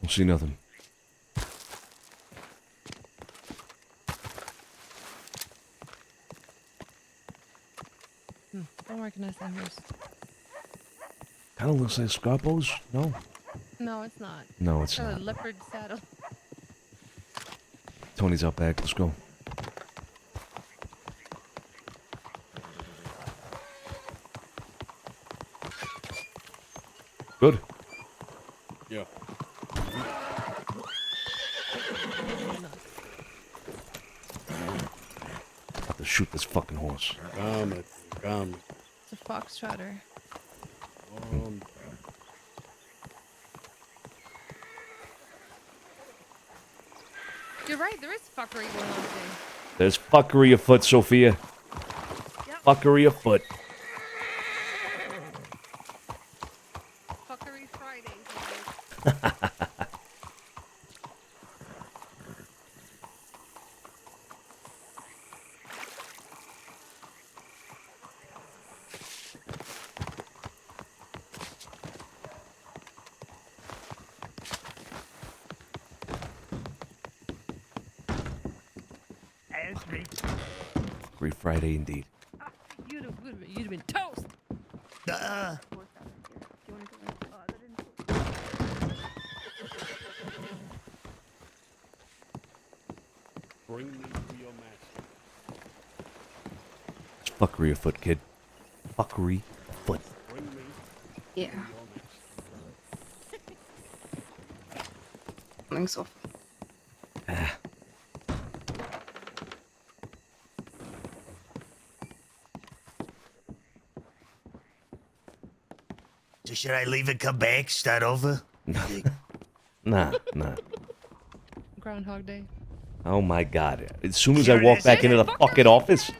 Don't see nothing. Don't recognize that horse. Kind of looks like Scarpo's. No? No, it's not. No, it's got not. a leopard saddle. Tony's out back. Let's go. Good. Yeah. Have to shoot this fucking horse. Calm it. It's a foxtrotter. You're right, there is fuckery going on today. There's fuckery afoot, Sophia. Yep. Fuckery afoot. Fuckery Fridays. Fuckery Friday indeed. You'd have been toast. Bring me to your master. It's fuckery afoot, kid. Fuckery afoot. Bring me Yeah. to your master. Something's off. So should I leave and come back? Start over? Nah. Groundhog Day. Oh my god. As soon as I walk back into the fucking office.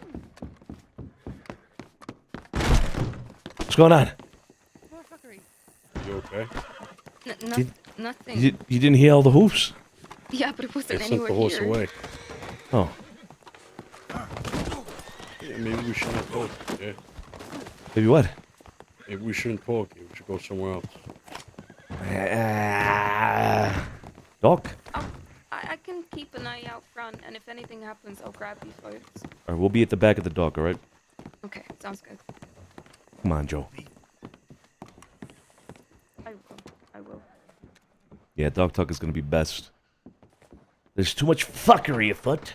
What's going on? More fuckery. You okay? Nothing. You didn't hear all the hoofs? Yeah, but it wasn't They sent anywhere the horse here. away. Oh. Yeah, maybe we shouldn't have talked. Yeah. Maybe what? Maybe we shouldn't talk. We should go somewhere else. Doc? I can keep an eye out front, and if anything happens, I'll grab you folks. Alright, we'll be at the back of the dock, alright? Okay, sounds good. Come on, Joe. I will. Yeah, Doc Tuck is gonna be best. There's too much fuckery afoot.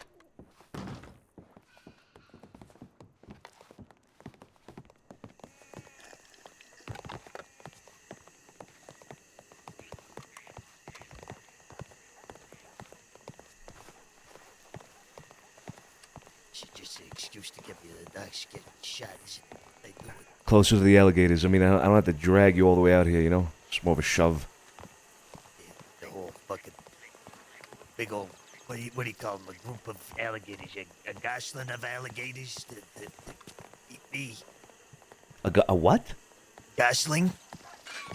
It's just an excuse to get me to the docks, get shot, isn't it? They do it. Closer to the alligators. I mean, I don't have to drag you all the way out here, you know? It's more of a shove. Yeah, the whole fucking big old, what do you call them? A group of alligators, a gosling of alligators to eat me. A what? Gosling?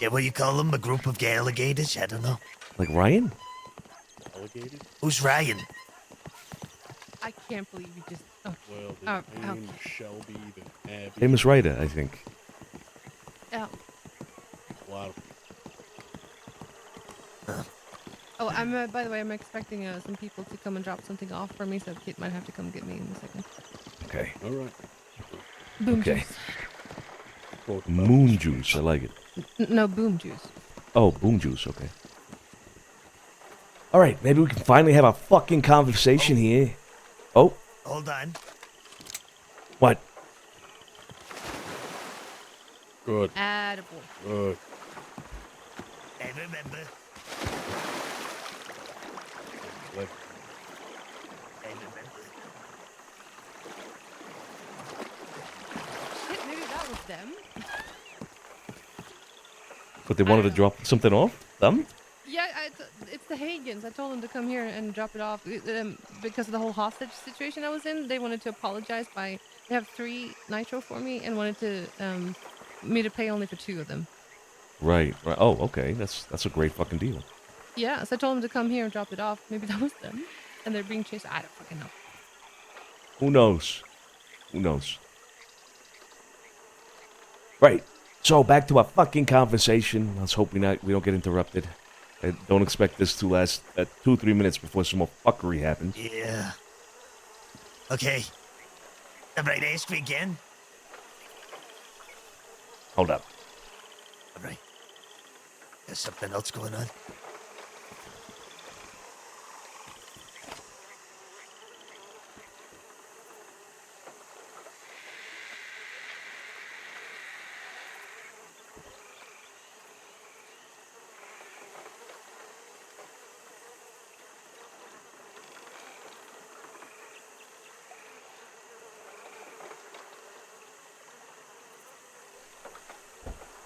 Yeah, what do you call them? A group of alligators? I don't know. Like Ryan? Alligators? Who's Ryan? I can't believe you just. Oh, Well, oh, there's Wayne, okay. Shelby, then Abby. Famous writer, I think. Oh. A lot of Oh, by the way, I'm expecting some people to come and drop something off for me, so Kit might have to come get me in a second. Okay. All right. Boom Okay. juice. Moon juice, I like it. No, boom juice. Oh, boom juice, okay. Alright, maybe we can finally have a fucking conversation here. Oh. Hold on. What? Good. Attaboy. Good. Hey, remember. Like, Hey, remember. Shit, maybe that was them. But they wanted to drop something off? Them? Yeah, it's the Hagans. I told them to come here and drop it off because of the whole hostage situation I was in. They wanted to apologize they have 3 nitro for me and wanted to me to pay only for 2 of them. Right. Oh, okay. That's a great fucking deal. Yeah, so I told them to come here and drop it off. Maybe that was them, and they're being chased. I don't fucking know. Who knows? Who knows? Right. So back to our fucking conversation. Let's hope we don't get interrupted. I don't expect this to last 2-3 minutes before some more fuckery happens. Yeah. Okay. All right, ask me again. Hold up. All right. There's something else going on.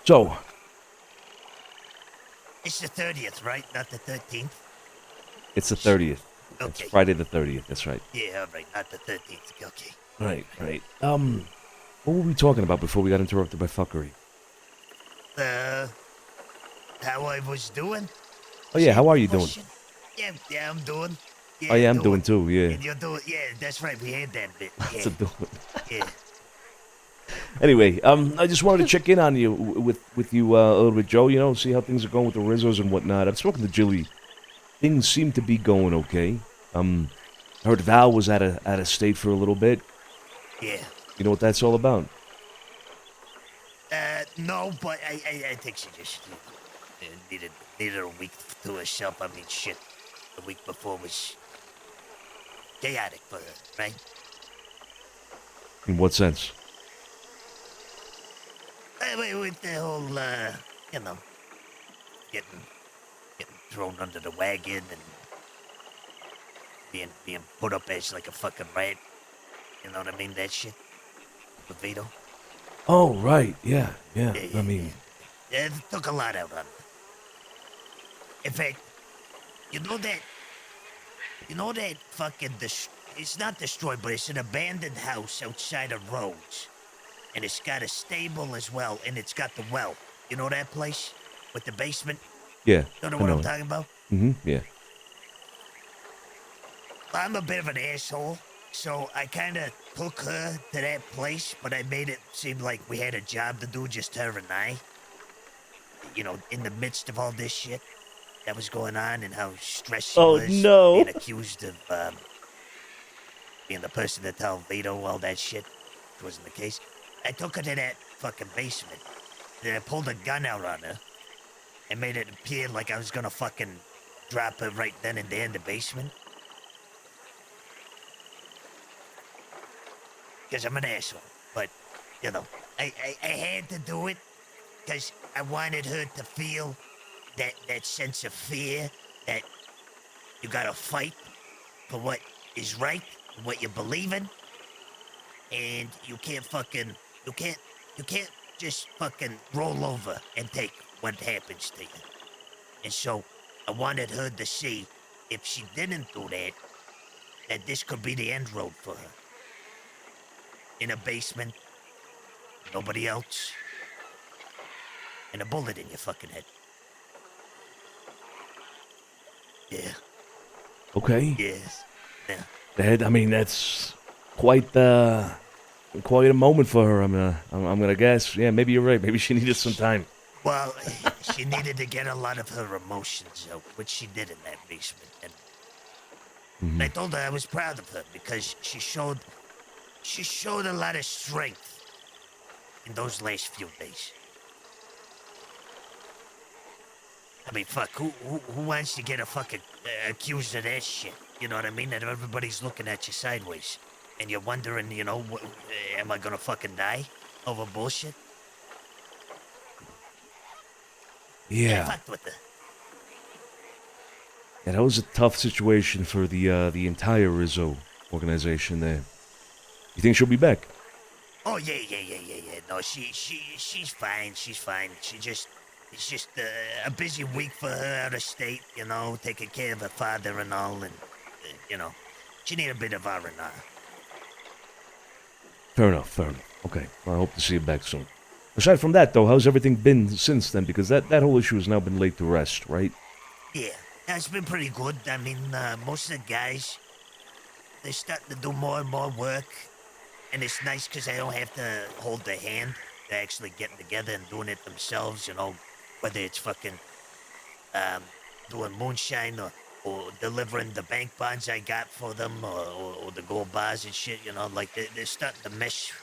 So, It's the 30th, right? Not the 13th? it's the 30th. It's Okay. Friday the 30th. That's right. Yeah, all right. Not the 13th. Okay. Right. What were we talking about before we got interrupted by fuckery? How I was doing? Oh yeah, how are you doing? Yeah, I'm doing. Oh yeah, I'm doing too. Yeah. And you're doing. Yeah, that's right. We had that bit. What's Yeah. it doing? Yeah. Anyway, I just wanted to check in on you with you a little bit, Joe. You know, see how things are going with the Rizzos and whatnot. I've spoken to Jilly. Things seem to be going okay. I heard Val was out of state for a little bit. Yeah. You know what that's all about? No, but I think she just needed a week to herself. I mean, shit. The week before was chaotic for her, right? In what sense? With the whole, you know, getting thrown under the wagon and being put up as like a fucking rat. You know what I mean? That shit. With Vito. Oh right, yeah. I mean, Yeah, it took a lot out on her. In fact, you know that fucking it's not destroyed, but it's an abandoned house outside of Rhodes. And it's got a stable as well, and it's got the well. You know that place? With the basement? yeah. You know I what know I'm it. talking about? Yeah. I'm a bit of an asshole, so I kind of took her to that place, but I made it seem like we had a job to do, just her and I. You know, in the midst of all this shit that was going on and how stressed she was. no. Being accused of being the person to tell Vito all that shit, which wasn't the case. I took her to that fucking basement. Then I pulled a gun out on her and made it appear like I was gonna fucking drop her right then and there in the basement. Because I'm an asshole. But, you know, I had to do it because I wanted her to feel that sense of fear that you gotta fight for what is right, what you believe in. and you can't just fucking roll over and take what happens to you. And so I wanted her to see if she didn't do that, that this could be the end road for her. In a basement, nobody else, and a bullet in your fucking head. Yeah. Okay. Yes. Yeah. I mean, that's quite quite a moment for her. I'm gonna guess. Yeah, maybe you're right. Maybe she needed some time. Well, she needed to get a lot of her emotions out, which she did in that basement. And I told her I was proud of her because she showed a lot of strength in those last few days. I mean, fuck, who wants to get a fucking accused of that shit? You know what I mean? And everybody's looking at you sideways. And you're wondering, you know, am I gonna fucking die over bullshit? Yeah. I fucked with her. Yeah, that was a tough situation for the entire Rizzo organization there. You think she'll be back? Oh yeah. No, she's fine. She's fine. It's just a busy week for her out of state. You know, taking care of her father and all, and you know, she need a bit of R&R. Fair enough. Okay, well, I hope to see you back soon. Aside from that, though, how's everything been since then? Because that whole issue has now been laid to rest, right? Yeah, it's been pretty good. I mean, most of the guys, they're starting to do more and more work. And it's nice because I don't have to hold their hand. They're actually getting together and doing it themselves, you know, whether it's fucking doing moonshine or delivering the bank bonds I got for them or the gold bars and shit, you know, like they're starting to mesh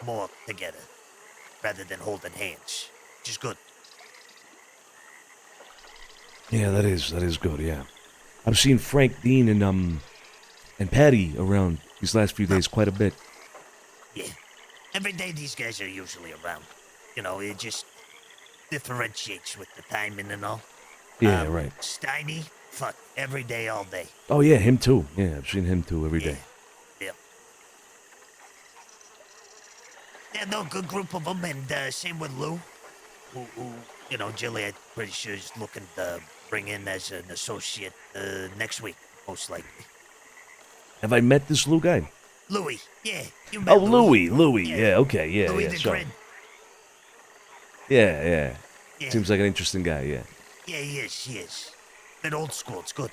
more together rather than holding hands, which is good. Yeah, that is good. Yeah, I've seen Frank Dean and Patty around these last few days quite a bit. Yeah, every day these guys are usually around. You know, it just differentiates with the timing and all. Yeah, right. Steiny, fuck, every day, all day. Oh yeah, him too. Yeah, I've seen him too every day. Yeah. Yeah, no, good group of them, and same with Lou, who you know, Jilly, I'm pretty sure is looking to bring in as an associate next week, most likely. Have I met this Lou guy? Louie, yeah, you met Louie, yeah, okay, yeah, Louie yeah, the sorry. Grin. Yeah. Yeah. Seems like an interesting guy, yeah. Yeah, he is. Bit old school, it's good.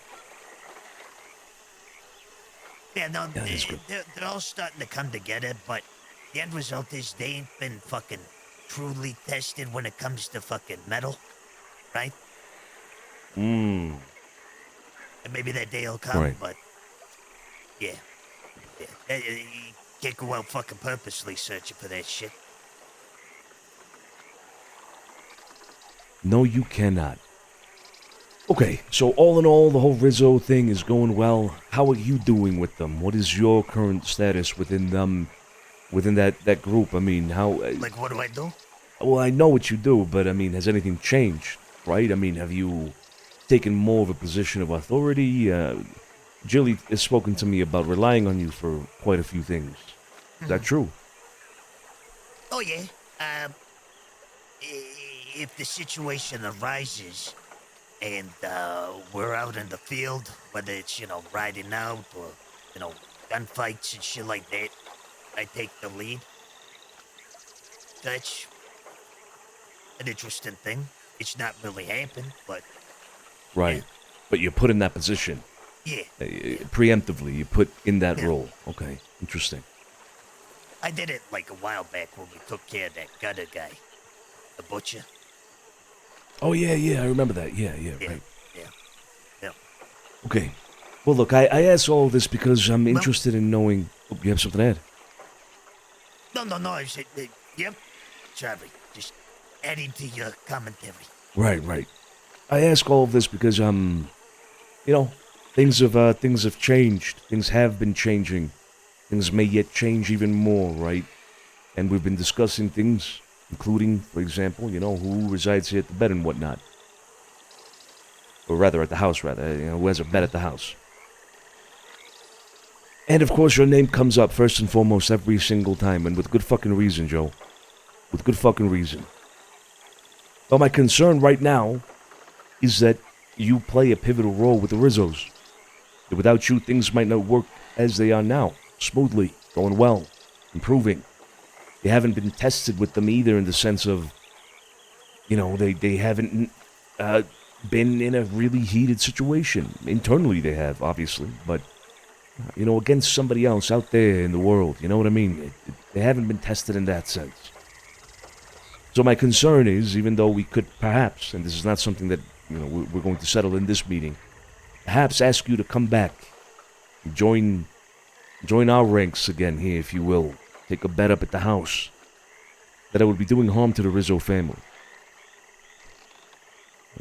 Yeah, no, they're all starting to come together, but the end result is they ain't been fucking truly tested when it comes to fucking metal, right? And maybe that day will come, Right. but yeah. You can't go out fucking purposely searching for that shit. No, you cannot. Okay, so all in all, the whole Rizzo thing is going well. How are you doing with them? What is your current status within them, within that group? I mean, how... Like, what do I do? Well, I know what you do, but I mean, has anything changed, right? I mean, have you taken more of a position of authority? Jilly has spoken to me about relying on you for quite a few things. Is that true? Oh, yeah. If the situation arises and we're out in the field, whether it's, you know, riding out or, you know, gunfights and shit like that, I take the lead. That's an interesting thing. It's not really happened, but... Right. Yeah. But you're put in that position. Yeah. Preemptively, you put in that role. Okay, interesting. I did it like a while back when we took care of that gutter guy. The butcher. Oh, yeah, I remember that. Yeah, right. Yeah. Okay. Well, look, I ask all this because I'm interested in knowing... Oh, you have something to add? No, I said, yep. Sorry, just adding to your commentary. Right. I ask all of this because, you know, things have changed. Things have been changing. Things may yet change even more, right? And we've been discussing things, including, for example, you know, who resides here at the bed and whatnot. Or rather, at the house, rather. You know, who has a bed at the house. And of course, your name comes up first and foremost every single time, and with good fucking reason, Joe. With good fucking reason. But my concern right now is that you play a pivotal role with the Rizzos. That without you, things might not work as they are now. Smoothly, going well, improving. You haven't been tested with them either in the sense of, you know, they haven't been in a really heated situation. Internally they have, obviously, but, you know, against somebody else out there in the world, you know what I mean? They haven't been tested in that sense. So my concern is, even though we could perhaps, and this is not something that, you know, we're going to settle in this meeting, perhaps ask you to come back, join our ranks again here, if you will, take a bet up at the house, that I would be doing harm to the Rizzo family.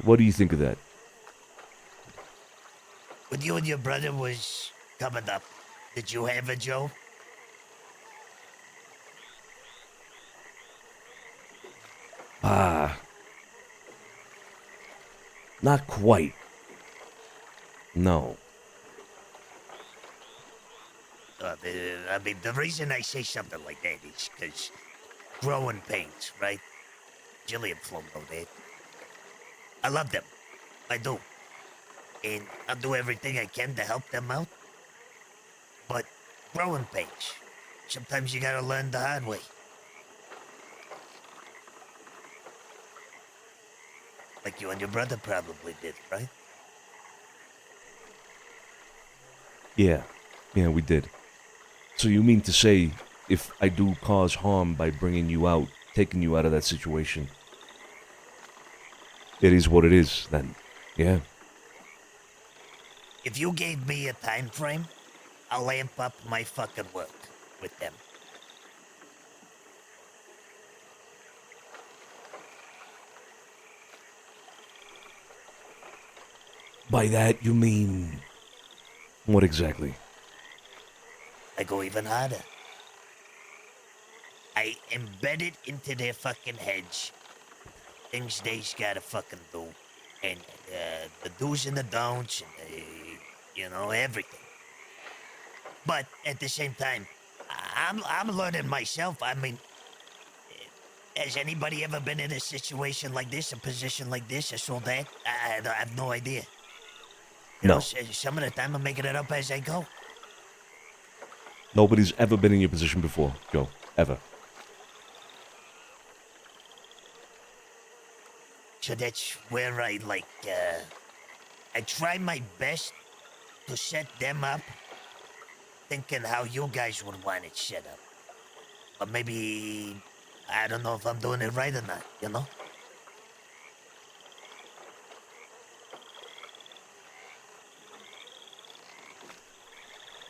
What do you think of that? When you and your brother was coming up, did you have a Joe? Not quite. No. I mean, the reason I say something like that is because growing pains, right? Jillian Flo know that. I love them. I do. And I'll do everything I can to help them out. But growing pains, sometimes you gotta learn the hard way. Like you and your brother probably did, right? Yeah, we did. So you mean to say, if I do cause harm by bringing you out, taking you out of that situation, it is what it is, then? Yeah. If you gave me a time frame, I'll amp up my fucking work with them. By that, you mean... what exactly? I go even harder. I embed it into their fucking heads. Things they's gotta fucking do. And the do's and the don'ts, and you know, everything. But at the same time, I'm learning myself. I mean, has anybody ever been in a situation like this, a position like this, or so that? I have no idea. You No. know, some of the time I'm making it up as I go. Nobody's ever been in your position before, Joe. Ever. So that's where I try my best to set them up, thinking how you guys would want it set up. But maybe, I don't know if I'm doing it right or not, you know?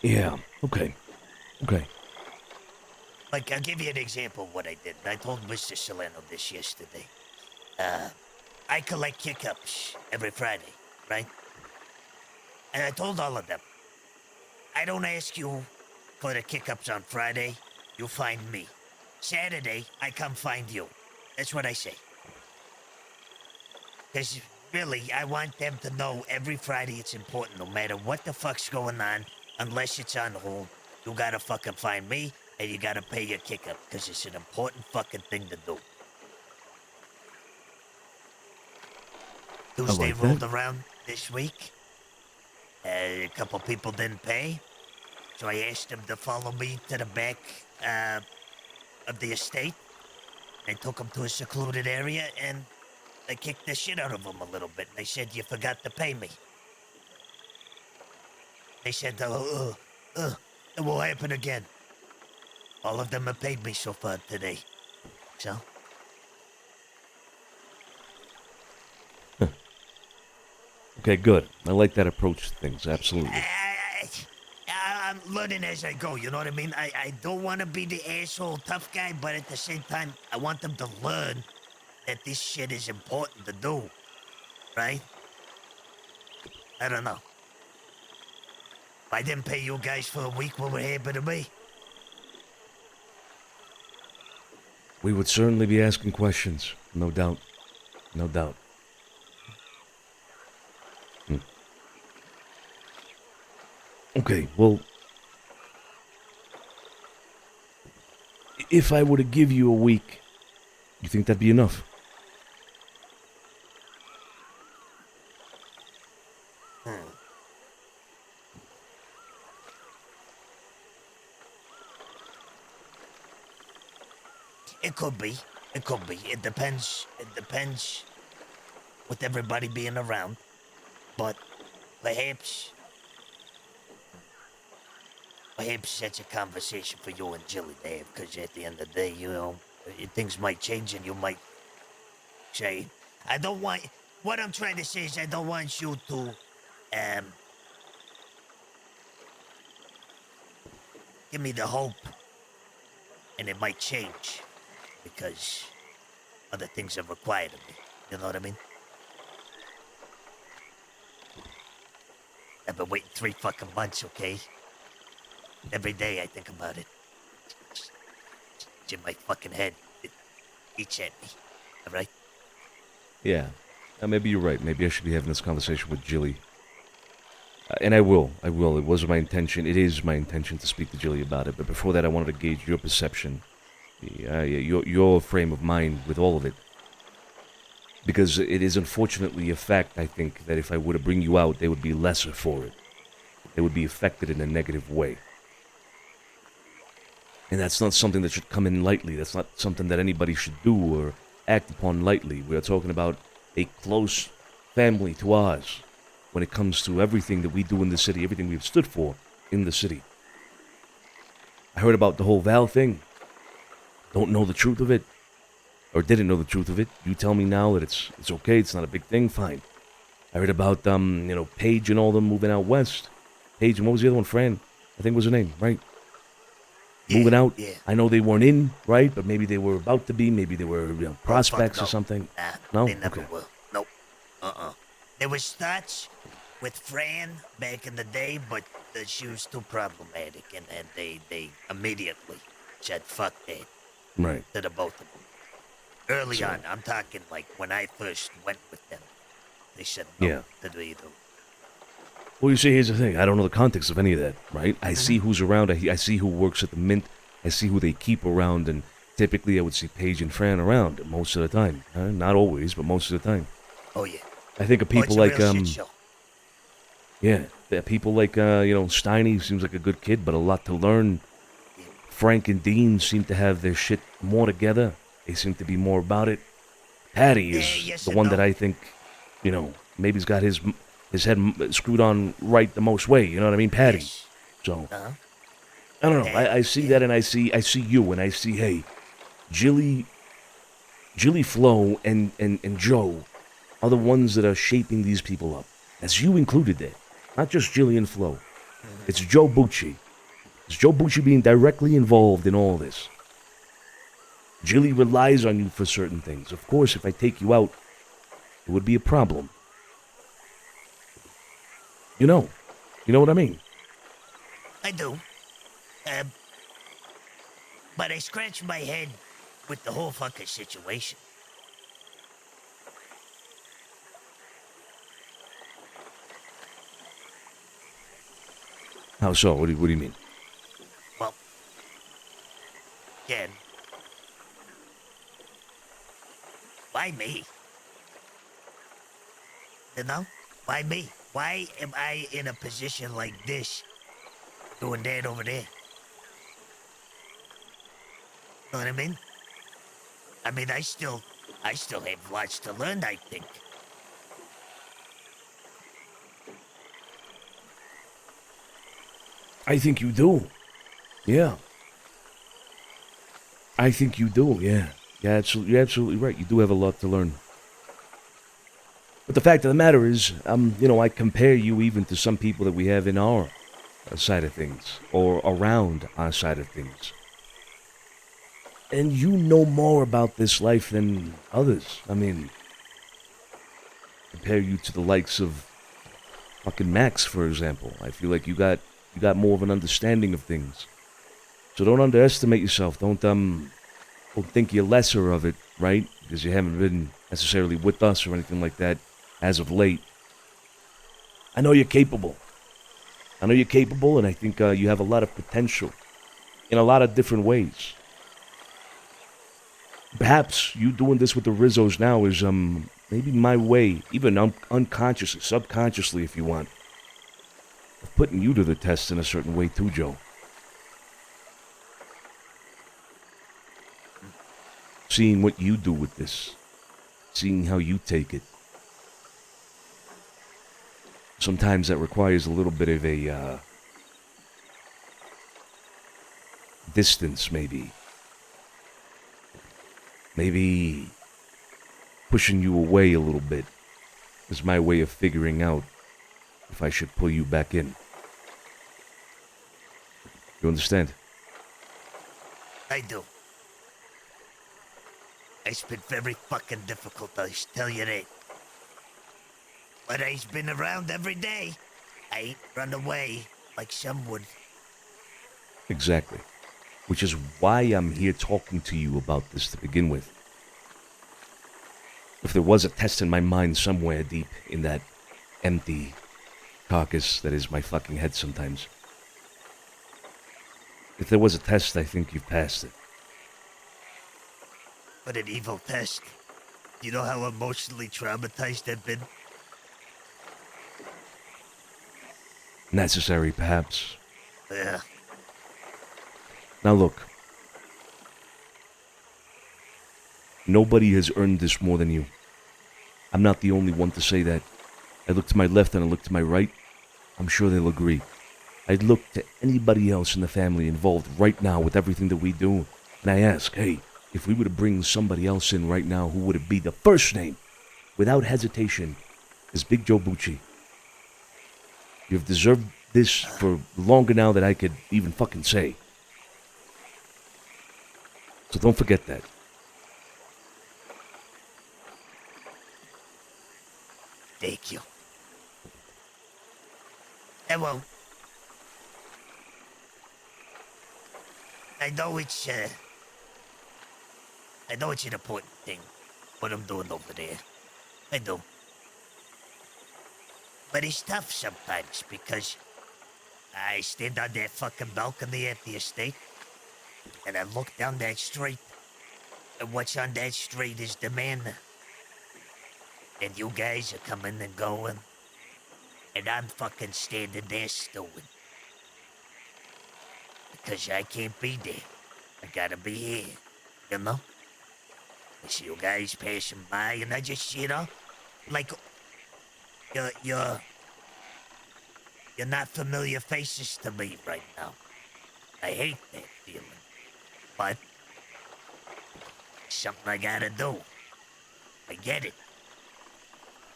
Yeah, okay. Like, I'll give you an example of what I did. I told Mr. Solano this yesterday. I collect kick-ups every Friday, right? And I told all of them, I don't ask you for the kick-ups on Friday, you find me. Saturday, I come find you. That's what I say. Because really, I want them to know every Friday it's important, no matter what the fuck's going on, unless it's on hold, you gotta fucking find me, and you gotta pay your kick-up, because it's an important fucking thing to do. Tuesday rolled around this week. A couple people didn't pay, so I asked them to follow me to the back of the estate. I took them to a secluded area, and I kicked the shit out of them a little bit. They said, you forgot to pay me. They said, it will happen again. All of them have paid me so far today. So? Okay, good. I like that approach to things, absolutely. I'm learning as I go, you know what I mean? I don't want to be the asshole tough guy, but at the same time, I want them to learn that this shit is important to do, right? I don't know. If I didn't pay you guys for a week, what would happen to me? We would certainly be asking questions, no doubt. No doubt. Okay, well, if I were to give you a week, you think that'd be enough? It could be. It could be. It depends. It depends with everybody being around. But perhaps that's a conversation for you and Jilly to have, because at the end of the day, you know, things might change and you might say, I don't want... What I'm trying to say is I don't want you to, give me the hope, and it might change, because other things are required of me. You know what I mean? I've been waiting 3 fucking months, okay? Every day I think about it. It's in my fucking head. It eats at me. Alright? Yeah. Maybe you're right. Maybe I should be having this conversation with Jilly. And I will. It was my intention. It is my intention to speak to Jilly about it. But before that, I wanted to gauge your perception. Your frame of mind with all of it. Because it is unfortunately a fact, I think, that if I were to bring you out, they would be lesser for it. They would be affected in a negative way. And that's not something that should come in lightly. That's not something that anybody should do or act upon lightly. We are talking about a close family to ours when it comes to everything that we do in the city, everything we've stood for in the city. I heard about the whole Val thing. Don't know the truth of it. Or didn't know the truth of it. You tell me now that it's okay, it's not a big thing, fine. I heard about, Paige and all them moving out west. Paige, and what was the other one? Fran, I think was her name, right? Moving out. Yeah. I know they weren't in, right? But maybe they were about to be. Maybe they were prospects or something. No? They never Okay. will. Nope. There was thoughts with Fran back in the day, but she was too problematic, and they immediately said, fuck that. Right. To the both of them. Early on, I'm talking like when I first went with them, they said no to the either. Well, you see, here's the thing. I don't know the context of any of that, right? I see who's around. I see who works at the Mint. I see who they keep around, and typically I would see Paige and Fran around most of the time. Not always, but most of the time. Oh, yeah. I think of people it's a like, real shit show. Yeah, people like, Steiny seems like a good kid, but a lot to learn. Frank and Dean seem to have their shit more together. They seem to be more about it. Patty is the one that I think, maybe he's got his head screwed on right the most way. You know what I mean? Patty. Yes. So, I don't know. I see that, and I see you, and I see, hey, Jilly, Flo, and Joe are the ones that are shaping these people up. That's you included there. Not just Jilly and Flo. It's Joe Bucci. It's Joe Bucci being directly involved in all this. Jilly relies on you for certain things. Of course, if I take you out, it would be a problem. You know what I mean? I do. But I scratch my head with the whole fucking situation. How so? What do you mean? Well, again, why me? You know? Why me? Why am I in a position like this, doing that over there? Know what I mean? I mean, I still have lots to learn, I think. I think you do. Yeah. I think you do, yeah. You're absolutely right. You do have a lot to learn. But the fact of the matter is, I compare you even to some people that we have in our side of things, or around our side of things. And you know more about this life than others. I mean, compare you to the likes of fucking Max, for example. I feel like you got more of an understanding of things. So don't underestimate yourself. Don't think you're lesser of it, right? Because you haven't been necessarily with us or anything like that as of late. I know you're capable. And I think you have a lot of potential in a lot of different ways. Perhaps you doing this with the Rizzos now is, maybe my way, even unconsciously, subconsciously if you want, of putting you to the test in a certain way too, Joe. Seeing what you do with this. Seeing how you take it. Sometimes that requires a little bit of a, distance, maybe. Maybe pushing you away a little bit is my way of figuring out if I should pull you back in. You understand? I do. It's been very fucking difficult, I tell you that. But I've been around every day. I ain't run away like some would. Exactly. Which is why I'm here talking to you about this to begin with. If there was a test in my mind somewhere deep in that empty carcass that is my fucking head sometimes. If there was a test, I think you've passed it. But an evil test. You know how emotionally traumatized I've been? Necessary, perhaps. Yeah. Now look. Nobody has earned this more than you. I'm not the only one to say that. I look to my left and I look to my right. I'm sure they'll agree. I'd look to anybody else in the family involved right now with everything that we do, and I ask, hey, if we were to bring somebody else in right now, who would it be? The first name, without hesitation, is Big Joe Bucci. You've deserved this for longer now than I could even fucking say. So don't forget that. Thank you. I won't. I know it's an important thing, what I'm doing over there. I know. But it's tough sometimes because I stand on that fucking balcony at the estate and I look down that street and what's on that street is the man. And you guys are coming and going and I'm fucking standing there stewing. Because I can't be there. I gotta be here, you know? I see you guys passing by and I just, like, you're not familiar faces to me right now. I hate that feeling. But it's something I gotta do. I get it.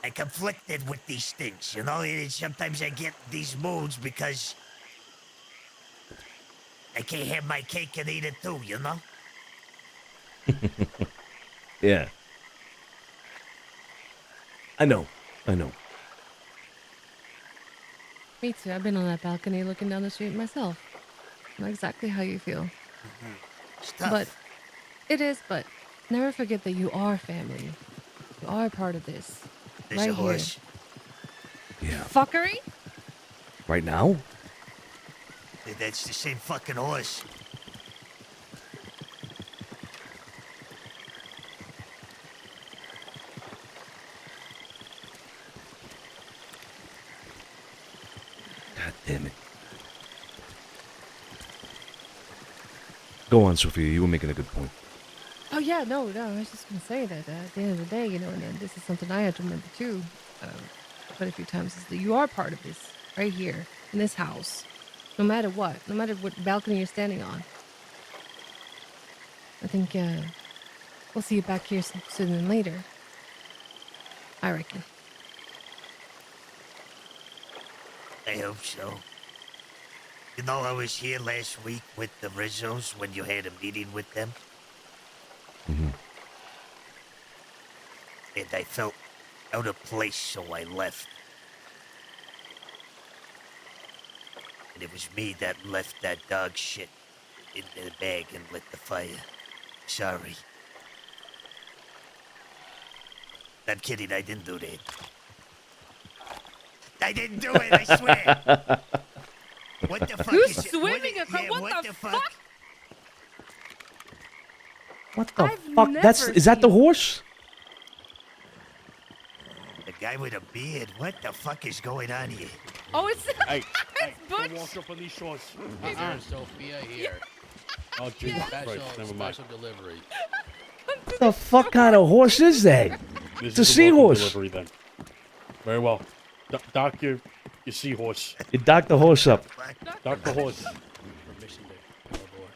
I conflicted with these things, you know? Sometimes I get these moods because I can't have my cake and eat it too, you know? Yeah. I know. Me too. I've been on that balcony looking down the street myself. I know exactly how you feel. It's tough. But never forget that you are family. You are part of this. There's right a horse. Here. Yeah. Fuckery? Right now? That's the same fucking horse. God damn it. Go on, Sophia. You were making a good point. Oh yeah, no. I was just gonna say that at the end of the day, and this is something I have to remember too. Quite a few times is that you are part of this right here in this house, no matter what balcony you're standing on. I think we'll see you back here sooner than later. I reckon. I hope so. You know, I was here last week with the Rizzos when you had a meeting with them. Mm-hmm. And I felt out of place, so I left. And it was me that left that dog shit in the bag and lit the fire. Sorry. I'm kidding, I didn't do that. I didn't do it, I swear! What the fuck Who's is it? swimming across? Yeah, what the fuck? What the I've fuck? Is that the never horse? The guy with a beard. What the fuck is going on here? Oh, it's Hey, Butch. don't walk up on these shores. There's Sophia here. Oh, Jesus Special, Christ, never mind. special delivery. What the fuck kind of horse is that? This It's a is welcome seahorse. delivery, then. Very well. Dock your seahorse. You dock the horse up. Dock the horse. Permission to go aboard.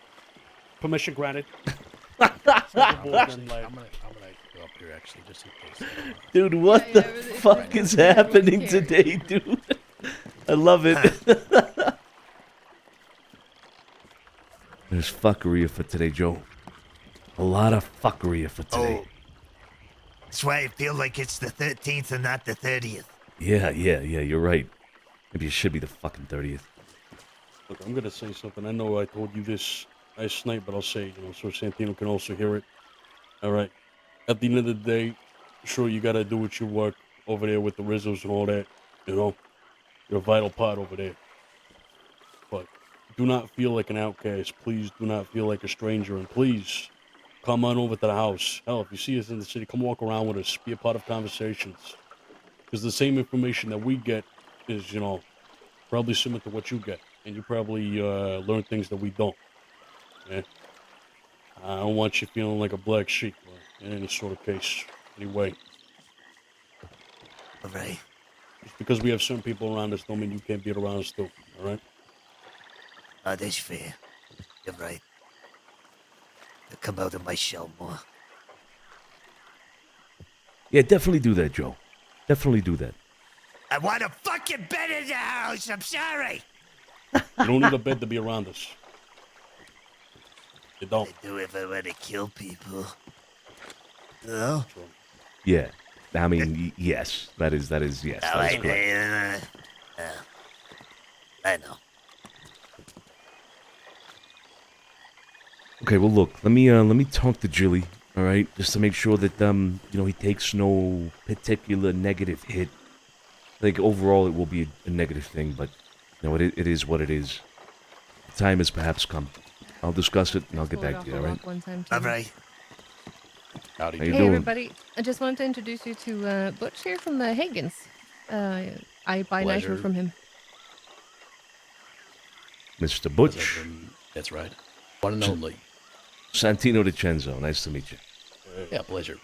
Permission granted. Actually, I'm gonna go up here actually, just in case. Dude, what the fuck is happening today, dude? I love it. There's fuckery for today, Joe. A lot of fuckery for today. Oh. That's why I feel like it's the 13th and not the 30th. Yeah, you're right. Maybe it should be the fucking 30th. Look, I'm gonna say something. I know I told you this last night, but I'll say it, so Santino can also hear it. All right. At the end of the day, sure, you gotta do what you work over there with the Rizzos and all that. You're a vital part over there. But do not feel like an outcast. Please do not feel like a stranger. And please, come on over to the house. Hell, if you see us in the city, come walk around with us. Be a part of conversations. Because the same information that we get is, probably similar to what you get. And you probably learn things that we don't. Yeah? I don't want you feeling like a black sheep in any sort of case. Anyway. All right. Just because we have certain people around us don't mean you can't be around us too. All right? Oh, that's fair. You're right. I'll come out of my shell more. Yeah, definitely do that, Joe. Definitely do that. I want a fucking bed in the house. I'm sorry. You don't need a bed to be around us. You don't. I do if I want to kill people. No? Yeah. I mean, yes. That is yes. Oh, That is correct. I know. Okay, well, look. Let me talk to Jilly, all right? Just to make sure that, he takes no particular negative hit. Like, overall, it will be a negative thing, but, it is what it is. The time has perhaps come. I'll discuss it, and I'll get back to you, all right? All right. Howdy. How you Hey, doing? everybody. I just wanted to introduce you to Butch here from the Hagens. I buy nitro Pleasure. from him. Mr. Butch. That's right. One and only. Santino DiCenzo. Nice to meet you. Yeah, pleasure.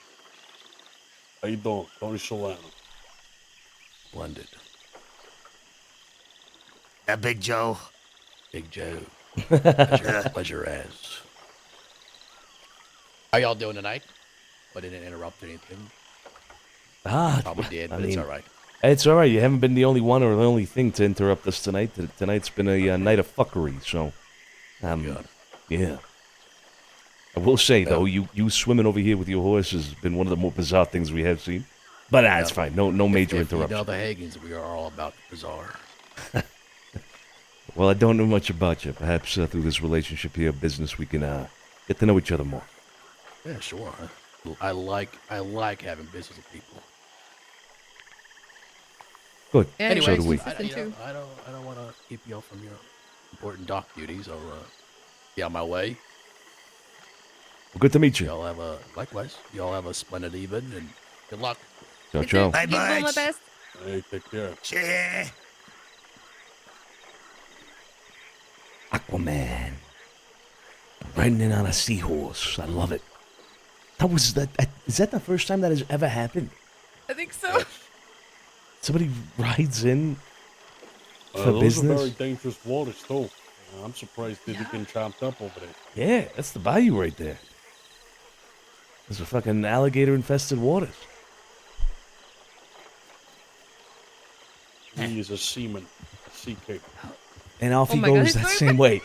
How you doing? Tony Solano. Splendid. That Big Joe. Big Joe. Pleasure as. How y'all doing tonight? I didn't interrupt anything. Probably did, but it's all right. It's all right. You haven't been the only one or the only thing to interrupt us tonight. Tonight's been a night of fuckery, so... yeah. I will say, though, you swimming over here with your horse has been one of the more bizarre things we have seen. But it's fine. No major if interruption. You know the Hagens, we are all about bizarre. Well, I don't know much about you. Perhaps through this relationship here, business, we can get to know each other more. Yeah, sure. I like having business with people. Good. Yeah, so do we. I don't want to keep you all from your important dock duties. I'll be on my way. Well, good to meet you. Y'all have likewise. Y'all have a splendid evening and good luck. Ciao, ciao. Bye, Give him all my Butch. best. Hey, take care. Yeah. Aquaman. Riding in on a seahorse. I love it. Is that the first time that has ever happened? I think so. Somebody rides in for Those business? are very dangerous waters, too. I'm surprised they didn't get chopped up over there. Yeah, that's the bayou right there. There's a fucking alligator-infested waters. He is a seaman, a sea king. And off he my God, goes he's that going same way.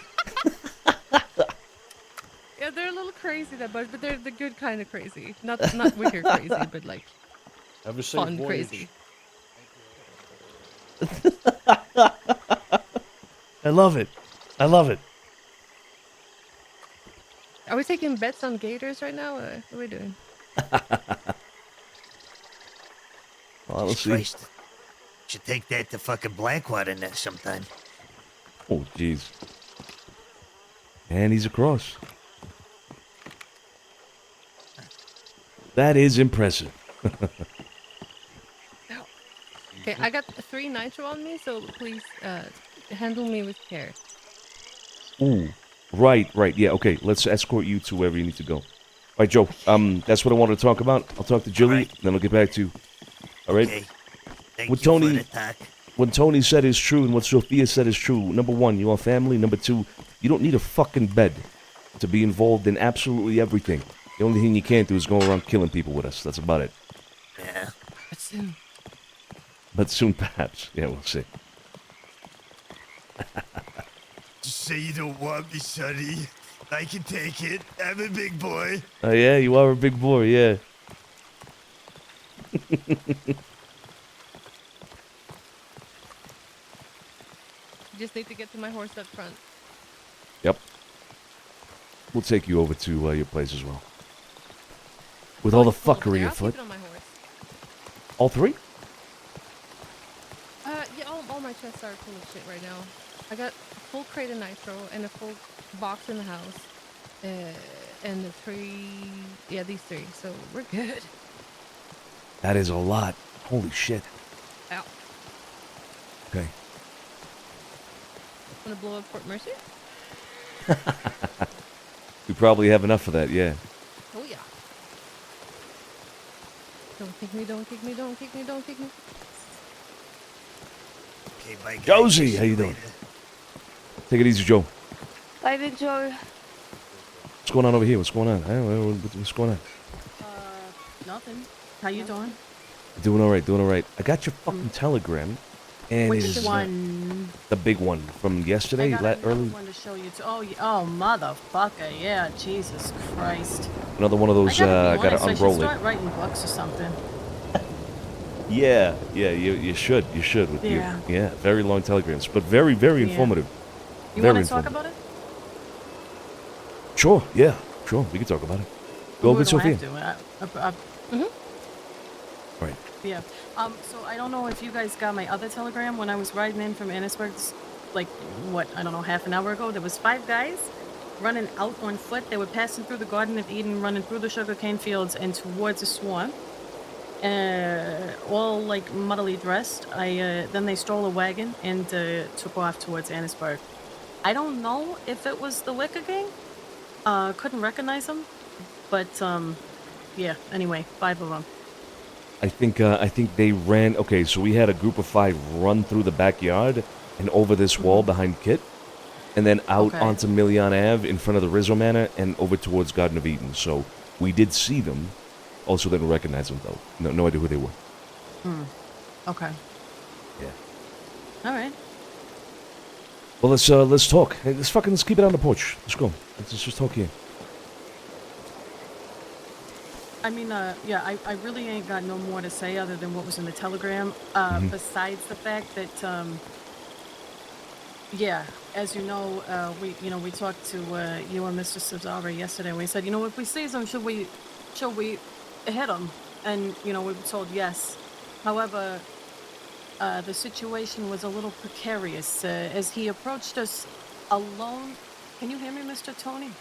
Yeah, they're a little crazy, that bunch, but they're the good kind of crazy. Not wicked crazy, but like Have a safe fun voyage. crazy. I love it. I love it. Are we taking bets on gators right now? What are we doing? Honestly. Christ. Should take that to fucking Blackwater next sometime. Oh, jeez. And he's across. That is impressive. Okay, I got 3 nitro on me, so please handle me with care. Ooh. Right. Yeah, okay. Let's escort you to wherever you need to go. All right, Joe. That's what I wanted to talk about. I'll talk to Jilly, then I'll get back to you. All right? Okay. Thank What you Tony, for the talk. what Tony said is true, and what Sophia said is true. Number 1, you are family. Number 2, you don't need a fucking bed to be involved in absolutely everything. The only thing you can't do is go around killing people with us. That's about it. Yeah. But soon. But soon, perhaps. Yeah, we'll see. Just say you don't want me, Sonny. I can take it. I'm a big boy. Oh, yeah? You are a big boy, yeah. Just need to get to my horse up front. Yep. We'll take you over to your place as well. With all the fuckery I'll afoot. keep it on my horse. All 3? Yeah, all my chests are full of shit right now. I got a full crate of nitro and a full box in the house. And the 3, yeah, these 3. So we're good. That is a lot. Holy shit. Ow. Okay. Want to blow up Fort Mercy? We probably have enough of that, yeah. Oh yeah. Don't kick me, don't kick me, don't kick me, don't kick me. Okay, bye, guys. Josie, how you doing? Take it easy, Joe. Bye, Big Joe. What's going on over here? What's going on? What's going on? Nothing. How you doing? Doing all right. I got your fucking telegram. And Which is one? the big one from yesterday, I got another early. one to show you. Oh, oh, motherfucker! Yeah, Jesus Christ. Another one of those. I gotta I should unroll it. start writing books or something. Yeah. You should with Yeah. your very long telegrams, but very Yeah. informative. You Very want to talk informative. about it? Sure. Yeah. Sure. We can talk about it. Go with Sophia. Right. Yeah. So I don't know if you guys got my other telegram when I was riding in from Annisburg, like, I don't know, half an hour ago. There was 5 guys running out on foot. They were passing through the Garden of Eden, running through the sugarcane fields and towards a swamp. All, like, muddily dressed. Then they stole a wagon and took off towards Annisburg. I don't know if it was the Wicca gang. Couldn't recognize them. But, yeah, anyway, 5 of them. I think they ran. Okay, so we had a group of 5 run through the backyard and over this wall behind Kit, and then out onto Million Ave in front of the Rizzo Manor and over towards Garden of Eden. So we did see them. Also, didn't recognize them though. No idea who they were. Okay. Yeah. All right. Well, let's talk. Hey, let's keep it on the porch. Let's go. Let's just talk here. I mean, yeah, I really ain't got no more to say other than what was in the telegram. Besides the fact that, yeah, as you know, we talked to you and Mr. Cesare yesterday. We said, if we see them, should we hit them? And we were told yes. However, the situation was a little precarious as he approached us alone. Can you hear me, Mr. Tony?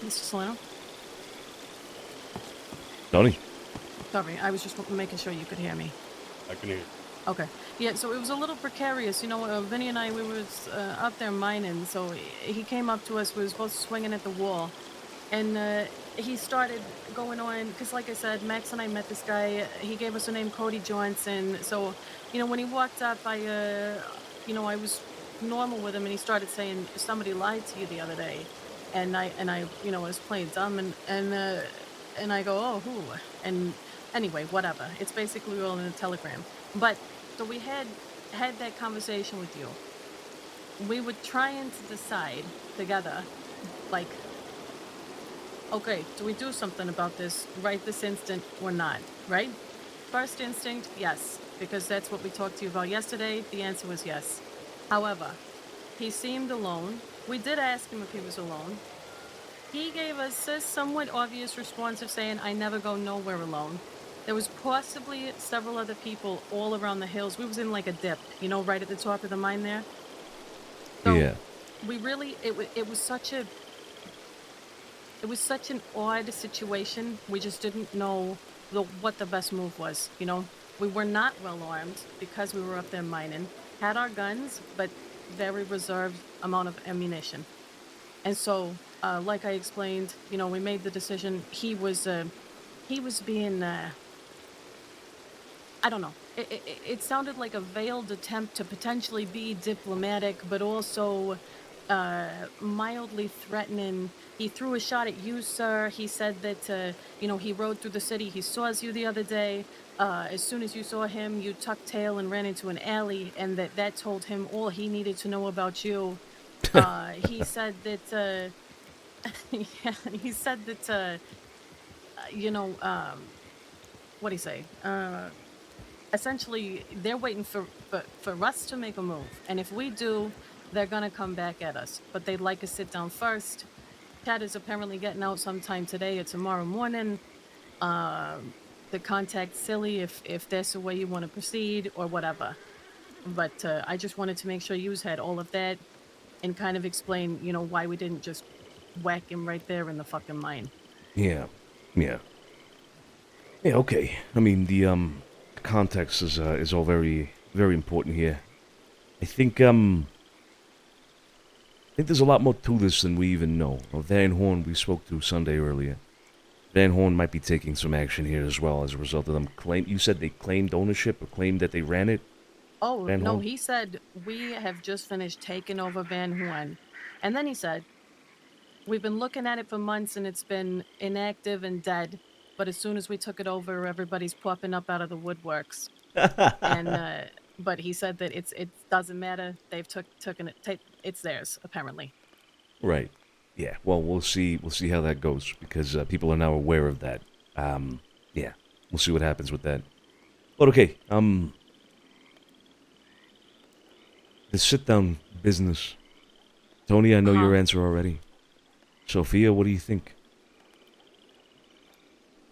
Mr. Solano? Tony? Sorry, I was just making sure you could hear me. I can hear you. Okay. Yeah, so it was a little precarious. Vinny and I, we was up there mining, so he came up to us. We was both swinging at the wall. And he started going on, because like I said, Max and I met this guy. He gave us the name Cody Johnson. So, when he walked up, I was normal with him, and he started saying, somebody lied to you the other day. And I was playing dumb, and I go, oh, who? And anyway, whatever. It's basically all in a telegram. But so we had that conversation with you. We were trying to decide together, like, okay, do we do something about this right this instant or not? Right? First instinct, yes, because that's what we talked to you about yesterday. The answer was yes. However, he seemed alone. We did ask him if he was alone. He gave us a somewhat obvious response of saying, I never go nowhere alone. There was possibly several other people all around the hills. We was in like a dip, right at the top of the mine there. So Yeah. we really, it was such a it was such an odd situation. We just didn't know what the best move was. You know, we were not well armed because we were up there mining. Had our guns, but very reserved amount of ammunition. And so, like I explained, you know, we made the decision. He was being, I don't know. It sounded like a veiled attempt to potentially be diplomatic, but also mildly threatening. He threw a shot at you, sir. He said that, you know, he rode through the city. He saw you the other day. As soon as you saw him, you tucked tail and ran into an alley, and that told him all he needed to know about you. He said that, yeah, he said that, you know, what do you say? Essentially, they're waiting for us to make a move. And if we do, they're going to come back at us. But they'd like to sit down first. Chad is apparently getting out sometime today or tomorrow morning. The contact Silly if that's the way you want to proceed or whatever. But I just wanted to make sure you had all of that and kind of explain, you know, why we didn't just whack him right there in the fucking mine. Yeah. Yeah. Yeah, okay. I mean, the context is all very, very important here. I think there's a lot more to this than we even know. Van Horn we spoke to Sunday earlier. Van Horn might be taking some action here as well as a result of them claim. You said they claimed ownership or claimed that they ran it? Oh, Van no, Horn? he said, we have just finished taking over Van Horn. And then he said, we've been looking at it for months and it's been inactive and dead. But as soon as we took it over, everybody's popping up out of the woodworks. And but he said that it doesn't matter. They've taken it. It's theirs apparently. Right. Yeah. Well, we'll see how that goes because people are now aware of that. Yeah. We'll see what happens with that. But okay. The sit-down business. Tony, I know your answer already. Sophia, what do you think?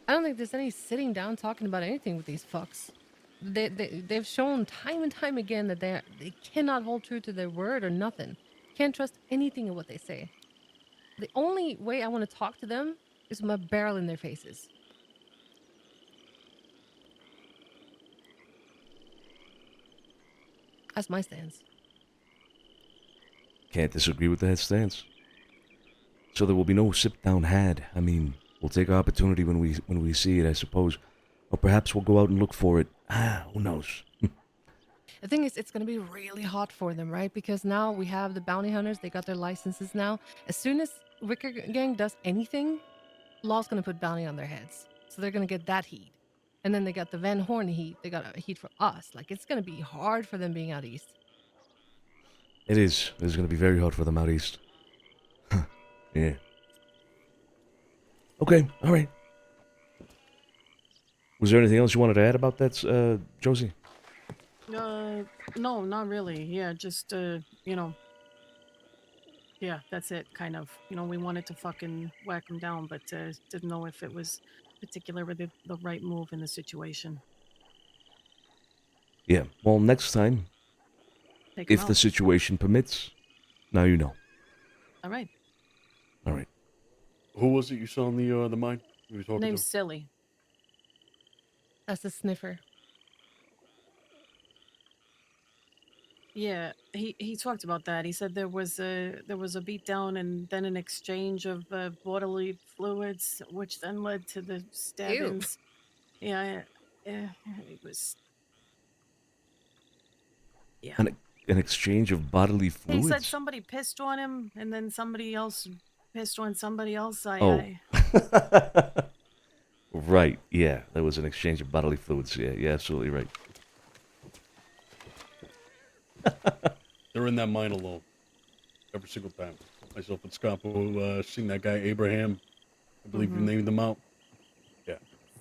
I don't think there's any sitting down talking about anything with these fucks. They've shown time and time again that they cannot hold true to their word or nothing. Can't trust anything of what they say. The only way I want to talk to them is with my barrel in their faces. That's my stance. Can't disagree with that stance. So there will be no sit-down had. I mean, we'll take our opportunity when we see it, I suppose. Or perhaps we'll go out and look for it. Who knows? The thing is, it's going to be really hot for them, right? Because now we have the bounty hunters. They got their licenses now. As soon as Wicker Gang does anything, law's going to put bounty on their heads. So they're going to get that heat. And then they got the Van Horn heat. They got a heat for us. Like, it's going to be hard for them being out east. It is. It's going to be very hard for them out east. Yeah. Okay, all right. Was there anything else you wanted to add about that, Josie? No, not really. Yeah, just you know. Yeah, that's it. Kind of. You know, we wanted to fucking whack him down, but didn't know if it was particularly the right move in the situation. Yeah. Well, next time, if the situation permits, now you know. All right. All right. Who was it you saw in the mine? You were talking Name's to? Silly. That's the sniffer. Yeah, he talked about that. He said there was a beatdown and then an exchange of bodily fluids, which then led to the stabbings. Yeah, it was. Yeah. An exchange of bodily He fluids? said somebody pissed on him, and then somebody else pissed on somebody else. Right, yeah. There was an exchange of bodily fluids. Yeah, you're absolutely right. They're in that mine alone. Every single time. Myself and Scappo seen that guy Abraham. I believe you named him out. Yeah.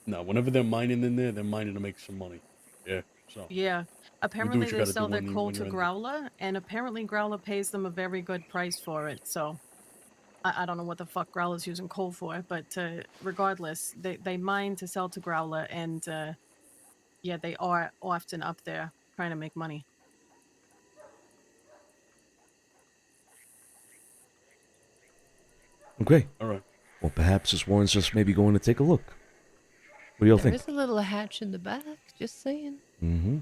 No, whenever they're mining in there, they're mining to make some money. Yeah. So. Yeah. Apparently you they gotta sell do their when coal you're to in. Growler, and apparently Growler pays them a very good price for it. So I don't know what the fuck Growler's using coal for, but regardless, they mine to sell to Growler, and yeah, they are often up there trying to make money. Okay. All right. Or perhaps this warrants us maybe going to take a look. What do y'all think? There's a little hatch in the back, just saying. Mm-hmm.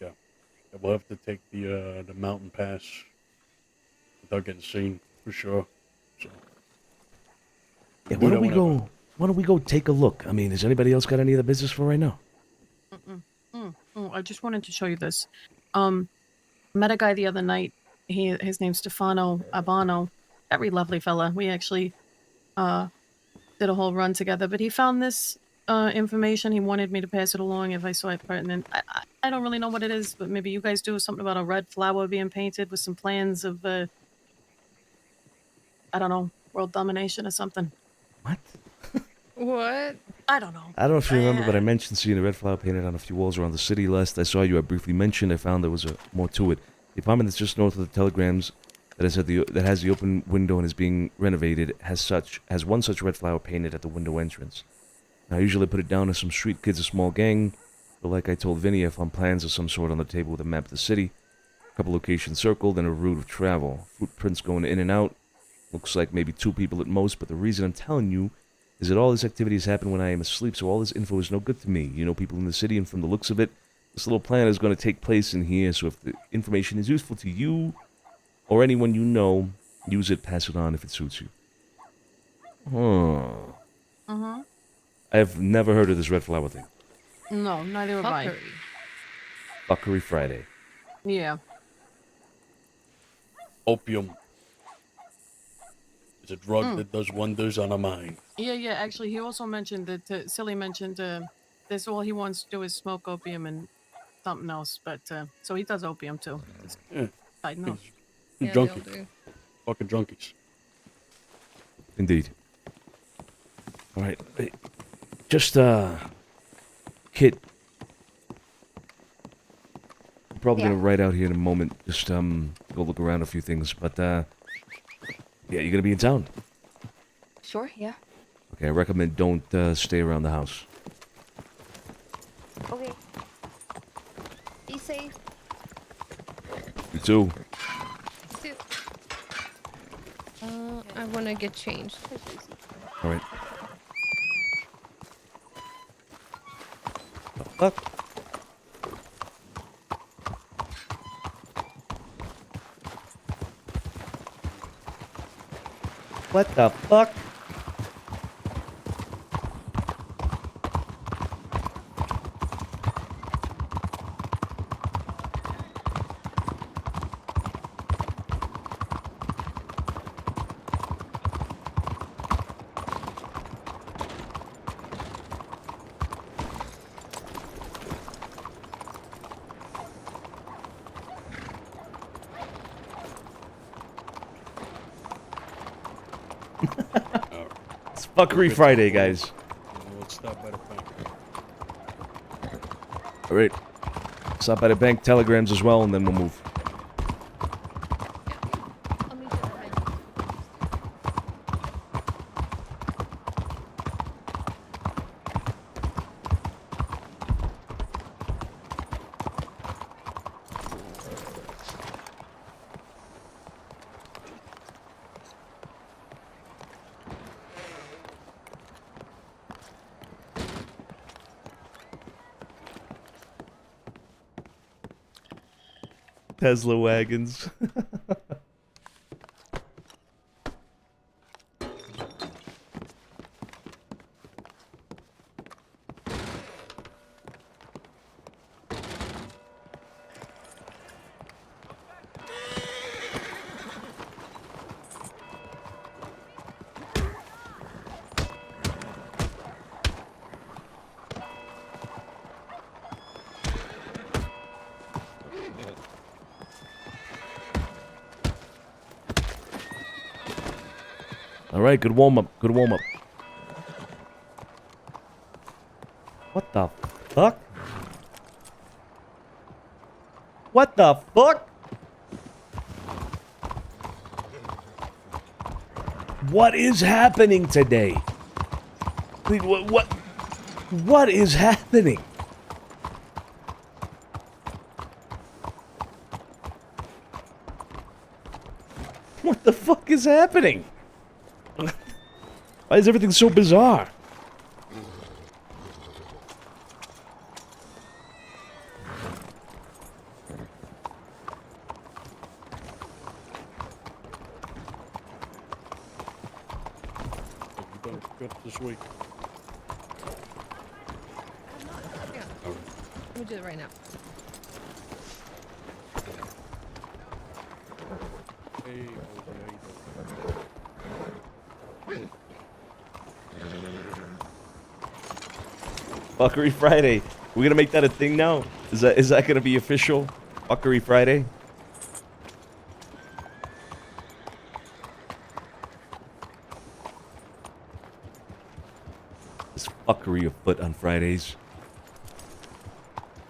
Yeah. We'll have to take the mountain pass without getting seen, for sure. So, Yeah, do why that don't we whenever. go? Why don't we go take a look? I mean, has anybody else got any other business for right now? I just wanted to show you this. Met a guy the other night. His name's Stefano Abano. Very lovely fella. We actually did a whole run together. But he found this information. He wanted me to pass it along if I saw it pertinent. I don't really know what it is, but maybe you guys do. Something about a red flower being painted with some plans of I don't know, world domination or something. What? I don't know. I don't know if you remember, but I mentioned seeing a red flower painted on a few walls around the city. Last I saw you, I briefly mentioned I found there was more to it. The apartment that's just north of the telegrams that has the open window and is being renovated has one such red flower painted at the window entrance. Now, I usually put it down to some street kids, a small gang, but like I told Vinny, I found plans of some sort on the table with a map of the city, a couple locations circled, and a route of travel. Footprints going in and out. Looks like maybe 2 people at most, but the reason I'm telling you is that all this activity has happened when I am asleep, so all this info is no good to me. You know people in the city, and from the looks of it, this little plan is going to take place in here, so if the information is useful to you or anyone you know, use it, pass it on if it suits you. Mm-hmm. I've never heard of this red flower thing. No, neither have I. Fuckery Friday. Yeah. Opium is a drug that does wonders on a mind. Yeah. Actually, he also mentioned that, Silly mentioned that's all he wants to do is smoke opium and something else. But, so he does opium too. Just side note. Yeah, they all Junkies. do. Fucking junkies. Indeed. All right. Hey, just, Kit. I'm probably going to write out here in a moment. Just, go look around a few things. But, yeah, you're going to be in town. Sure, yeah. Okay, I recommend don't stay around the house. Okay. Be safe. You too. I want to get changed. All right. The fuck? What the fuck? It's Fuckery Friday, guys. Let's stop by the bank. All right. Stop by the bank, telegrams as well, and then we'll move. Tesla wagons. All right, good warm up. Good warm up. What the fuck? What the fuck? What is happening today? Wait, what is happening? What the fuck is happening? Why is everything so bizarre? Have you done good this week? Yeah. Let me do it right now. Hey, Jose, how you doing? Fuckery Friday. We're gonna make that a thing now? Is that gonna be official? Fuckery Friday? There's fuckery afoot on Fridays.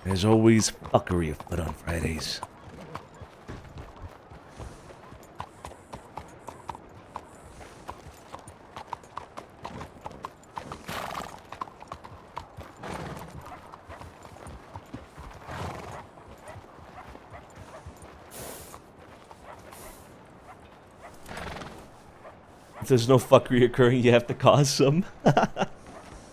There's always fuckery afoot on Fridays. If there's no fuckery occurring, you have to cause some.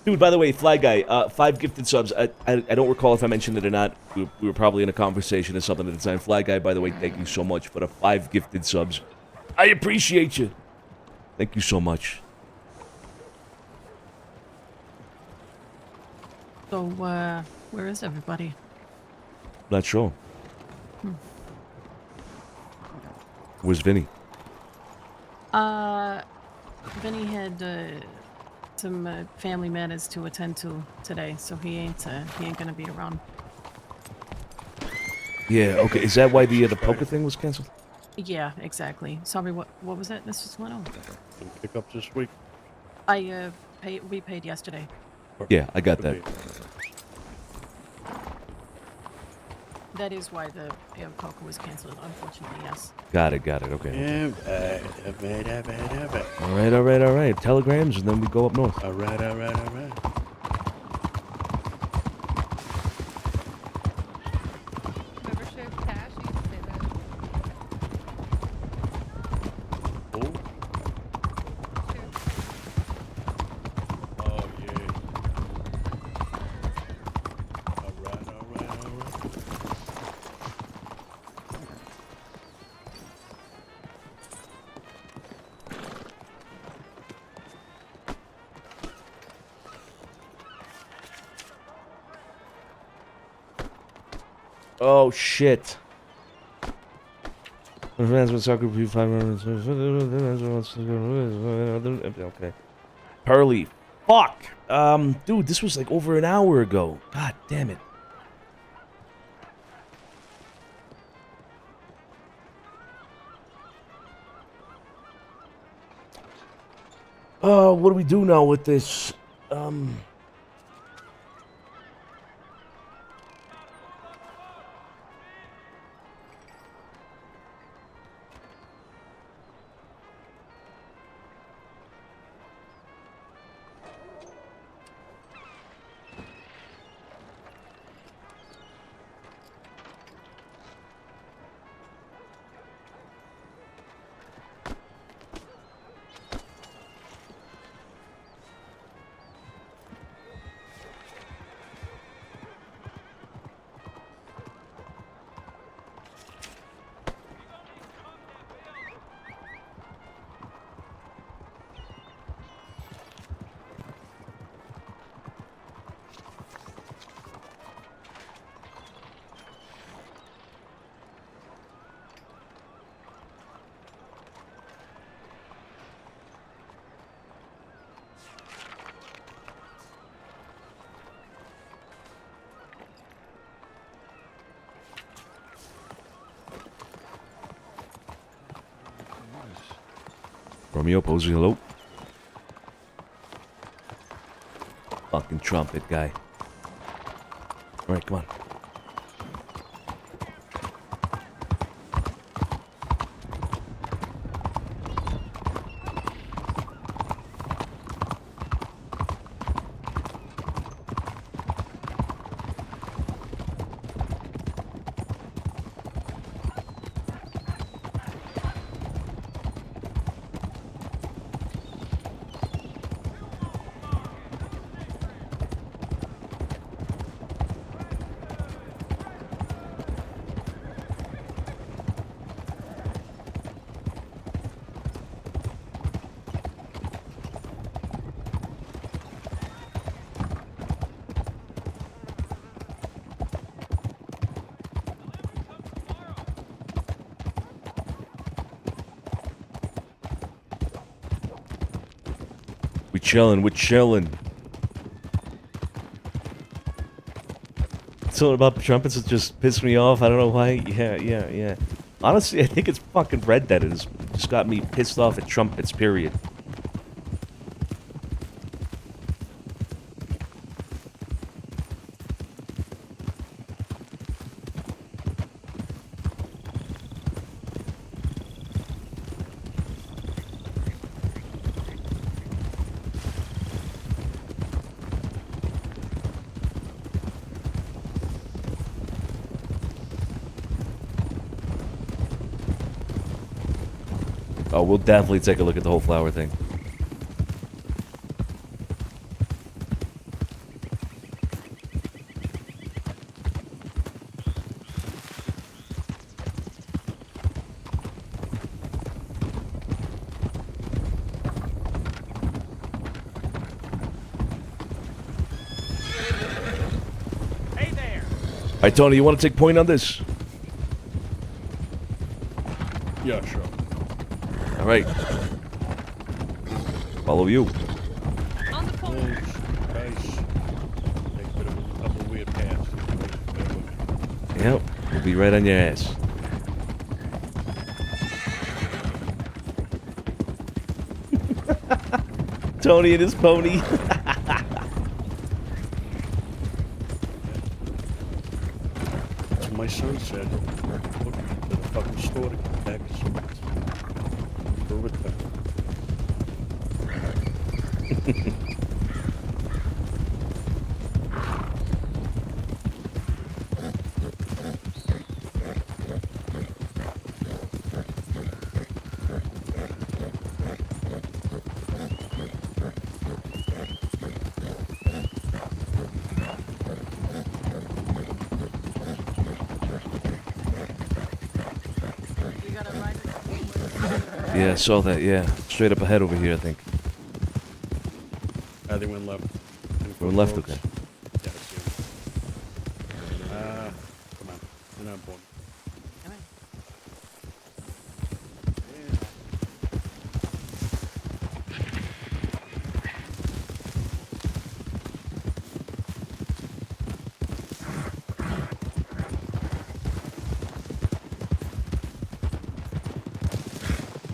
Dude, by the way, Fly Guy, 5 gifted subs. I don't recall if I mentioned it or not. We were probably in a conversation or something at the time. Fly Guy, by the way, thank you so much for the 5 gifted subs. I appreciate you. Thank you so much. So, where is everybody? Not sure. Hmm. Where's Vinny? Vinny had some family matters to attend to today, so he ain't gonna be around. Yeah, okay. Is that why the poker thing was canceled? Yeah, exactly. Sorry, what was that, Mr. Solano? Pickups this week? We paid yesterday. Yeah, I got that. That is why the poker was canceled, unfortunately, yes. Got it, okay. Yeah, All right. Telegrams, and then we go up north. All right. Whoever shares cash, you can say that. Oh. Oh, yeah. All right. Oh, shit. Okay. Pearly. Fuck! Dude, this was like over an hour ago. God damn it. Oh, what do we do now with this? Romeo, Posey, hello. Fucking trumpet guy. Alright, come on. We chillin', we chillin'. Something about trumpets that just pissed me off. I don't know why. Yeah. Honestly, I think it's fucking Red Dead. It just got me pissed off at trumpets, period. Oh, we'll definitely take a look at the whole flower thing. Hey there. All right, Tony, you want to take point on this? Yeah, sure. All right. Follow you. On the phone. Guys, take a bit of a couple weird paths. Yep, we'll be right on your ass. Tony and his pony. That's what my son said. Look to the fucking store to get back to some for a return. Yeah, I saw that, yeah. Straight up ahead over here, I think. They went left. We're left, okay. Yeah, I see him. Come on. You're not born. Come on.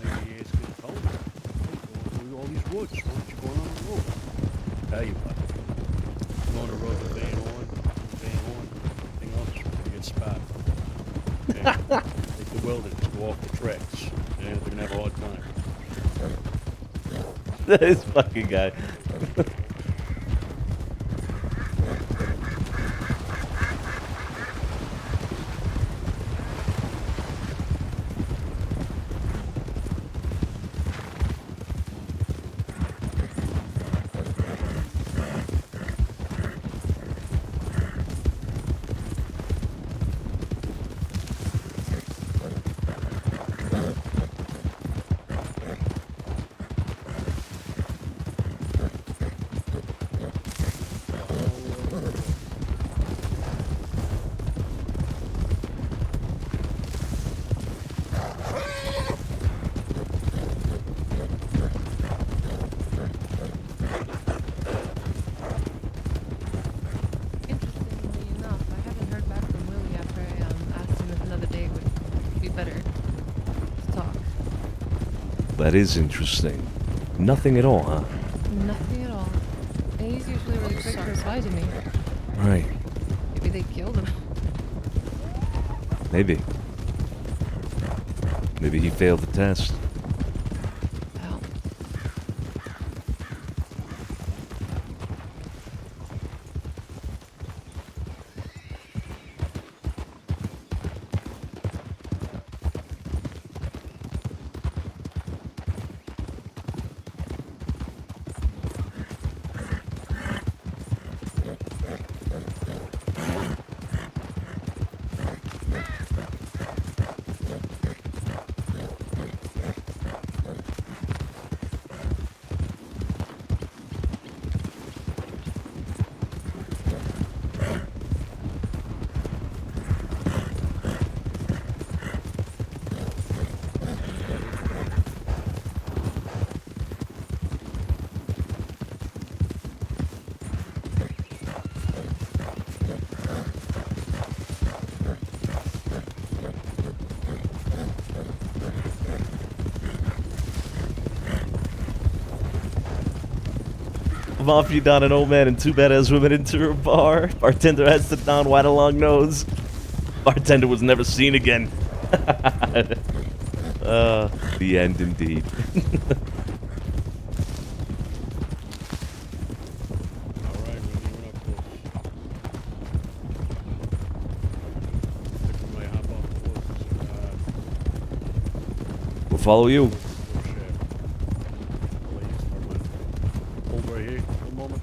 Maybe it's good cold. Hey, all these woods. Why don't you go on the road? Tell you what. Go on the road with Van Horn, everything else, you get spotted. Okay? Take the wilderness, go off the tracks. Yeah, they're gonna have a hard time. This fucking guy. Interestingly enough, I haven't heard back from Willie after I asked him if another day would be better to talk. That is interesting. Nothing at all, huh? Nothing at all. And he's usually really quick to reply to me. Right. Maybe they killed him. Maybe. Maybe he failed the test. Wow. Mafia down an old man and two badass women into her bar. Bartender has to down white a long nose. Bartender was never seen again. The end indeed. We'll follow you. Hold right here. One moment.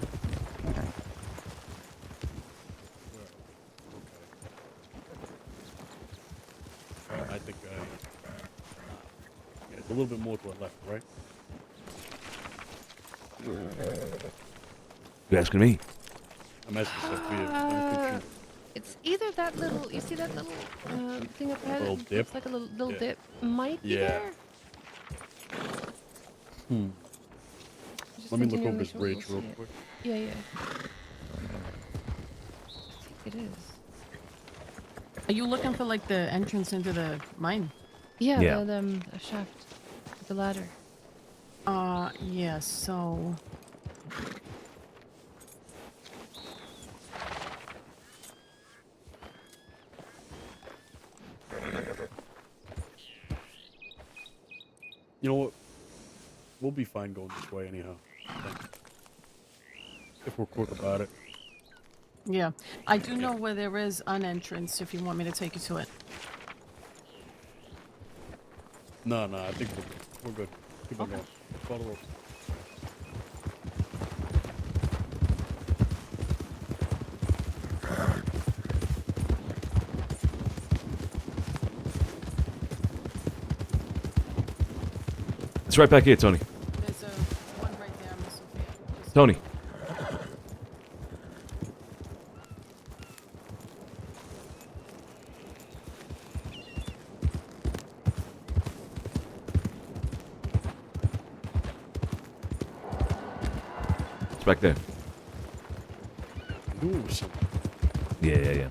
I think yeah, it's a little bit more to the left, right? You asking me? I'm asking Sophia. It's either that little, you see that little thing up ahead? Little It dip? looks like a little Yeah. dip. Might be Yeah. there. Just Let me look continue over and make this sure we'll bridge see real it. quick. Yeah, yeah. It is. Are you looking for like the entrance into the mine? Yeah, Yeah. the shaft. The ladder. Yeah, so You know what? We'll be fine going this way anyhow. If we're quick about it. yeah. I do know where there is an entrance if you want me to take you to it. No, I think we're good. Keep on going. Follow the road. It's right back here, Tony. There's one right there, Miss Sophia. Just- Tony. It's back there. Ooh, something. Yeah.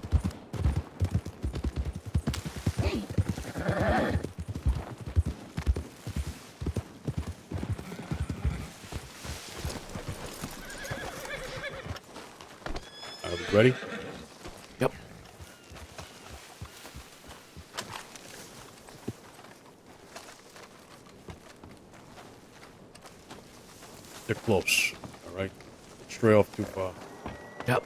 Are we ready? Yep. They're close. All right. Stray off too far. Yep.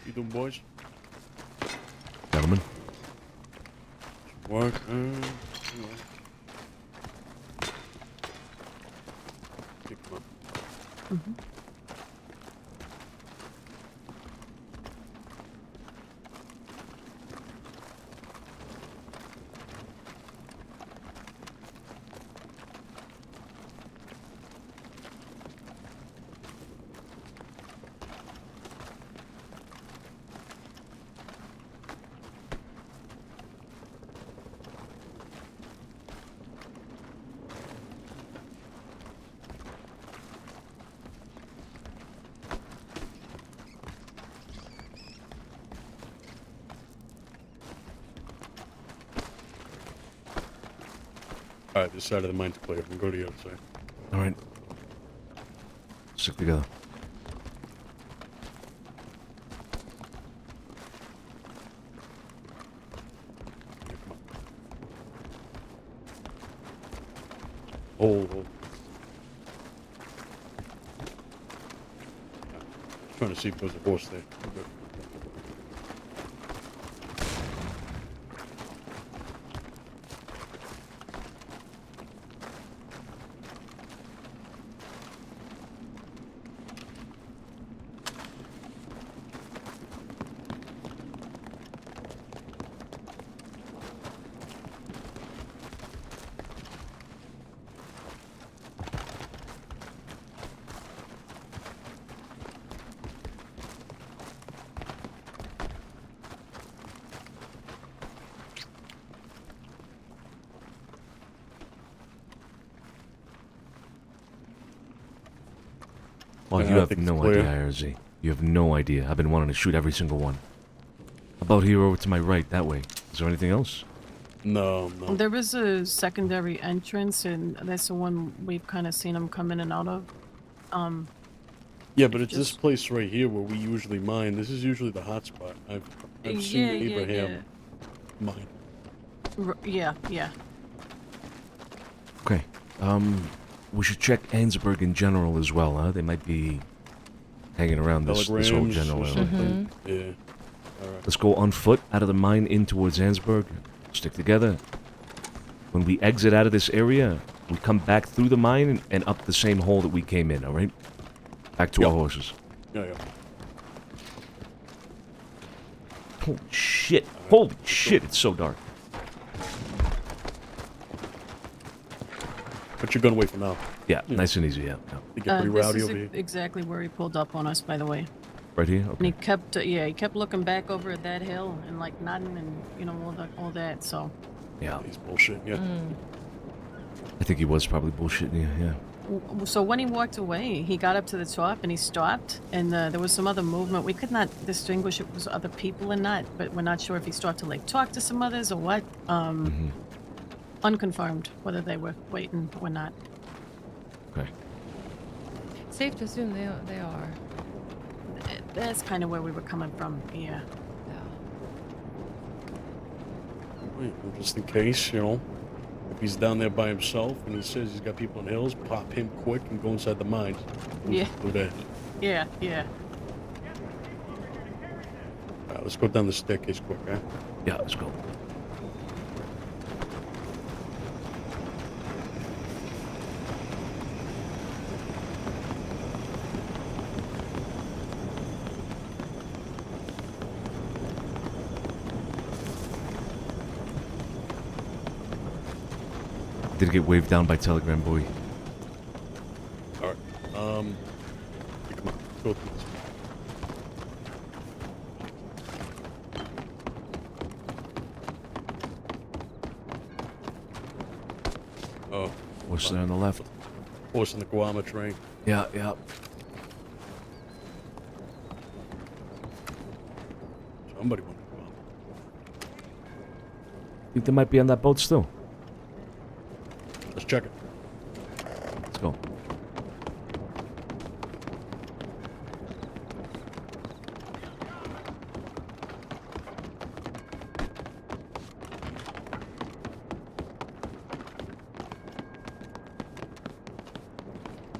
You doing, boys? Gentlemen. Work. Pick 'em up. All right, this side of the mine's clear. We'll go to the other side. All right. Stick together. Hold. Trying to see if there's a horse there. We're good. Well, Yeah, you I have think it's no clear. idea, IRZ. You have no idea. I've been wanting to shoot every single one. How about here over to my right, that way? Is there anything else? No, no. There is a secondary entrance, and that's the one we've kind of seen them come in and out of. Yeah, but it's this just- place right here where we usually mine. This is usually the hot spot. I've seen Abraham mine. Yeah, yeah. Okay. We should check Ansberg in general as well, huh? They might be hanging around this whole Telegrams general or area. something. Yeah. All right. Let's go on foot out of the mine in towards Ansberg. Stick together. When we exit out of this area, we come back through the mine and up the same hole that we came in, alright? Back to our horses. Yeah. Holy shit. Holy shit, it's so dark. Put your gun away for now. Yeah, nice and easy, yeah. You get pretty This rowdy is over here. exactly where he pulled up on us, by the way. Right here? And Okay. he kept, he kept looking back over at that hill and like nodding and all that. So Yeah. He's bullshit, yeah. I think he was probably bullshitting you, yeah. So when he walked away, he got up to the top and he stopped, and there was some other movement. We could not distinguish if it was other people or not, but we're not sure if he started to like talk to some others or what. Unconfirmed whether they were waiting or not. Okay. Safe to assume they are. That's kind of where we were coming from. Yeah. Right, well, just in case, if he's down there by himself and he says he's got people on hills, pop him quick and go inside the mines. Yeah. Do that. Yeah. Yeah. All right, let's go down the staircase quick, huh? Yeah, let's go. Did get waved down by Telegram Boy. All right. Hey, come on. Go through this. Oh. What's there on the left? Horse in the Guama train. Yeah, yeah. Somebody went to Guama. Think they might be on that boat still. Let's check it. Let's go.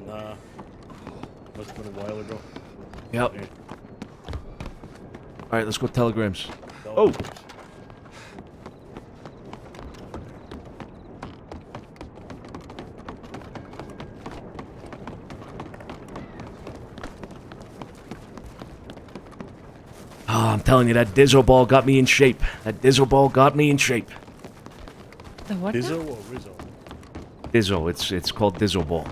Nah. Must have been a while ago. Yep. Yeah. Alright, let's go telegrams. Oh! Oh, I'm telling you, that Dizzle ball got me in shape. That Dizzle ball got me in shape. The what? Dizzo or Rizzo? Dizzle, it's called Dizzle ball.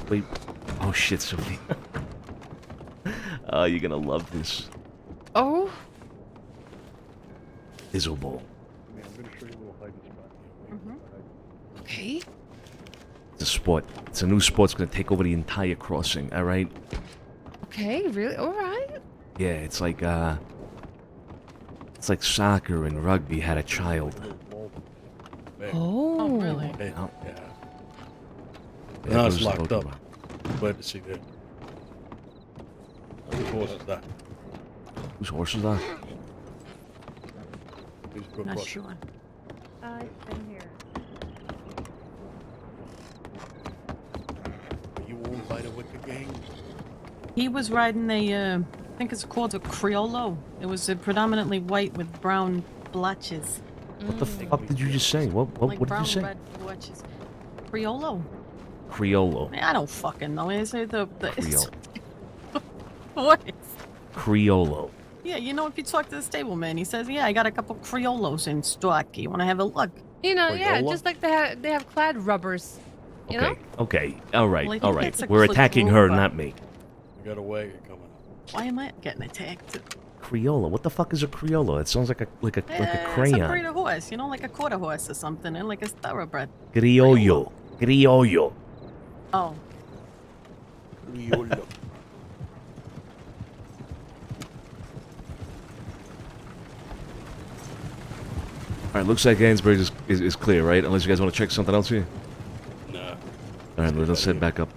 Wait. Oh shit, Sophie. Oh, you're gonna love this. Oh. Dizzle ball. Yeah, I'm gonna show you a little hiding spot. Okay. It's a sport. It's a new sport. It's gonna take over the entire crossing. All right. Okay. Really? All right. Yeah, it's like soccer and rugby had a child. Oh. Really? Hey, Oh. yeah. There Now goes it's the locked up. Pokemon. Glad to see that. Whose horse is that? Whose horse is that? Please go Not across. sure. It's been here. Are you owned by the Wicked Gang? He was riding a, I think it's called a Criollo. It was predominantly white with brown blotches. What the fuck did you just say? What Like did brown you say? red blotches. Criollo? Criollo. I don't fucking know. Is it the Creole. what? Criollo. Yeah, if you talk to the stableman, he says, "Yeah, I got a couple Criollos in stock. You want to have a look?" Yeah, Crayola? just like they have clad rubbers. You know? Okay. All right. Well, I All think right. it's a We're attacking her, Click not me. We got a wagon coming up. Why am I getting attacked? Criollo. What the fuck is a Criollo? It sounds like a It's a breed crayon. of horse, like a quarter horse or something, and like a thoroughbred. Criollo. Criollo. Oh. YOLO. Alright, looks like Ainsbury is clear, right? Unless you guys want to check something else here? Nah. Alright, let's head back up.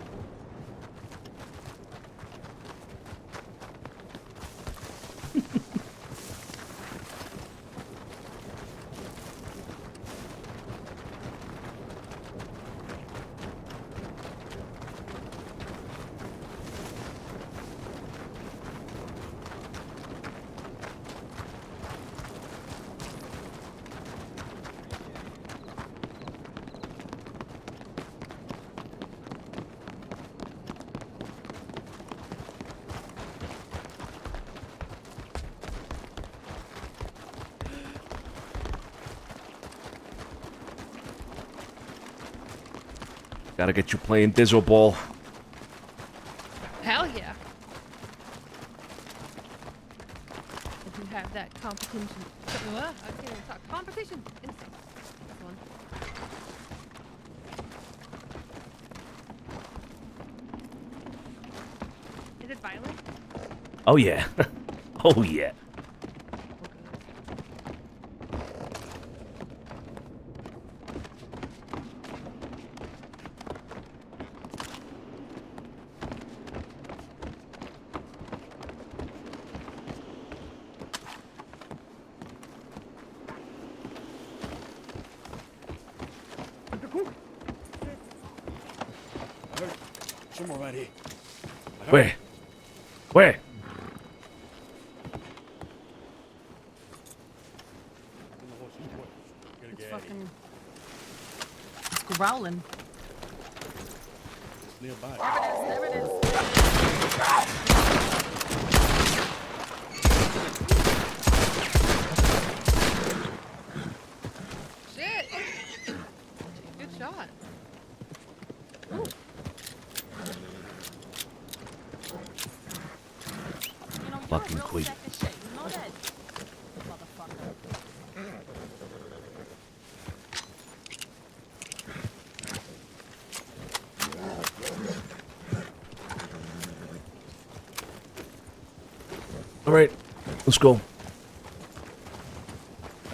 Gotta get you playing Dizzle Ball. Hell yeah. If you have that competition. I can't even talk. Competition instinct. This one. Is it violent? Oh yeah. Oh yeah. Somewhere right here. Where? Where? It's fucking. It's growling. It's nearby. There it is. Shit! Good shot. Ooh. Fucking queen. All right, let's go.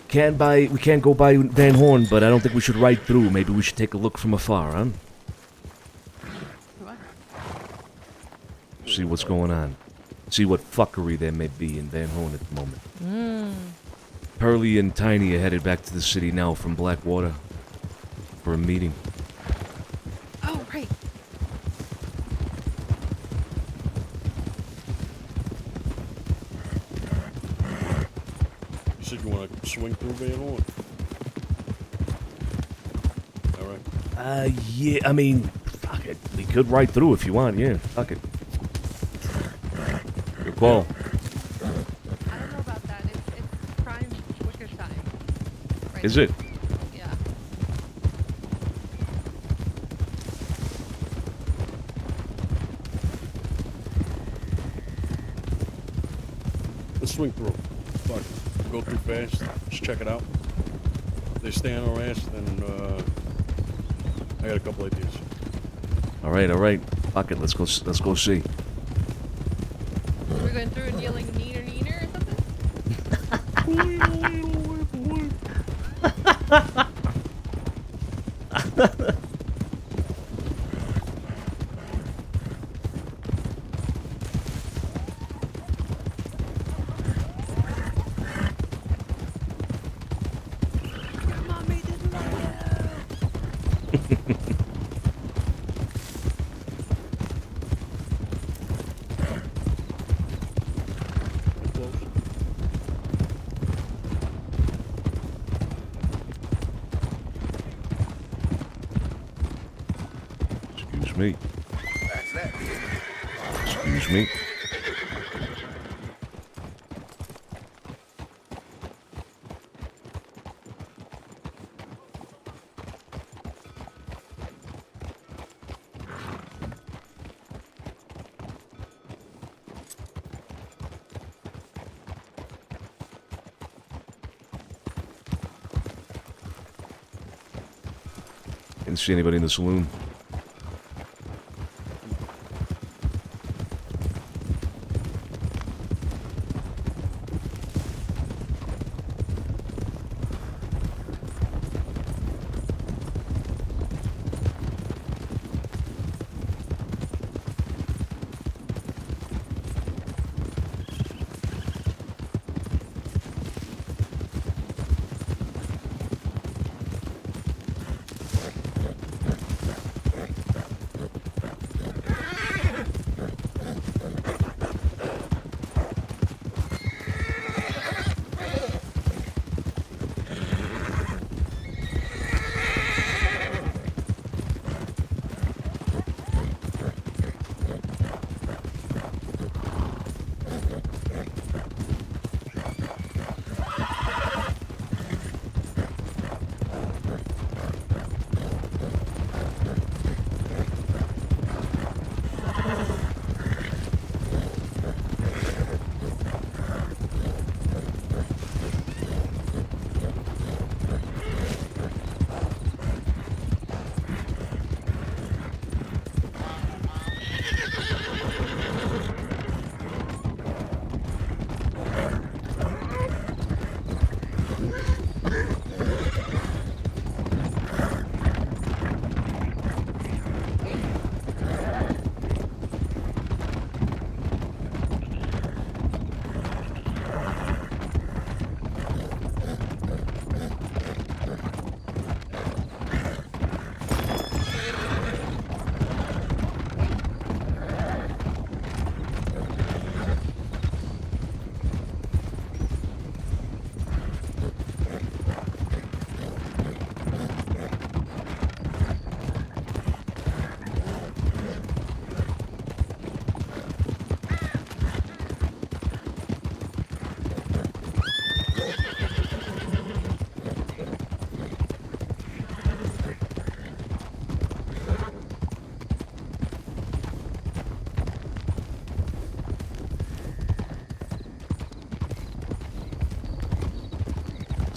We can't go by Van Horn, but I don't think we should ride through. Maybe we should take a look from afar, huh? What? See what's going on. See what fuckery there may be in Van Horn at the moment. Pearly and Tiny are headed back to the city now from Blackwater for a meeting. Oh, right. You said you want to swing through Van Horn? Alright. Yeah, I mean, fuck it. We could ride through if you want, yeah. Fuck it. Good call. I don't know about that. It's prime wicker time. Right Is now. it? Yeah. Let's swing through. Fuck it. Go through fast. Just check it out. If they stay on our ass, then I got a couple ideas. All right. Fuck it. Let's go see. We're going through and yelling neener neener or something? Excuse me. That's that. Excuse me. Didn't see anybody in the saloon.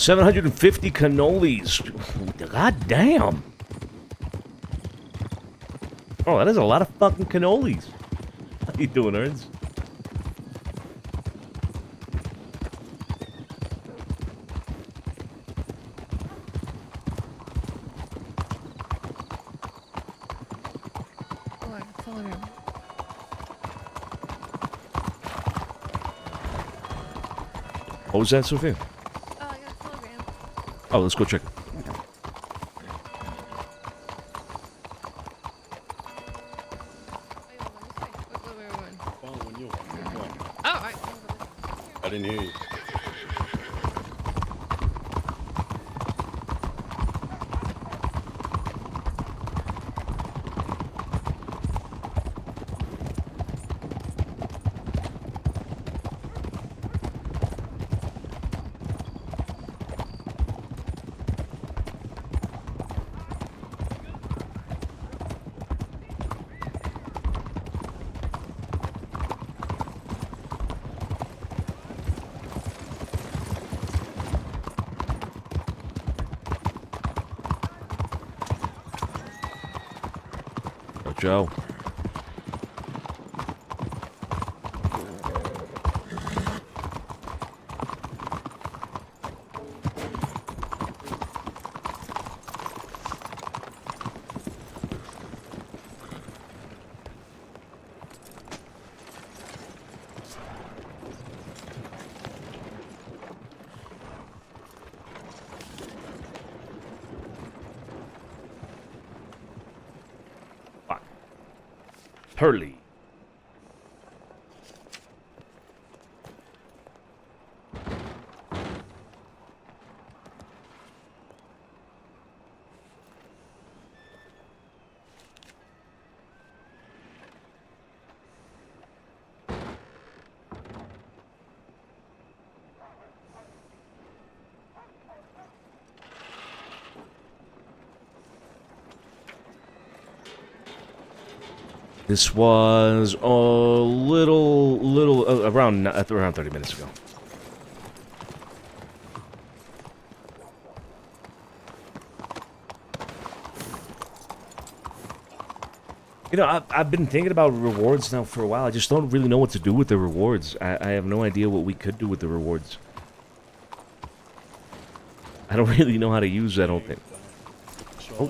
750 cannolis. God damn. Oh, that is a lot of fucking cannolis. How you doing, Ernst? What was that, Sophia? Oh, I got a telegram. Oh, let's go check it. Following you. Oh, I didn't hear you. Joe. Hurley. This was a little around 30 minutes ago. You know, I've been thinking about rewards now for a while. I just don't really know what to do with the rewards. I have no idea what we could do with the rewards. I don't really know how to use it, I don't think. Oh.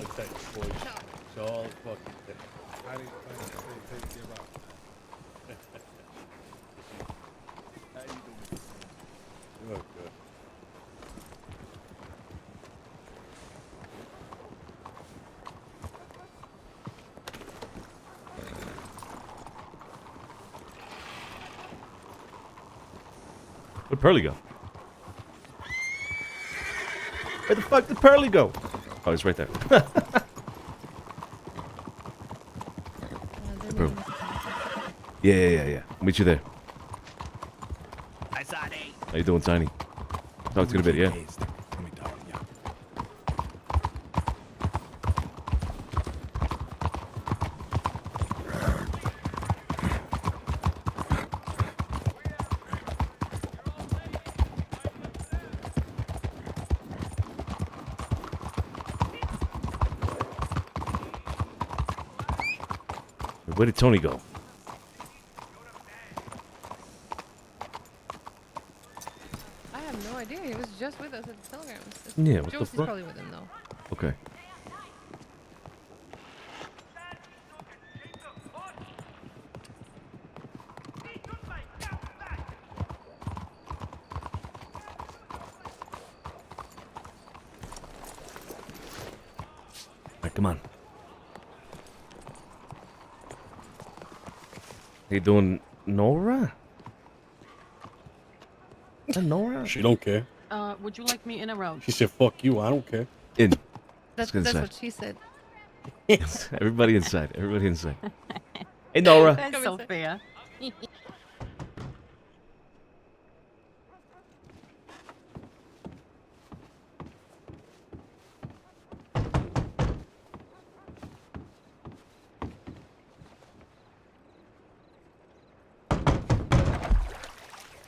Where'd Pearly go? Where the fuck did Pearly go? Oh, he's right there. Yeah. I'll meet you there. Hi, Sonny. How you doing, Tiny? Talk to you in a bit, yeah? Where did Tony go? I have no idea. He was just with us at the telegrams. Yeah, what the Josie's fuck? probably with him though. Okay. All right, come on. How you doing, Nora? Is that Nora? She don't care. Would you like me in or out? She said, "Fuck you, I don't care." In. That's Let's get what inside. she said. Everybody inside. Everybody inside. Hey, Nora. That's so fair.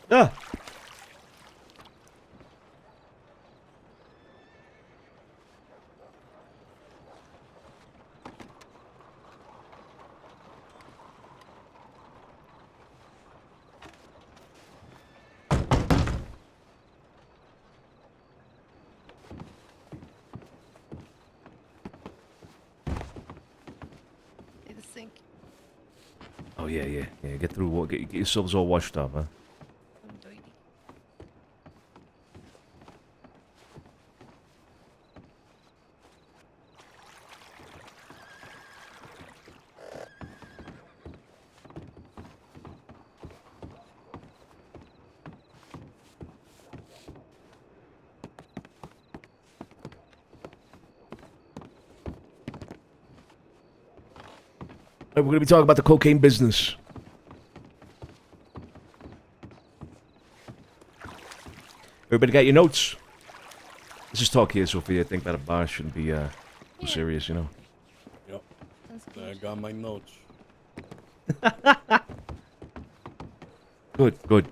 Ah. sink. Oh, yeah. Get through. Get yourselves all washed up, huh? We're going to be talking about the cocaine business. Everybody got your notes? Let's just talk here, Sophia. I think that a bar shouldn't be too serious, you know? Yep. I got my notes. Good. You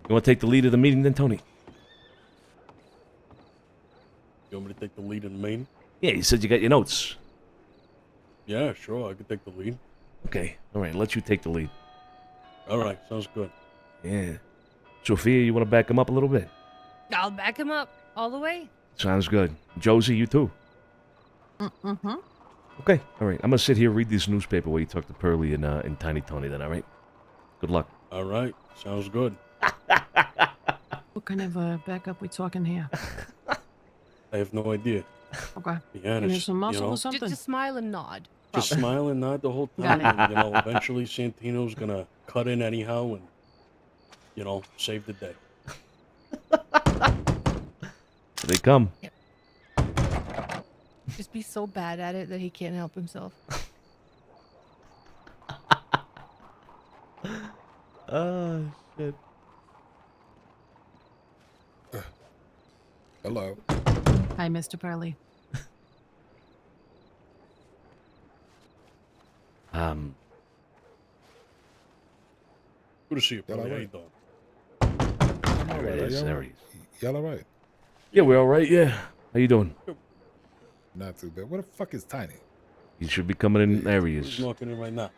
want to take the lead of the meeting then, Tony? You want me to take the lead in the meeting? Yeah, you said you got your notes. Yeah, sure. I can take the lead. Okay. All right, let you take the lead. All right. Sounds good. Yeah. Sophia, you want to back him up a little bit? I'll back him up all the way. Sounds good. Josie, you too? Mm-hmm. Okay. All right. I'm going to sit here, read this newspaper while you talk to Pearlie and Tiny Tony then, all right? Good luck. All right. Sounds good. What kind of backup we talking here? I have no idea. Okay. Be Give me honest, some muscle you know? or something? Just smile and nod. Just smile and nod the whole Got time. it. And, you know, eventually Santino's gonna cut in anyhow and, you know, save the day. Here they come. Yep. Just be so bad at it that he can't help himself. Oh, shit. Hello. Hi, Mr. Pearly. Good to see you, Y'all Pearly. How all you right? doing? I'm all right. There he is. Y'all all right? Yeah, we're all right, yeah. How you doing? Not too bad. Where the fuck is Tiny? You should be coming in. There he He's is. knocking in right now.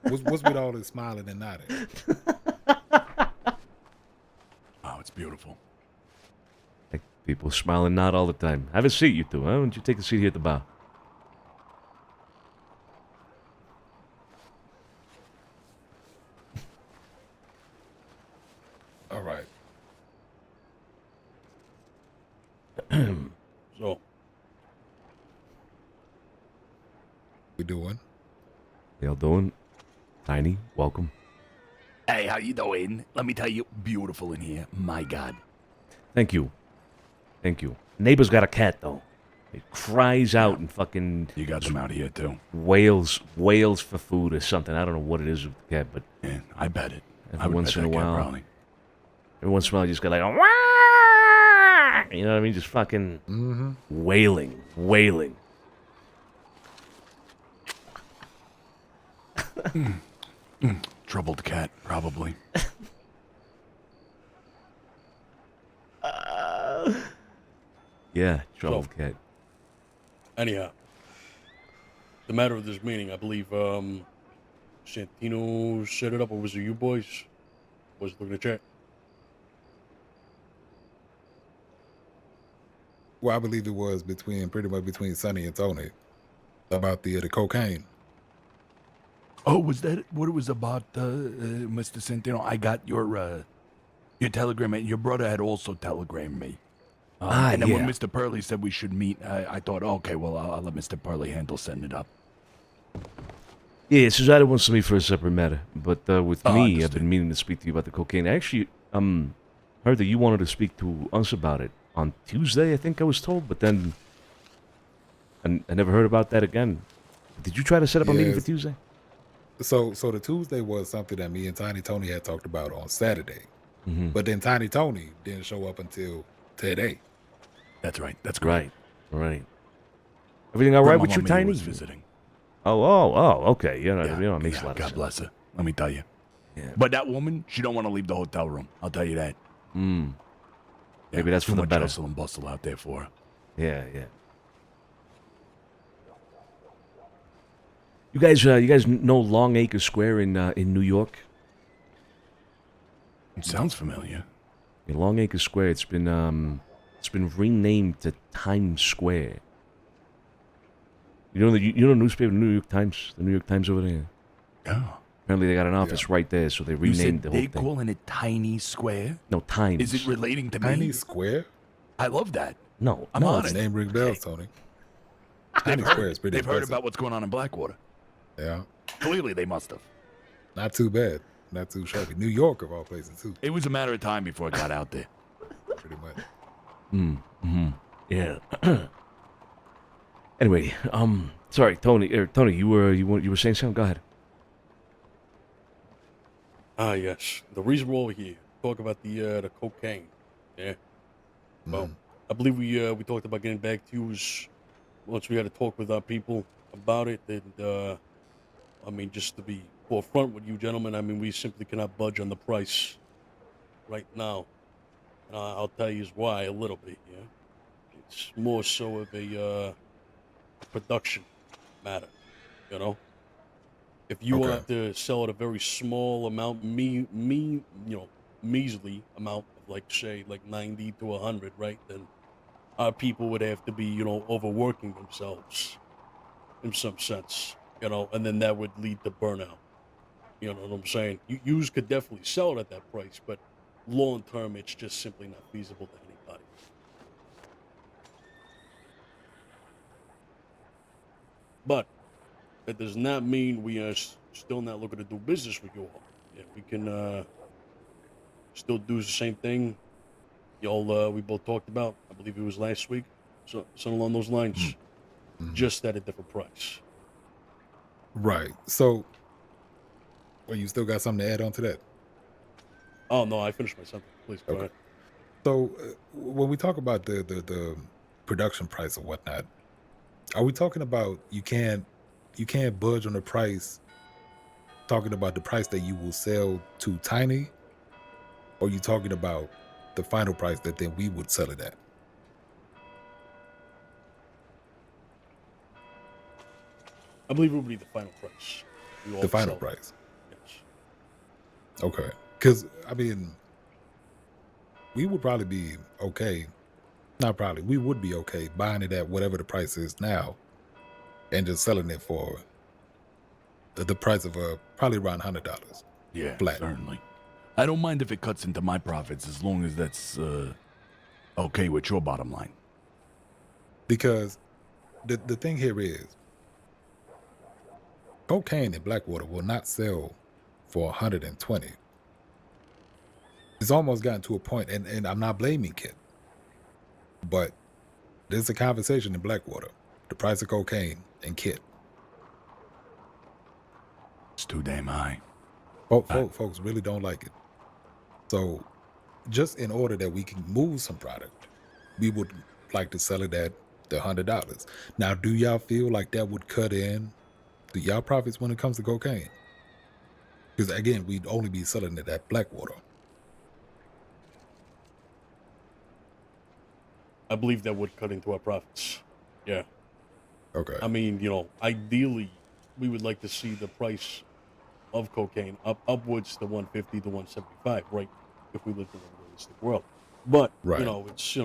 What's with all this smiling and nodding? Oh, it's beautiful. People smiling not all the time. Have a seat, you two, huh? Why don't you take a seat here at the bar? All right. So, we doing? Y'all doing? Tiny, welcome. Hey, how you doing? Let me tell you, beautiful in here. My God. Thank you. Thank you. Neighbor's got a cat, though. It cries out and fucking... You got them out here, too. Wails for food or something. I don't know what it is with the cat, but... Yeah, I bet it. Every once in a while... Probably. Every once in a while, you just got like a... You know what I mean? Just fucking... Wailing. Troubled cat, probably. Yeah, troubled cat. anyhow, the matter of this meeting, I believe, Santino set it up, or was it you boys? Was looking to check? Well, I believe it was pretty much between Sonny and Tony about the cocaine. Oh, was that what it was about, Mr. Santino? I got your telegram, and your brother had also telegrammed me. And then when Mr. Pearly said we should meet, I thought, okay, well, I'll let Mr. Pearly handle setting it up. Yeah, Suzanne wants to meet for a separate matter, but with me, I've been meaning to speak to you about the cocaine. I actually heard that you wanted to speak to us about it on Tuesday, I think I was told, but then I never heard about that again. Did you try to set up a meeting for Tuesday? So the Tuesday was something that me and Tiny Tony had talked about on Saturday, but then Tiny Tony didn't show up until today. That's right. That's great. Right. Everything all right with you, Tiny? Was visiting. Oh, okay. You know, it makes a lot of sense. God bless her. Let me tell you. Yeah. But that woman, she don't want to leave the hotel room. I'll tell you that. Maybe that's for too the much better. hustle and bustle out there for her. Yeah. You guys know Long Acre Square in New York? It sounds familiar. Yeah, Long Acre Square. It's been renamed to Times Square. You know the newspaper, the New York Times, the New York Times over there. Yeah. Apparently they got an office right there, so they You said renamed the whole they thing. calling it Tiny Square? No, Times. Is it relating to Tiny me? Square? I love that. No, I'm on The it. name rings bells, Tony. Tiny They've Square is pretty They've heard impressive. about what's going on in Blackwater. Yeah. Clearly, they must have. Not too bad. Not too shabby. New York, of all places, too. It was a matter of time before it got out there. Pretty much. Yeah. Anyway, sorry, Tony. Tony, you were saying something. Go ahead. Ah, yes. The reason we're over here, talk about the cocaine. Yeah. Well, I believe we talked about getting back to you was once we had to talk with our people about it. And I mean, just to be forefront with you gentlemen, I mean, we simply cannot budge on the price right now. And I'll tell you why a little bit. Yeah. It's more so of a production matter. You know. If you want to sell at a very small amount, measly amount of like say like 90 to 100, right? Then our people would have to be, overworking themselves in some sense, and then that would lead to burnout. You know what I'm saying? You could definitely sell it at that price, but long term, it's just simply not feasible to anybody. But that does not mean we are still not looking to do business with you all. Yeah, we can still do the same thing y'all we both talked about. I believe it was last week, so something along those lines, just at a different price. Right. So, well, you still got something to add on to that? Oh no, I finished my sentence. Please go ahead. So, when we talk about the production price or whatnot, are we talking about you can't budge on the price? Talking about the price that you will sell to Tiny, or you talking about the final price that then we would sell it at? I believe it would be the final price. The final price. Yes. Okay. Because I mean, we would probably be okay. Not probably. We would be okay buying it at whatever the price is now, and just selling it for the price of probably around $100. Yeah, flat. certainly. I don't mind if it cuts into my profits as long as that's okay with your bottom line. Because the thing here is, cocaine in Blackwater will not sell for 120. It's almost gotten to a point, and I'm not blaming Kit, but there's a conversation in Blackwater, the price of cocaine and Kit. It's too damn high. Folks really don't like it. So just in order that we can move some product, we would like to sell it at the $100. Now, do y'all feel like that would cut in to y'all profits when it comes to cocaine? Because again, we'd only be selling it at Blackwater. I believe that would cut into our profits. Yeah. Okay. I mean, ideally, we would like to see the price of cocaine upwards to 150 to 175, right? If we live in a realistic world. But, it's,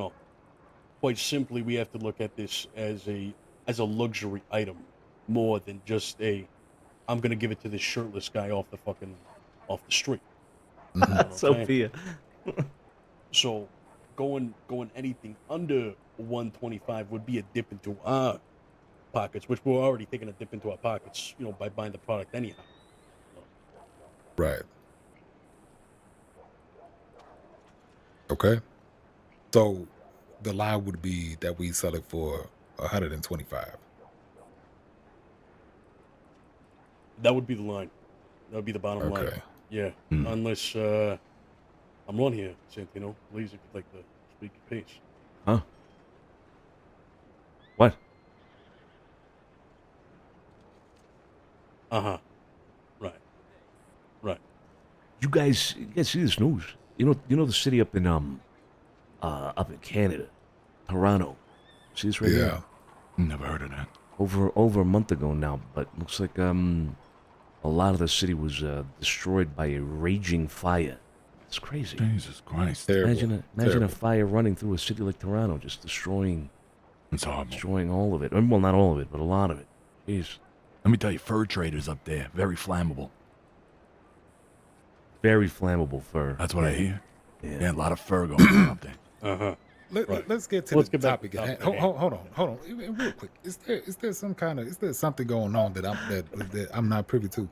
quite simply, we have to look at this as a luxury item more than just I'm going to give it to this shirtless guy off the street. You know what I'm saying? Sophia. So going anything under 125 would be a dip into our pockets, which we're already taking a dip into our pockets, by buying the product anyhow. Right. Okay. So the line would be that we sell it for 125. That would be the line. That would be the bottom line. Okay. Yeah. Unless I'm wrong here, Santino. Please, if you'd like to speak your piece. Huh? What? Uh-huh. Right. You guys see this news? You know the city up in Canada, Toronto. See this right here? Never heard of that. Over a month ago now, but looks like a lot of the city was destroyed by a raging fire. It's crazy. Jesus Christ! Imagine a fire running through a city like Toronto, just destroying all of it. Well, not all of it, but a lot of it. Jeez. Let me tell you, fur traders up there, very flammable. Very flammable fur. That's what I hear. Yeah. Yeah, a lot of fur going on up there. Uh-huh. Let's get to the topic at hand. Hold on, real quick. Is there something going on that I'm not privy to?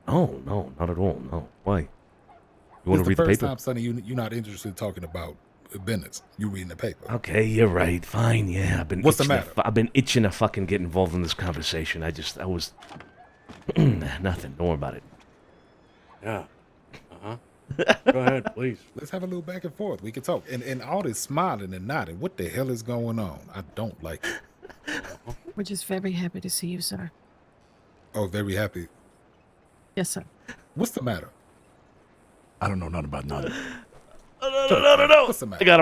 Oh no, not at all. No, why? You want It's to read the the first paper? time, Sonny, you're not interested in talking about business. You reading the paper. Okay, you're right. Fine, yeah. What's the matter? I've been itching to fucking get involved in this conversation. I was nothing. Don't worry about it. Yeah. Go ahead, please. Let's have a little back and forth. We can talk. And all this smiling and nodding. What the hell is going on? I don't like it. We're just very happy to see you, sir. Oh, very happy. Yes, sir. What's the matter? I don't know nothing about nothing. No. What's the matter? I got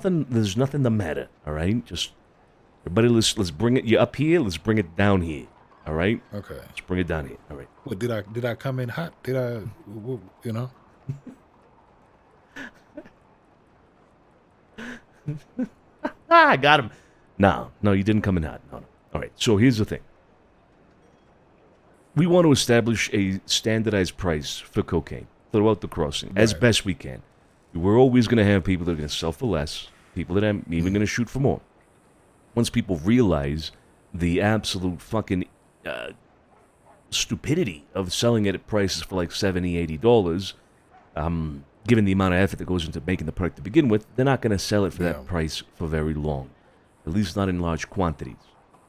him. There's nothing the matter. All right, just everybody. Let's bring it. You up here. Let's bring it down here. All right. Okay. Let's bring it down here. All right. What did I come in hot? Did I? You know. I got him. No, you didn't come in hot. No. All right. So here's the thing. We want to establish a standardized price for cocaine throughout the crossing as best we can. We're always going to have people that are going to sell for less, people that are even going to shoot for more. Once people realize the absolute fucking stupidity of selling it at prices for like $70, $80, given the amount of effort that goes into making the product to begin with, they're not going to sell it for that price for very long, at least not in large quantities.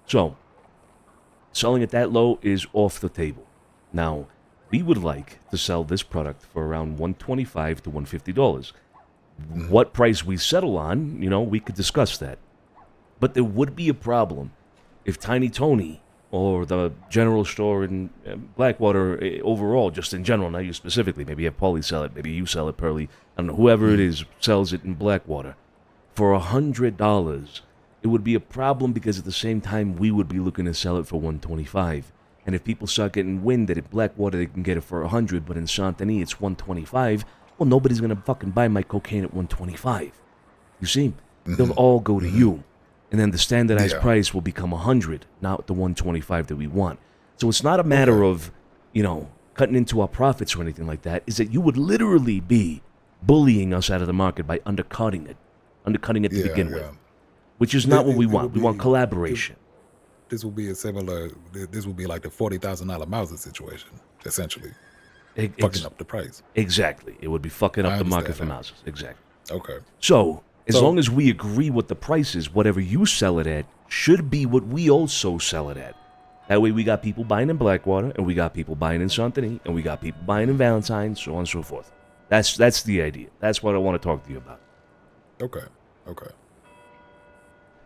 So, selling it that low is off the table. Now, we would like to sell this product for around $125 to $150. What price we settle on, we could discuss that. But there would be a problem if Tiny Tony or the general store in Blackwater overall, just in general, not you specifically, maybe you have Paulie sell it, maybe you sell it, Pearly, I don't know, whoever it is sells it in Blackwater, for $100, it would be a problem because at the same time we would be looking to sell it for $125. And if people start getting wind that at Blackwater they can get it for $100, but in Santini it's $125, well, nobody's going to fucking buy my cocaine at $125. You see? They'll all go to you. And then the standardized price will become $100, not the $125 that we want. So it's not a matter of, cutting into our profits or anything like that. Is that you would literally be bullying us out of the market by undercutting it to begin with, which is not what we want. We want collaboration. This will be this will be like the $40,000 Mauser situation, essentially. Fucking up the price. Exactly. It would be fucking up the market for Mausers. Exactly. Okay. So, as long as we agree what the price is, whatever you sell it at should be what we also sell it at. That way we got people buying in Blackwater, and we got people buying in Santini, and we got people buying in Valentine, so on and so forth. That's the idea. That's what I want to talk to you about. Okay.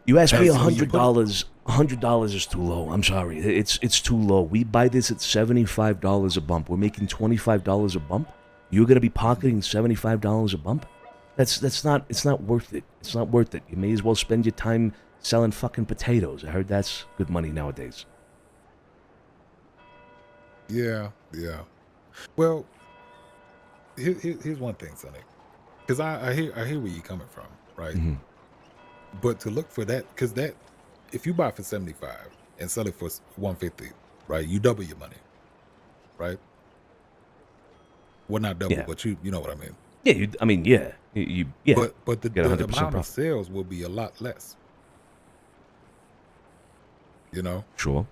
You asked me $100. $100 is too low. I'm sorry. It's too low. We buy this at $75 a bump. We're making $25 a bump. You're gonna be pocketing $75 a bump? It's not worth it. It's not worth it. You may as well spend your time selling fucking potatoes. I heard that's good money nowadays. Yeah. Well, here's one thing, Sonny. Because I hear where you're coming from, right? Mm-hmm. But to look for that, because if you buy for $75 and sell it for $150, right? You double your money, right? Well, not double, but you know what I mean. Yeah, yeah. But the amount of profit. sales will be a lot less. Sure.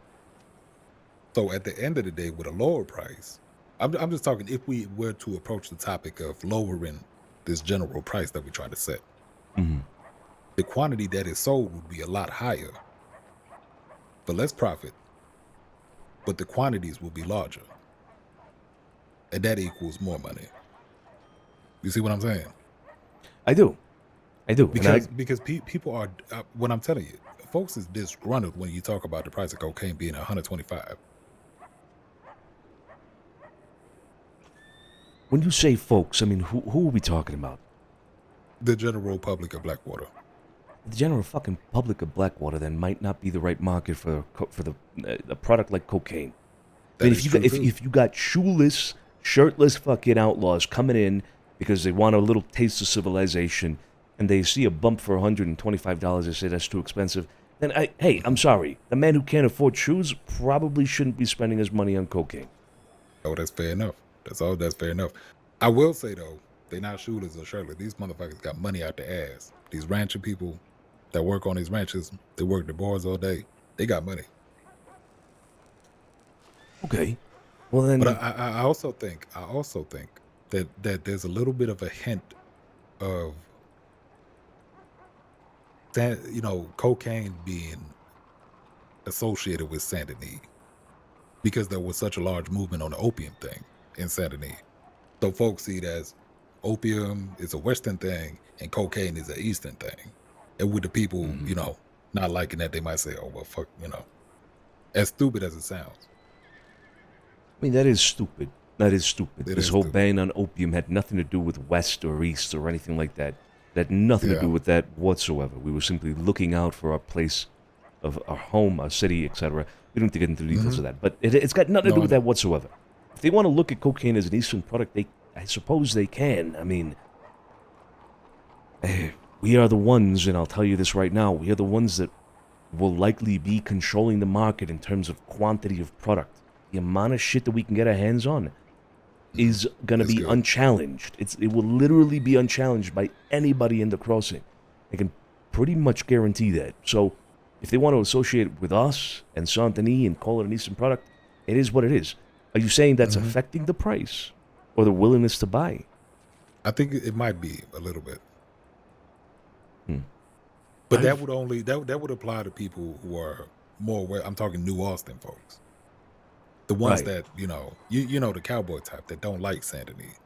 So at the end of the day, with a lower price, I'm just talking if we were to approach the topic of lowering this general price that we try to set, the quantity that is sold would be a lot higher for less profit, but the quantities will be larger, and that equals more money. You see what I'm saying? I do. Because people are, what I'm telling you, folks is disgruntled when you talk about the price of cocaine being $125. When you say folks, I mean, who are we talking about? The general public of Blackwater. The general fucking public of Blackwater then might not be the right market for a product like cocaine. I mean, if you got shoeless, shirtless fucking outlaws coming in because they want a little taste of civilization, and they see a bump for $125, they say that's too expensive, then hey, I'm sorry. The man who can't afford shoes probably shouldn't be spending his money on cocaine. Oh, that's fair enough. That's fair enough. I will say though, they not shooters or shirtless. These motherfuckers got money out their ass. These rancher people that work on these ranches, they work the bars all day. They got money. Okay. Well then, but I also think that there's a little bit of a hint of that, cocaine being associated with Saint Denis because there was such a large movement on the opium thing in Saint Denis. So folks see it as opium is a Western thing and cocaine is an Eastern thing. And with the people, not liking that, they might say, oh, well, fuck, as stupid as it sounds. I mean, that is stupid. That is stupid. This whole ban on opium had nothing to do with West or East or anything like that. That had nothing to do with that whatsoever. We were simply looking out for our place of our home, our city, etc. We don't have to get into the details of that. But it's got nothing to do with that whatsoever. If they want to look at cocaine as an Eastern product, I suppose they can. I mean, we are the ones, and I'll tell you this right now, we are the ones that will likely be controlling the market in terms of quantity of product. The amount of shit that we can get our hands on is going to be unchallenged. It will literally be unchallenged by anybody in the crossing. I can pretty much guarantee that. So if they want to associate it with us and Saint Denis and call it an Eastern product, it is what it is. Are you saying that's affecting the price or the willingness to buy? I think it might be a little bit. But that would apply to people who are more aware. I'm talking New Austin folks. The ones that, the cowboy type that don't like Saint Denis.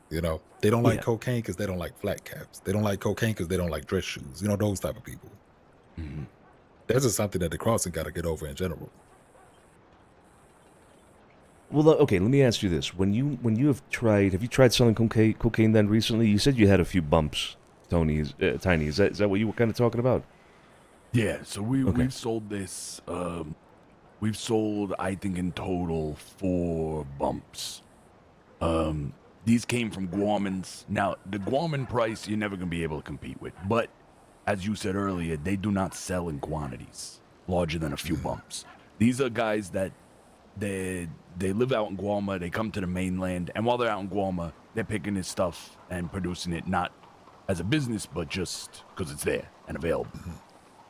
They don't like cocaine because they don't like flat caps. They don't like cocaine because they don't like dress shoes. Those type of people. That's just something that the crossing got to get over in general. Well, okay, let me ask you this. Have you tried selling cocaine then recently? You said you had a few bumps, Tiny. Is that what you were kind of talking about? Yeah, so we've sold this... We've sold, I think, in total 4 bumps. These came from Guamans. Now, the Guaman price, you're never going to be able to compete with. But, as you said earlier, they do not sell in quantities larger than a few bumps. These are guys that they live out in Guam, they come to the mainland, and while they're out in Guam, they're picking this stuff and producing it not as a business, but just because it's there and available.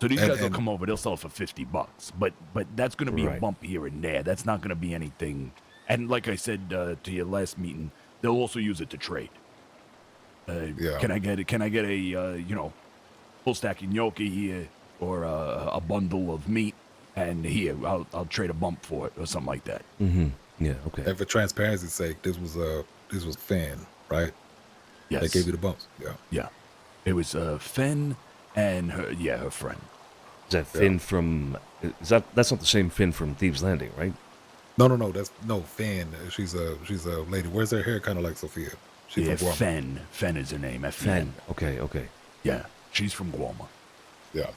So these guys will come over, they'll sell it for $50, but that's going to be a bump here and there. That's not going to be anything. And like I said to your last meeting, they'll also use it to trade. Can I get a full stack of gnocchi here or a bundle of meat, and here I'll trade a bump for it or something like that. Yeah, okay. And for transparency's sake, this was Finn, right? Yes. They gave you the bumps. Yeah. It was Finn and her friend. Is that Finn from? That's not the same Finn from Thieves Landing, right? No. That's Finn. She's a lady. Where's her hair? Kind of like Sophia. She's from Guam. Finn. Finn is her name. Finn. Okay. Yeah, she's from Guam. Yeah.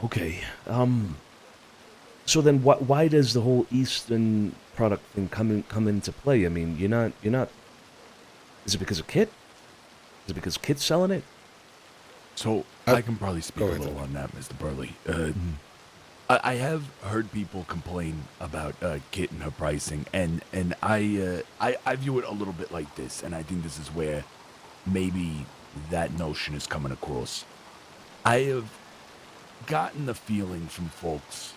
Okay. So then, why does the whole Eastern product thing come into play? I mean, you're not. Is it because of Kit? Is it because Kit's selling it? So I can probably speak a little on that, Mr. Burley. I have heard people complain about Kit and her pricing, and I view it a little bit like this, and I think this is where maybe that notion is coming across. I have gotten the feeling from folks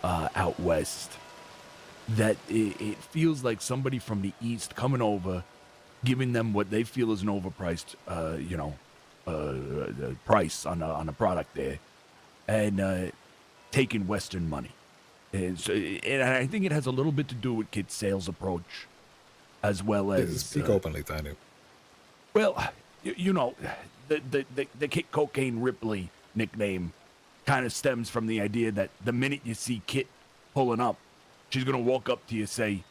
out west that it feels like somebody from the east coming over, giving them what they feel is an overpriced, price on a product there, and taking Western money. And I think it has a little bit to do with Kit's sales approach, as well as speak openly, Tiny. Well, the Kit Cocaine Ripley nickname kind of stems from the idea that the minute you see Kit pulling up, she's gonna walk up to you and say, "Do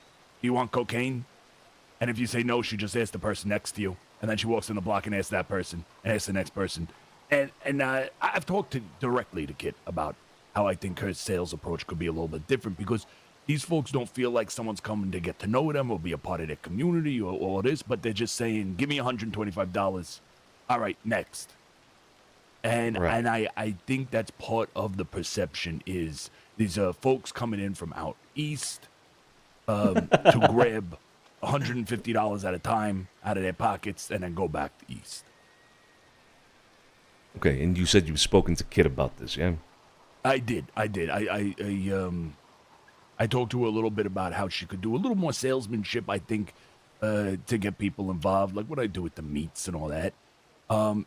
you want cocaine?" And if you say no, she just asks the person next to you. And then she walks in the block and asks that person, and asks the next person. And I've talked directly to Kit about how I think her sales approach could be a little bit different, because these folks don't feel like someone's coming to get to know them or be a part of their community or all this, but they're just saying, give me $125. All right, next. And Right. and I think that's part of the perception is these folks coming in from out east to grab $150 at a time out of their pockets and then go back to east. Okay, and you said you've spoken to Kit about this, yeah? I did. I talked to her a little bit about how she could do a little more salesmanship, I think, to get people involved, like what I do with the meats and all that.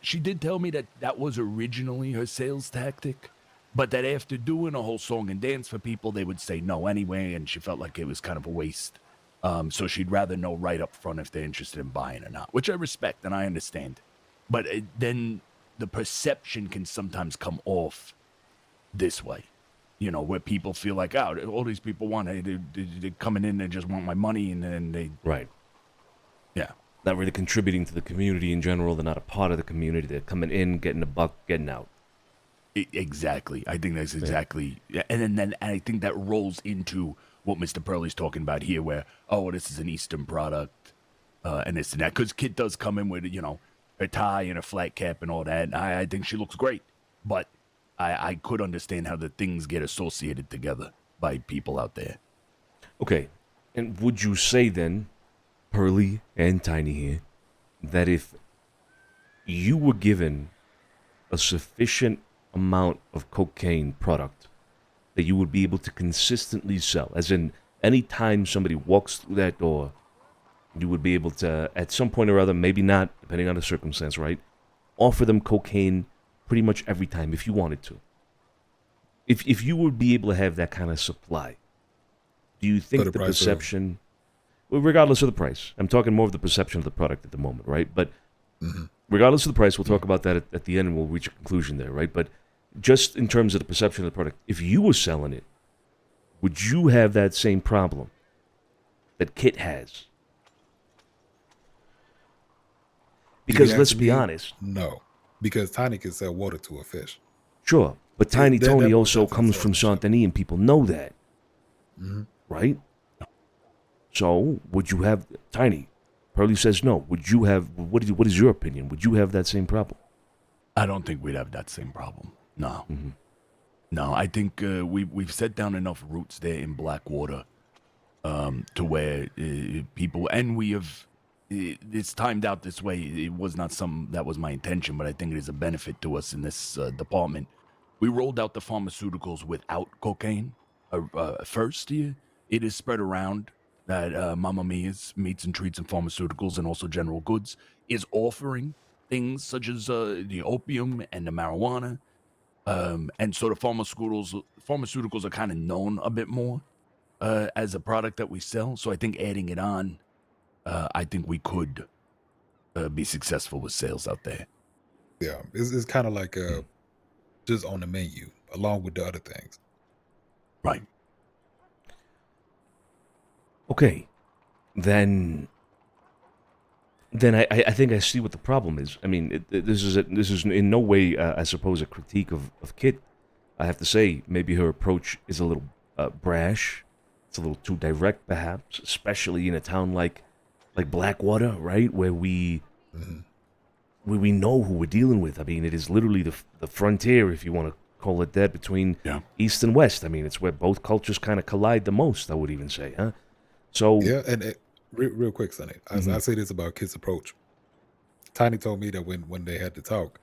She did tell me that that was originally her sales tactic, but that after doing a whole song and dance for people, they would say no anyway, and she felt like it was kind of a waste. So she'd rather know right up front if they're interested in buying or not, which I respect and I understand. But then the perception can sometimes come off this way, you know, where people feel like, oh, all these people want, they're coming in, they just want my money, and then they... Right. Yeah. Not really contributing to the community in general. They're not a part of the community. They're coming in, getting a buck, getting out. Exactly. I think that's exactly... And then I think that rolls into what Mr. Pearlie's talking about here, where, oh, this is an Eastern product, and this and that. Because Kit does come in with, you know, her tie and a flat cap and all that. And I think she looks great. But I could understand how the things get associated together by people out there. Okay. And would you say then, Pearlie and Tiny here, that if you were given a sufficient amount of cocaine product that you would be able to consistently sell, as in any time somebody walks through that door, you would be able to, at some point or other, maybe not, depending on the circumstance, right, offer them cocaine pretty much every time if you wanted to. If you would be able to have that kind of supply, do you think the perception, well, regardless of the price, I'm talking more of the perception of the product at the moment, right? But regardless of the price, we'll talk about that at the end and we'll reach a conclusion there, right? But just in terms of the perception of the product, if you were selling it, would you have that same problem that Kit has? Because let's be honest. No, because Tiny can sell water to a fish. Sure, but Tiny That Tony was also comes from Santini, and people know that, right? So, would you have Tiny? Pearlie says no. Would you have? What is your opinion? Would you have that same problem? I don't think we'd have that same problem. No, no. I think we've set down enough roots there in Blackwater to where people, and we have. It's timed out this way. It was not that was my intention, but I think it is a benefit to us in this department. We rolled out the pharmaceuticals without cocaine first year. It is spread around that Mamma Mia's Meats and Treats and Pharmaceuticals and also General Goods is offering things such as the opium and the marijuana. And so the pharmaceuticals are kind of known a bit more as a product that we sell. So I think adding it on, I think we could be successful with sales out there. Yeah, it's kind of like just on the menu along with the other things. Right. Okay, then I think I see what the problem is. I mean, this is in no way, I suppose, a critique of Kit. I have to say, maybe her approach is a little brash. It's a little too direct, perhaps, especially in a town like Blackwater, right, where we know who we're dealing with. I mean, it is literally the frontier, if you want to call it that, between East and West. I mean, it's where both cultures kind of collide the most, I would even say, huh? So yeah, and real quick, Sonny, I say this about Kit's approach. Tiny told me that when they had to talk,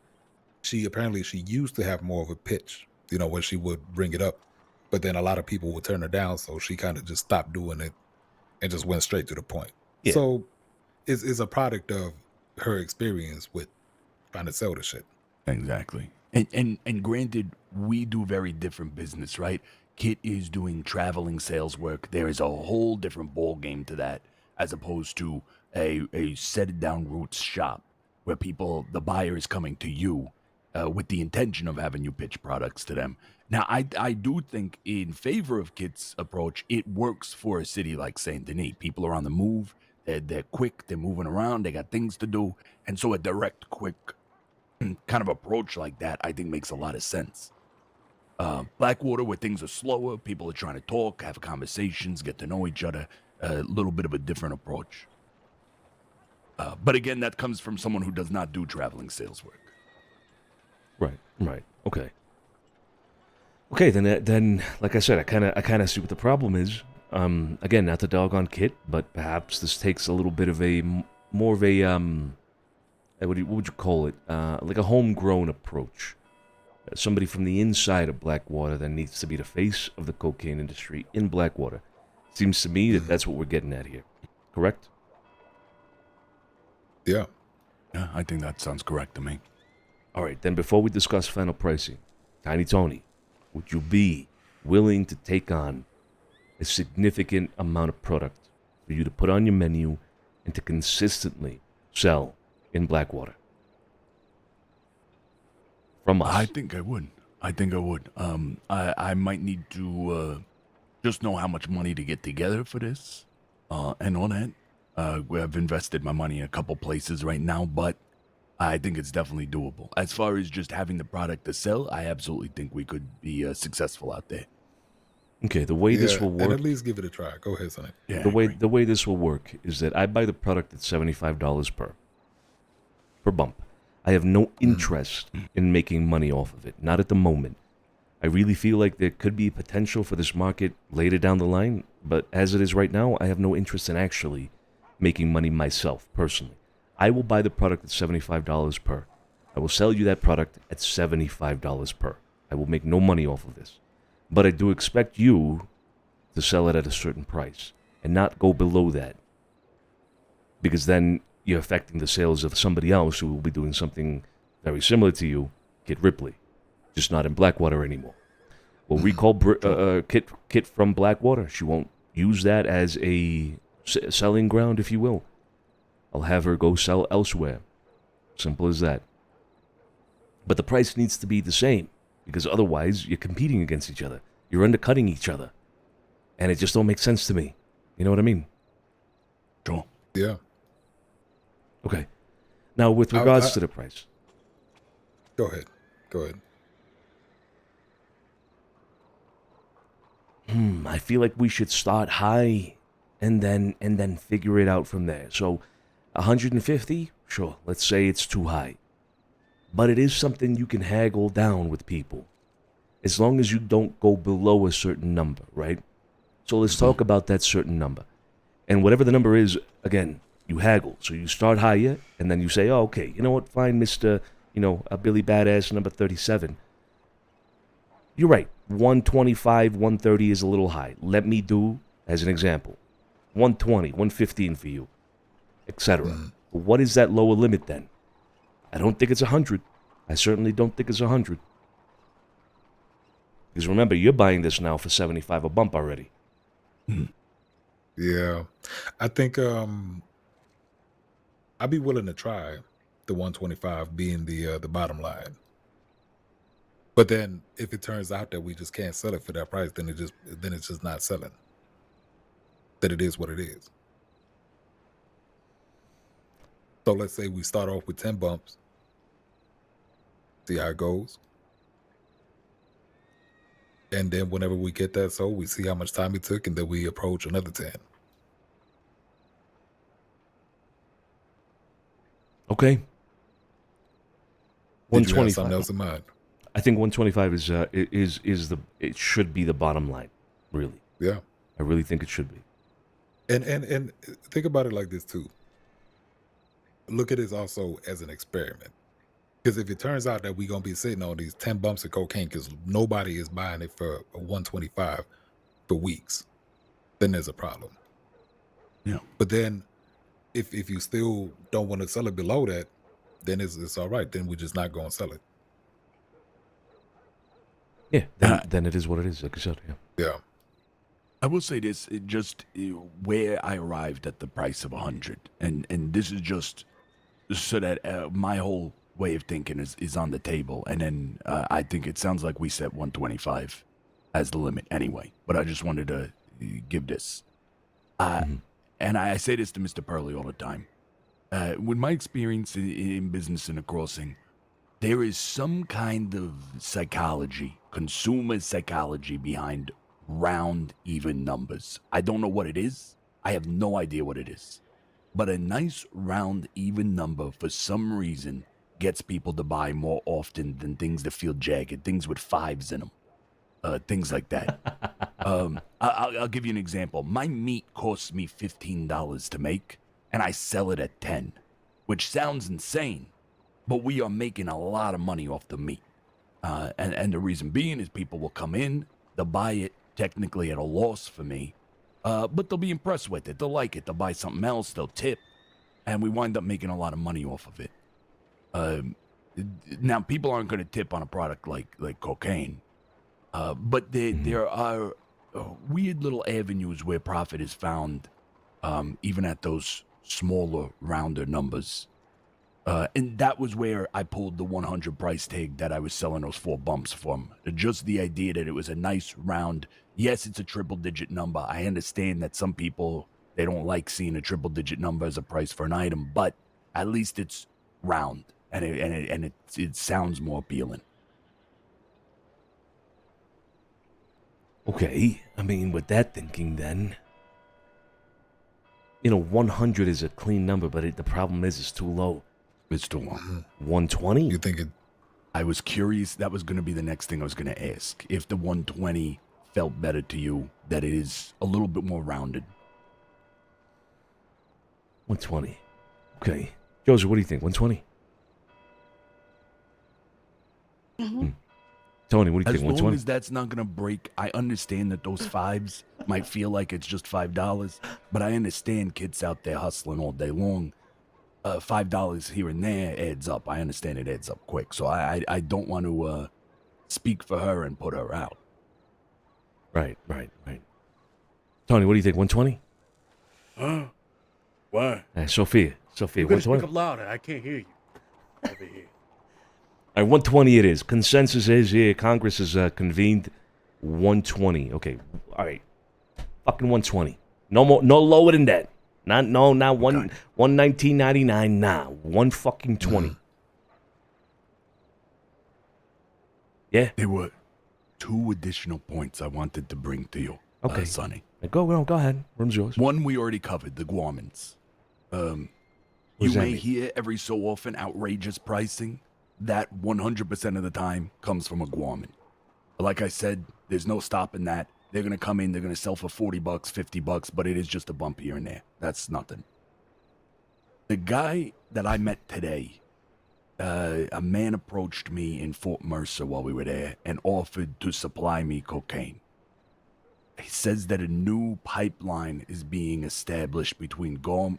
she used to have more of a pitch, you know, when she would bring it up, but then a lot of people would turn her down, so she kind of just stopped doing it and just went straight to the point. Yeah. So it's a product of her experience with trying to sell the shit. Exactly. And granted, we do very different business, right? Kit is doing traveling sales work. There is a whole different ball game to that, as opposed to a set it down roots shop where the buyer is coming to you with the intention of having you pitch products to them. Now, I do think in favor of Kit's approach, it works for a city like Saint Denis. People are on the move. They're quick. They're moving around. They got things to do. And so a direct, quick kind of approach like that, I think makes a lot of sense. Blackwater, where things are slower, people are trying to talk, have conversations, get to know each other, a little bit of a different approach. But again, that comes from someone who does not do traveling sales work. Right. Okay. Then, like I said, I kind of see what the problem is. Again, not the doggone Kit, but perhaps this takes a little bit of more of a what would you call it? Like a homegrown approach. Somebody from the inside of Blackwater that needs to be the face of the cocaine industry in Blackwater. Seems to me that that's what we're getting at here. Correct? Yeah. Yeah, I think that sounds correct to me. All right, then before we discuss final pricing, Tiny Tony, would you be willing to take on a significant amount of product for you to put on your menu and to consistently sell in Blackwater? From us. I think I would. I might need to just know how much money to get together for this and all that. I've invested my money in a couple places right now, but I think it's definitely doable. As far as just having the product to sell, I absolutely think we could be successful out there. Okay, the way this will work. And at least give it a try. Go ahead, Sonny. Yeah, the way this will work is that I buy the product at $75 per bump. I have no interest in making money off of it. Not at the moment. I really feel like there could be potential for this market later down the line, but as it is right now, I have no interest in actually making money myself, personally. I will buy the product at $75 per. I will sell you that product at $75 per. I will make no money off of this. But I do expect you to sell it at a certain price and not go below that. Because then you're affecting the sales of somebody else who will be doing something very similar to you, Kit Ripley, just not in Blackwater anymore. We'll recall Kit from Blackwater. She won't use that as a selling ground, if you will. I'll have her go sell elsewhere. Simple as that. But the price needs to be the same, because otherwise you're competing against each other. You're undercutting each other. And it just don't make sense to me. You know what I mean? Sure. Yeah. Okay. Now, with regards to the price. Go ahead. I feel like we should start high and then figure it out from there. So, 150? Sure, let's say it's too high. But it is something you can haggle down with people. As long as you don't go below a certain number, right? So let's talk about that certain number. And whatever the number is, again, you haggle. So you start higher, and then you say, oh, okay, you know what, fine, Mr., a Billy Badass number 37. You're right, 125, 130 is a little high. Let me do, as an example, 120, 115 for you, etc. But what is that lower limit then? I don't think it's 100. I certainly don't think it's 100. Because remember, you're buying this now for 75 a bump already. Yeah. I think I'd be willing to try the 125 being the bottom line. But then if it turns out that we just can't sell it for that price, then it's just not selling. That it is what it is. So let's say we start off with 10 bumps. See how it goes. And then whenever we get that sold, we see how much time it took, and then we approach another 10. Okay. Did you have something else in mind? I think 125 it should be the bottom line, really. Yeah. I really think it should be. And think about it like this too. Look at it also as an experiment. Because if it turns out that we're going to be sitting on these 10 bumps of cocaine because nobody is buying it for a 125 for weeks, then there's a problem. Yeah. But then if you still don't want to sell it below that, then it's all right. Then we're just not going to sell it. Yeah, then it is what it is, like I said, yeah. Yeah. I will say this, where I arrived at the price of 100, and this is just so that my whole way of thinking is on the table, and then I think it sounds like we set 125 as the limit anyway, but I just wanted to give this. And I say this to Mr. Purley all the time. With my experience in business in a crossing, there is some kind of psychology, consumer psychology behind round, even numbers. I don't know what it is. I have no idea what it is. but a nice round even number for some reason gets people to buy more often than things that feel jagged, things with 5s in them, things like that. I'll give you an example. My meat costs me $15 to make, and I sell it at 10, which sounds insane, but we are making a lot of money off the meat. And the reason being is people will come in, they'll buy it technically at a loss for me, but they'll be impressed with it. They'll like it. They'll buy something else. They'll tip, and we wind up making a lot of money off of it. Now, people aren't going to tip on a product like cocaine, but there are weird little avenues where profit is found, even at those smaller, rounder numbers. And that was where I pulled the 100 price tag that I was selling those 4 bumps from. Just the idea that it was a nice round. Yes, it's a triple-digit number. I understand that some people, they don't like seeing a triple-digit number as a price for an item, but at least it's round, and it sounds more appealing. Okay, I mean, with that thinking, then, 100 is a clean number, but the problem is it's too low. It's too low. 120? You think it? I was curious. That was going to be the next thing I was going to ask. If the 120 felt better to you, that it is a little bit more rounded. 120. Okay. Joseph, what do you think? 120? Tony, what do you think? 120? As long as that's not going to break, I understand that those 5s might feel like it's just $5, but I understand kids out there hustling all day long. $5 here and there adds up. I understand it adds up quick, so I don't want to speak for her and put her out. Right. Tony, what do you think? 120? Huh? Why? Sophia, You gotta 120? speak up louder. I can't hear you over here. All right, 120 it is. Consensus is here. Congress is convened. 120. Okay. All right. Fucking 120. No more. No lower than that. Not 119.99. Nah, 120. Yeah. There were 2 additional points I wanted to bring to you. Okay, Sonny. Go ahead. Room's yours. One we already covered, the Guamans. You may hear every so often outrageous pricing. That 100% of the time comes from a Guaman. Like I said, there's no stopping that. They're going to come in, they're going to sell for $40, $50, but it is just a bump here and there. That's nothing. The guy that I met today, a man approached me in Fort Mercer while we were there and offered to supply me cocaine. He says that a new pipeline is being established between Guam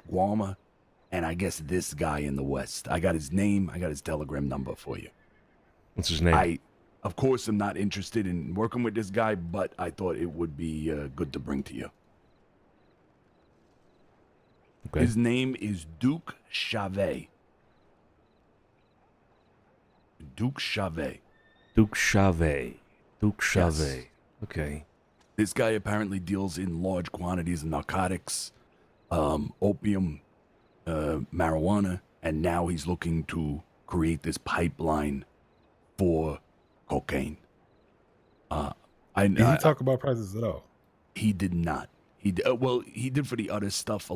and I guess this guy in the West. I got his name, I got his telegram number for you. What's his name? I, of course, am not interested in working with this guy, but I thought it would be good to bring to you. Okay. His name is Duke Chavez. Duke Chavez. Duke Chavez. Yes. Okay. This guy apparently deals in large quantities of narcotics, opium, marijuana, and now he's looking to create this pipeline for cocaine. Did he talk about prices at all? He did not. He did for the other stuff.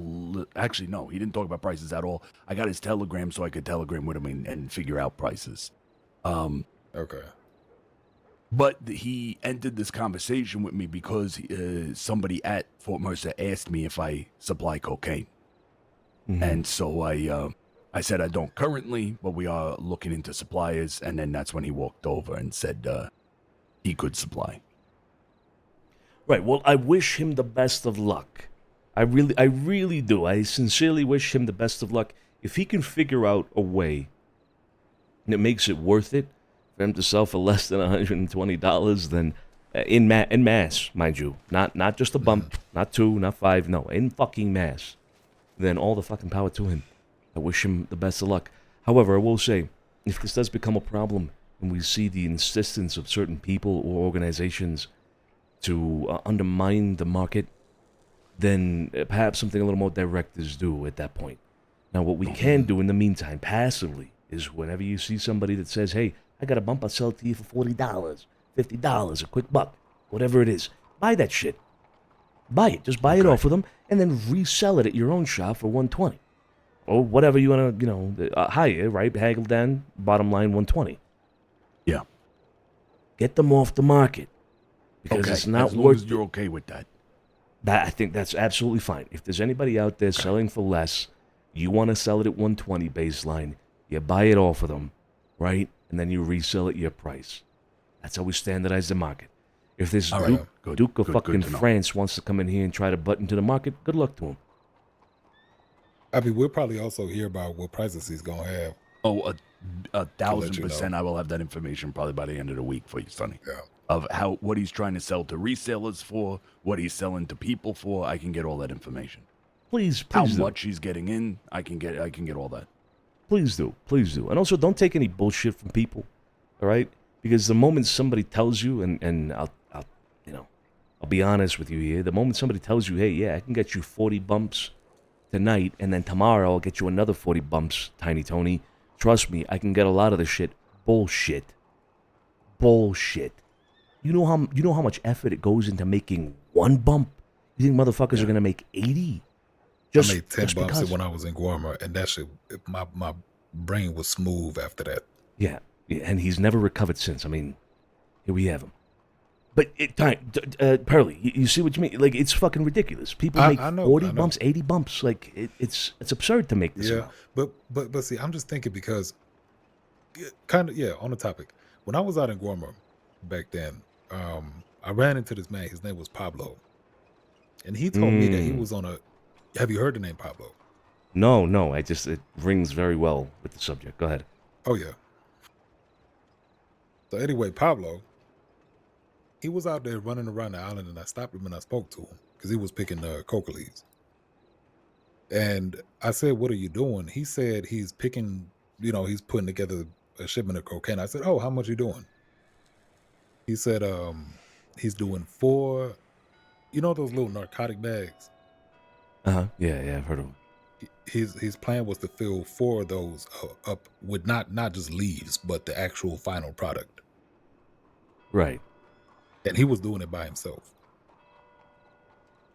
Actually, no, he didn't talk about prices at all. I got his telegram so I could telegram with him and figure out prices. Okay. But he entered this conversation with me because somebody at Fort Mercer asked me if I supply cocaine. Mm-hmm. And so I said I don't currently, but we are looking into suppliers. And then that's when he walked over and said he could supply. Right. Well, I wish him the best of luck. I really do. I sincerely wish him the best of luck. If he can figure out a way that makes it worth it for him to sell for less than $120, then in mass, mind you, not just a bump, not 2, not 5, no, in fucking mass, then all the fucking power to him. I wish him the best of luck. However, I will say, if this does become a problem and we see the insistence of certain people or organizations to undermine the market, then perhaps something a little more direct is due at that point. Now, what we can do in the meantime, passively, is whenever you see somebody that says, hey, I got a bump, I'll sell it to you for $40, $50, a quick buck, whatever it is, buy that shit. Buy it. Just buy it off of them and then resell it at your own shop for $120. or whatever you want to, higher, right? Haggle down, bottom line 120. Yeah. Get them off the market because Okay, it's not as long worth. as you're okay with that. I think that's absolutely fine. If there's anybody out there selling for less, you want to sell it at 120 baseline, you buy it off of them, right? And then you resell at your price. That's how we standardize the market. If this All right, Duke, good, Duke of good fucking to know. France wants to come in here and try to butt into the market, good luck to him. I mean, we'll probably also hear about what prices he's gonna have. Oh, a To let 1,000%. you I will have that information probably by the end of the week for you, Sonny. Yeah. Of what he's trying to sell to resellers for, what he's selling to people for. I can get all that information. Please How do. much he's getting in, I can get all that. Please do. And also, don't take any bullshit from people, all right? Because the moment somebody tells you, and I'll be honest with you here, the moment somebody tells you, hey, yeah, I can get you 40 bumps tonight, and then tomorrow I'll get you another 40 bumps, Tiny Tony, trust me, I can get a lot of the shit. Bullshit. You know how much effort it goes into making one bump? You think motherfuckers are gonna make 80? I made 10 bumps when I was in Guarma, and that shit, my brain was smooth after that. Yeah, and he's never recovered since. I mean, here we have him. But Pearly, you see what you mean? Like, it's fucking ridiculous. People make 40 bumps, 80 bumps. Like, it's absurd to make this amount. But see, I'm just thinking because, on the topic. When I was out in Guarma back then, I ran into this man. His name was Pablo. And he told me that he was on a... Have you heard the name Pablo? No. It rings very well with the subject. Go ahead. Oh, yeah. So anyway, Pablo, he was out there running around the island, and I stopped him and I spoke to him because he was picking coca leaves. And I said, what are you doing? He said he's picking, he's putting together a shipment of cocaine. I said, oh, how much are you doing? He said he's doing 4, those little narcotic bags? Uh-huh. Yeah, I've heard of him. His plan was to fill 4 of those up with not just leaves, but the actual final product. Right. And he was doing it by himself.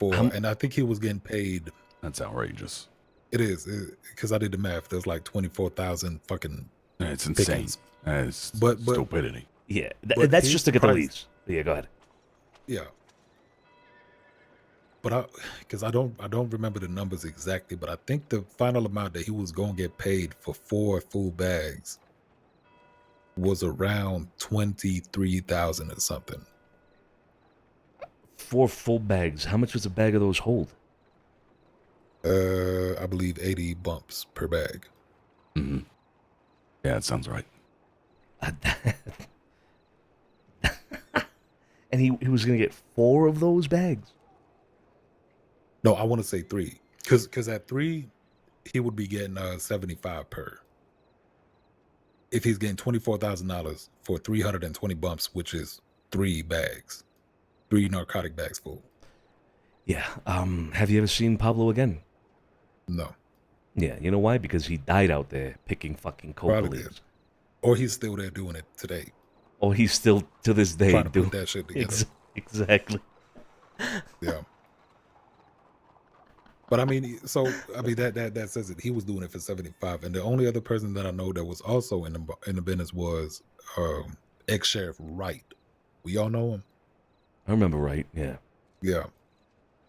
And I think he was getting paid. That's outrageous. It is, because I did the math. There's like 24,000 fucking. It's insane. It's stupidity. Yeah, that's just to get the leaves. Yeah, go ahead. Yeah. But because I don't remember the numbers exactly, but I think the final amount that he was going to get paid for 4 full bags was around 23,000 or something. 4 full bags. How much does a bag of those hold? I believe 80 bumps per bag. Mm-hmm. Yeah, that sounds right. And he was going to get 4 of those bags? No, I want to say 3. Because at 3, he would be getting 75 per. If he's getting $24,000 for 320 bumps, which is 3 bags. 3 narcotic bags full. Yeah. Have you ever seen Pablo again? No. Yeah, you know why? Because he died out there picking fucking coca Probably leaves. did. Or he's still there doing it today. Or he's still, to this day, trying to doing put that shit together. Exactly. Yeah. But that says it. He was doing it for 75, and the only other person that I know that was also in the business was ex-sheriff Wright. We all know him. I remember Wright. Yeah. Yeah.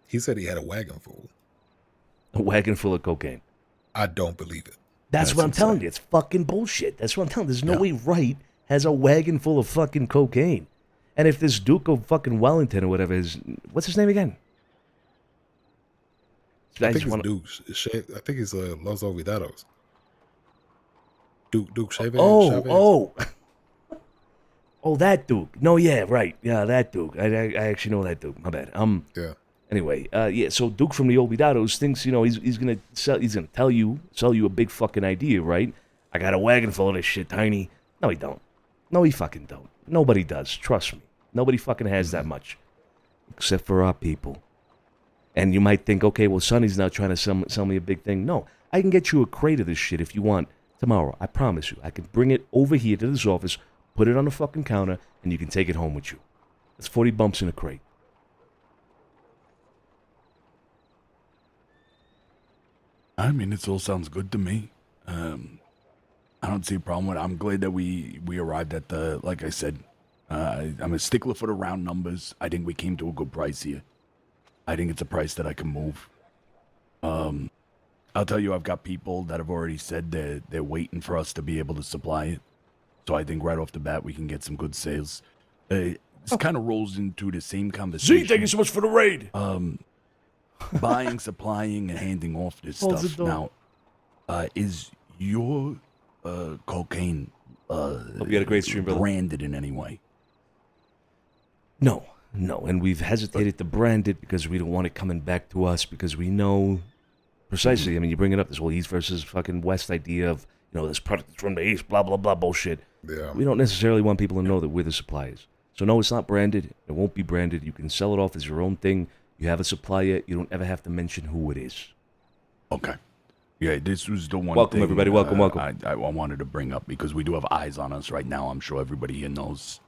He said he had a wagon full. A wagon full of cocaine. I don't believe it. That's what I'm telling you. It's fucking bullshit. That's what I'm telling you. There's no way Wright has a wagon full of fucking cocaine. And if this Duke of fucking Wellington or whatever is, what's his name again? I think it's Duke. I think it's Los Olvidados. Duke Chavez. Oh, that Duke. No, yeah, right. Yeah, that Duke. I actually know that Duke. My bad. Yeah. Anyway, so Duke from the Olvidados thinks, he's gonna sell you a big fucking idea, right? I got a wagon full of this shit, Tiny. No, he don't. No, he fucking don't. Nobody does. Trust me. Nobody fucking has that much, except for our people. And you might think, okay, well, Sonny's now trying to sell me a big thing. No, I can get you a crate of this shit if you want tomorrow. I promise you. I can bring it over here to this office, put it on the fucking counter, and you can take it home with you. It's 40 bumps in a crate. I mean, it all sounds good to me. I don't see a problem with it. I'm glad that we arrived at the, like I said, I'm a stickler for the round numbers. I think we came to a good price here. I think it's a price that I can move. I'll tell you, I've got people that have already said they're waiting for us to be able to supply it. So I think right off the bat, we can get some good sales. This kind of rolls into the same conversation. Z, thank you so much for the raid. Buying, supplying, and handing off this Close the stuff. door. Now, is your cocaine Hope you had a great stream, brother. branded in any way? No, and we've hesitated to brand it because we don't want it coming back to us because we know precisely. I mean, you bring it up, this whole East versus fucking West idea of, this product is from the East, blah, blah, blah, bullshit. Yeah. We don't necessarily want people to know that we're the suppliers. So no, it's not branded. It won't be branded. You can sell it off as your own thing. You have a supplier. You don't ever have to mention who it is. Okay. Yeah, this was the one Welcome, thing, everybody. Welcome. I wanted to bring up because we do have eyes on us right now. I'm sure everybody here knows.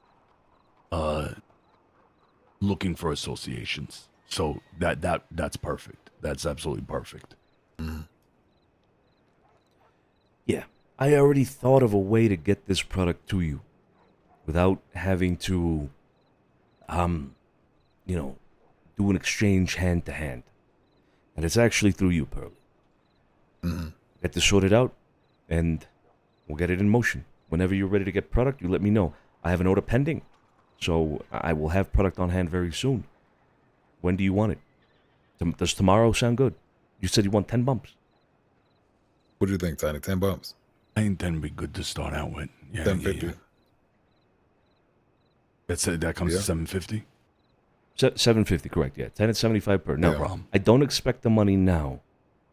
Looking for associations. So that's perfect. That's absolutely perfect. Yeah. I already thought of a way to get this product to you without having to, do an exchange hand to hand. And it's actually through you, Pearl. Get this sorted out, and we'll get it in motion. Whenever you're ready to get product, you let me know. I have an order pending, so I will have product on hand very soon. When do you want it? Does tomorrow sound good? You said you want 10 bumps. What do you think, Tiny? 10 bumps? I think 10 would be good to start out with. Yeah, 1050. That comes to 750? 750, correct, yeah. 10 at 75 per. No Yeah. problem. I don't expect the money now,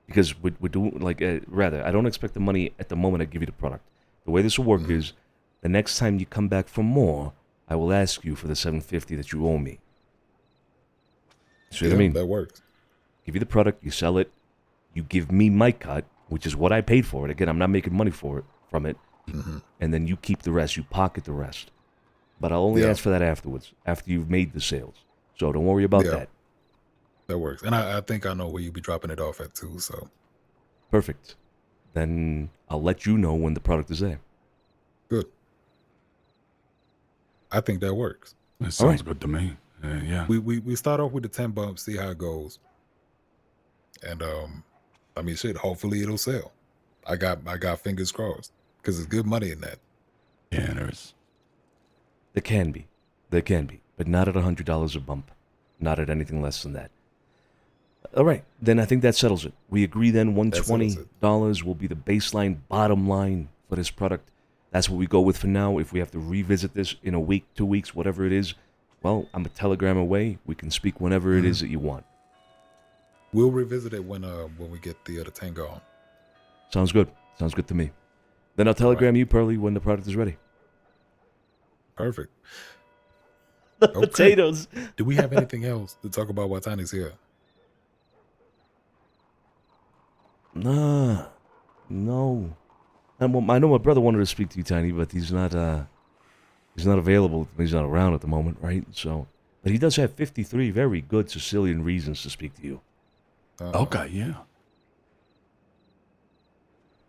because we're doing, I don't expect the money at the moment I give you the product. The way this will work is, the next time you come back for more, I will ask you for the 750 that you owe me. See what I mean? That works. Give you the product, you sell it, you give me my cut, which is what I paid for it. Again, I'm not making money from it. And then you keep the rest, you pocket the rest. But I'll only ask for that afterwards, after you've made the sales. So don't worry about that. That works. And I think I know where you'll be dropping it off at too, so. Perfect. Then I'll let you know when the product is there. Good. I think that works. That sounds good to me. Yeah. We start off with the 10 bumps, see how it goes. And shit, hopefully it'll sell. I got fingers crossed. Because there's good money in that. Yeah, there is. There can be. But not at $100 a bump. Not at anything less than that. All right. Then I think that settles it. We agree then $120 will be the baseline bottom line for this product. That's what we go with for now. If we have to revisit this in a week, 2 weeks, whatever it is, well, I'm a telegram away. We can speak whenever it is that you want. We'll revisit it when we get the 10 going. Sounds good. Sounds good to me. Then I'll telegram you, Pearly, when the product is ready. Perfect. The potatoes. Do we have anything else to talk about while Tiny's here? Nah. No. I know my brother wanted to speak to you, Tiny, but he's not available. He's not around at the moment, right? So, but he does have 53 very good Sicilian reasons to speak to you. Okay, yeah.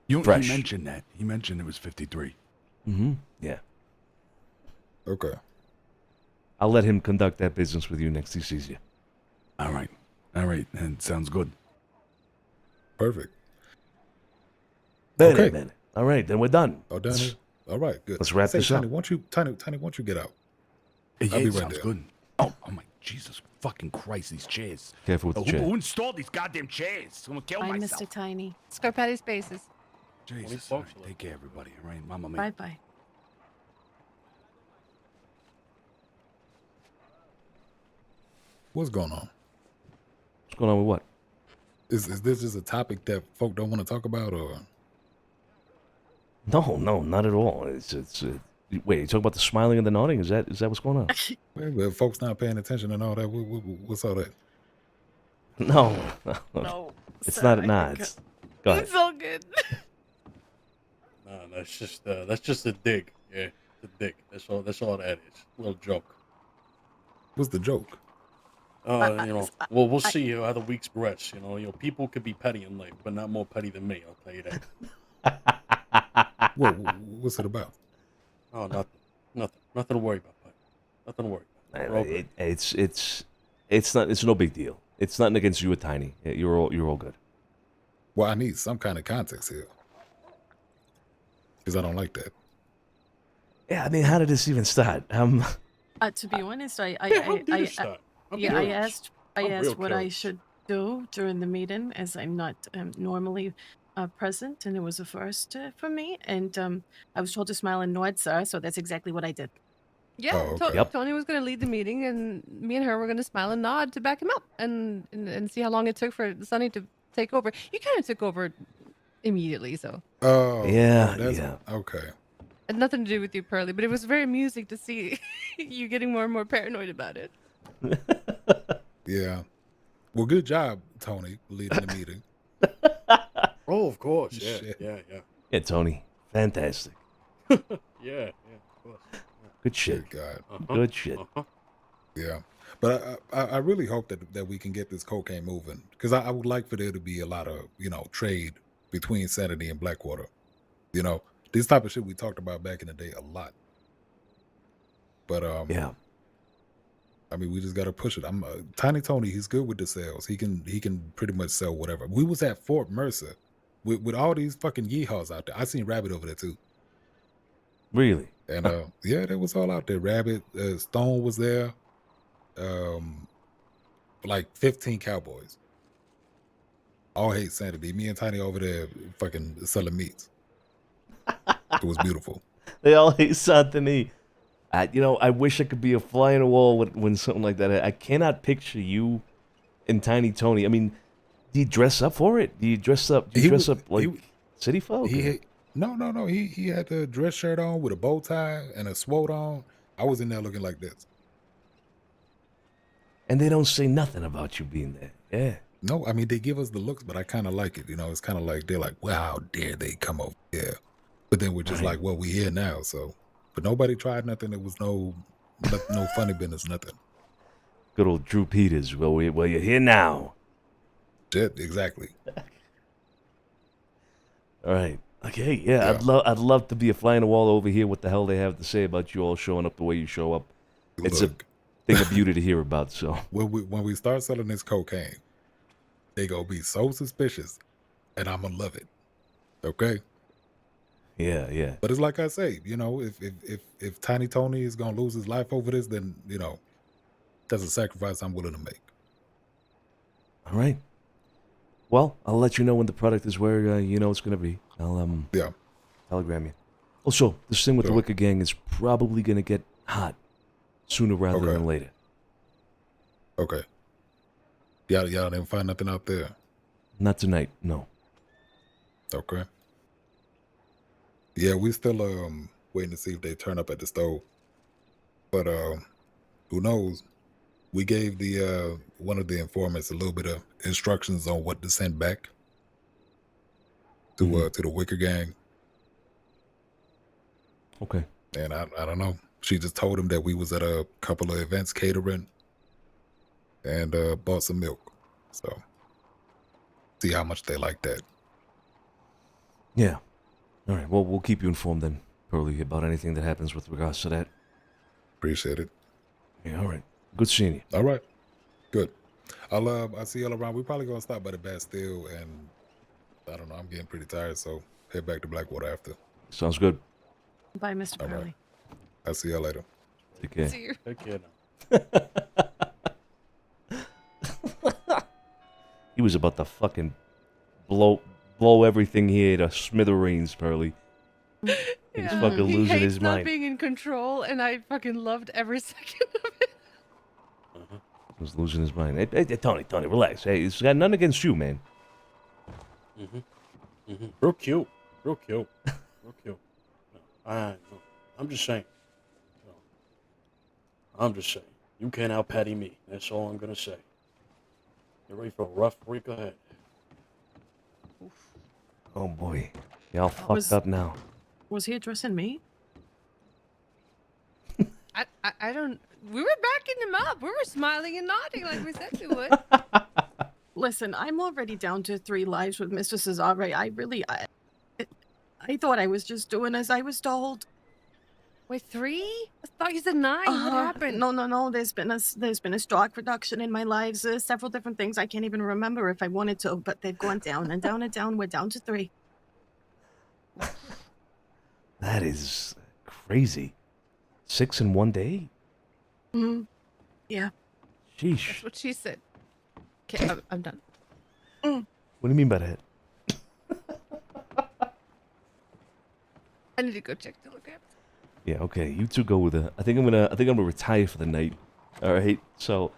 He mentioned that. He mentioned it was 53. Yeah. Okay. I'll let him conduct that business with you next he sees you. All right. And sounds good. Perfect. Okay. All right, then we're done. Oh, done. All right, good. Let's wrap this Tiny, up. Tiny, won't you get out? Yeah, I'll be right sounds there. good. Oh my Jesus fucking Christ, these chairs. Careful with the chair. Who installed these goddamn chairs? I'm gonna kill Bye, myself. Mr. Tiny. Scarpati Spaces. Jesus. All right, take care, everybody. All right, Mama. Bye-bye. What's going on? What's going on with what? Is this just a topic that folk don't want to talk about, or? No, not at all. It's wait, you talking about the smiling and the nodding? Is that what's going on? Well, folks not paying attention and all that. What's all that? No. No. It's sir, not. I Nah, think it's go ahead. It's all good. No, that's just a dig. Yeah, it's a dig. That's all that is. A little joke. What's the joke? You know, well, we'll see how the weeks progress. You know, people could be petty in life, but not more petty than me. I'll tell you that. What's it about? Oh, nothing to worry about, bud. Nothing to worry about. We're all good. It's no big deal. It's nothing against you or Tiny. You're all good. Well, I need some kind of context here. Because I don't like that. Yeah, I mean, how did this even start? To be honest, I asked what I should do during the meeting, as I'm not normally present, and it was a first for me. And I was told to smile and nod, sir. So that's exactly what I did. Yeah, Tony was going to lead the meeting, and me and her were going to smile and nod to back him up, and see how long it took for Sonny to take over. You kind of took over immediately, so. Yeah. Okay. Had nothing to do with you, Pearly, but it was very amusing to see you getting more and more paranoid about it. Yeah. Well, good job, Tony, leading the meeting. Oh, of course. Shit. Yeah. Yeah, Tony. Fantastic. Yeah, of course. Good shit. Good God. Good shit. Yeah. But I really hope that we can get this cocaine moving. Because I would like for there to be a lot of, trade between Sanity and Blackwater. This type of shit we talked about back in the day a lot. But yeah. I mean, we just got to push it. Tiny Tony. He's good with the sales. He can pretty much sell whatever. We was at Fort Mercer with all these fucking yeehaws out there. I seen Rabbit over there too. Really? And yeah, that was all out there. Rabbit, Stone was there. Like 15 cowboys. All hate Sanity. Me and Tiny over there fucking selling meats. It was beautiful. They all hate Santini. I wish I could be a fly on the wall when something like that. I cannot picture you and Tiny Tony. I mean, do you dress up for it? Do you dress up like city folk? No. He had the dress shirt on with a bow tie and a sword on. I was in there looking like this. And they don't say nothing about you being there. Yeah. No, I mean, they give us the looks, but I kind of like it. It's kind of like, they're like, well, how dare they come over here? But then we're just like, well, we're here now, so. But nobody tried nothing. There was no funny business, nothing. Good old Drew Peters. Well, you're here now. Yeah, exactly. All right. Okay, yeah. I'd love to be a fly on the wall over here. What the hell they have to say about you all showing up the way you show up. It's a thing of beauty to hear about, so. When we start selling this cocaine, they gonna be so suspicious, and I'm gonna love it. Okay? Yeah. But it's like I say, if Tiny Tony is gonna lose his life over this, then that's a sacrifice I'm willing to make. All right. Well, I'll let you know when the product is where it's gonna be. I'll telegram you. Also, this thing with the Wicker Gang is probably gonna get hot sooner rather than later. Okay. Y'all didn't find nothing out there? Not tonight, no. Okay. Yeah, we still waiting to see if they turn up at the stove. But who knows? We gave the one of the informants a little bit of instructions on what to send back to the Wicker Gang. Okay. And I don't know. She just told him that we was at a couple of events catering and bought some milk. So see how much they like that. Yeah. All right. Well, we'll keep you informed then, Pearly, about anything that happens with regards to that. Appreciate it. Yeah. All right. Good seeing you. All right. Good. I'll see y'all around. We're probably gonna stop by the Bastille, and I don't know. I'm getting pretty tired, so head back to Blackwater after. Sounds good. Bye, Mr. All Pearly. right. I'll see y'all later. Take care. See you. Take care now. He was about to fucking blow everything here to smithereens, Pearly. He's fucking He losing hates his not mind. being in control, and I fucking loved every second of it. He was losing his mind. Hey, Tony, relax. Hey, it's got nothing against you, man. Real cute. No, I'm just saying. You can't out-patty me. That's all I'm gonna say. You ready for a rough week ahead? Oh boy, y'all fucked up now. Was he addressing me? I don't. we were backing him up. We were smiling and nodding like we said we would. Listen, I'm already down to 3 lives with Mr. Cesare. I thought I was just doing as I was told. Wait, 3? I thought you said 9. What happened? No. There's been a stock reduction in my lives. Several different things I can't even remember if I wanted to, but they've gone down and down and down. We're down to 3. That is crazy. 6 in one day? Yeah. Sheesh. That's what she said. Okay, I'm done. What do you mean by that? I need to go check Telegram. Yeah, okay. You two go with it. I think I'm gonna retire for the night. All right. So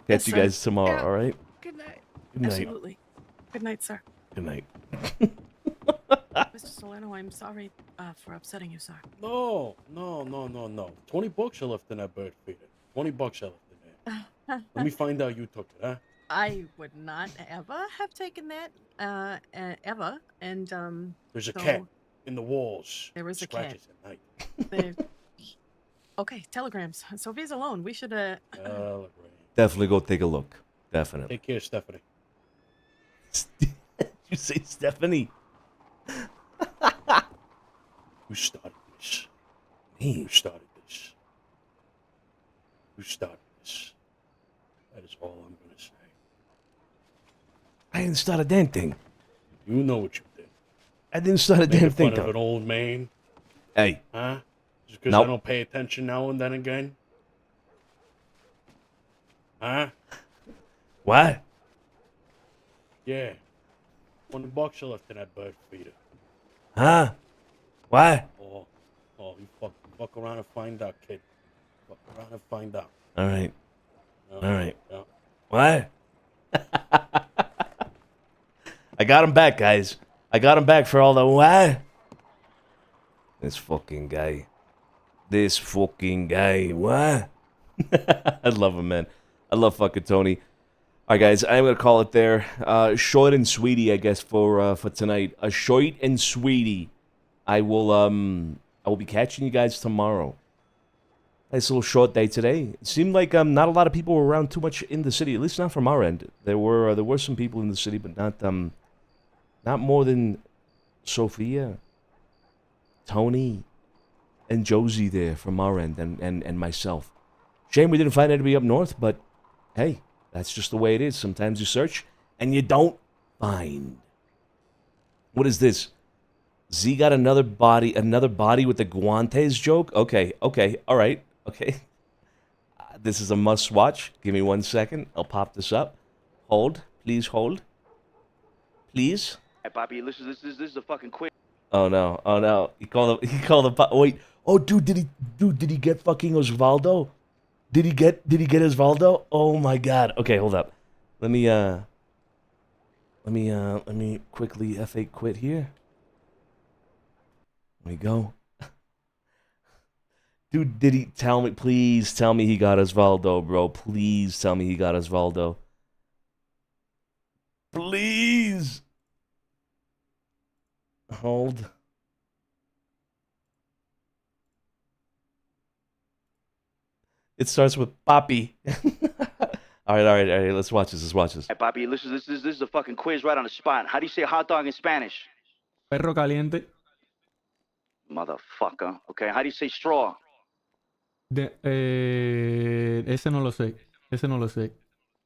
catch you guys tomorrow. Yeah. All right. Good night. Good night. Absolutely. Good night, sir. Good night. Mr. Solano, I'm sorry for upsetting you, sir. No. 20 bucks I left in that bird feeder. 20 bucks I left in there. Let me find out you took it, huh? I would not ever have taken that, ever. And There's a so cat in the walls. There is a cat. Scratches at night. Okay, telegrams. Sophia's alone. We should Definitely go take a look. Definitely. Take care, Stephanie. You say Stephanie? Who started this? Me. Who started this? Who started this? That is all I'm gonna say. I didn't start a damn thing. You know what you did. I didn't start a damn Making thing, fun of though. an old man. Hey. Huh? Just because Nope. I don't pay attention now and then again? Huh? What? Yeah. 20 bucks I left in that bird feeder. Huh? What? Oh, you fuck around and find out, kid. Fuck around and find out. All right. No, All right. no. What? I got him back, guys. I got him back for all the what? This fucking guy. This fucking guy. What? I love him, man. I love fucking Tony. All right, guys. I'm gonna call it there. Short and sweetie, I guess, for tonight. A short and sweetie. I will be catching you guys tomorrow. Nice little short day today. It seemed like not a lot of people were around too much in the city, at least not from our end. There were some people in the city, but not more than Sophia, Tony, and Josie there from our end, and myself. Shame we didn't find anybody up north, but hey, that's just the way it is. Sometimes you search and you don't find. What is this? Z got another body with the guantes joke? Okay, all right, okay. This is a must watch. Give me 1 second. I'll pop this up. Hold. Please hold. Please. Hey, Bobby, listen, this is a fucking quick. Oh no. He called the wait. Oh dude, did he get fucking Osvaldo? Did he get Osvaldo? Oh my god. Okay, hold up. Let me quickly F8 quit here. There we go. Dude, did he tell me? Please tell me he got Osvaldo, bro. Please tell me he got Osvaldo. Please. Hold. It starts with Papi. All right. Let's watch this. Hey, Bobby, listen, this is a fucking quiz right on the spot. How do you say hot dog in Spanish? Perro caliente. Motherfucker. Okay, how do you say straw? Ese no lo sé.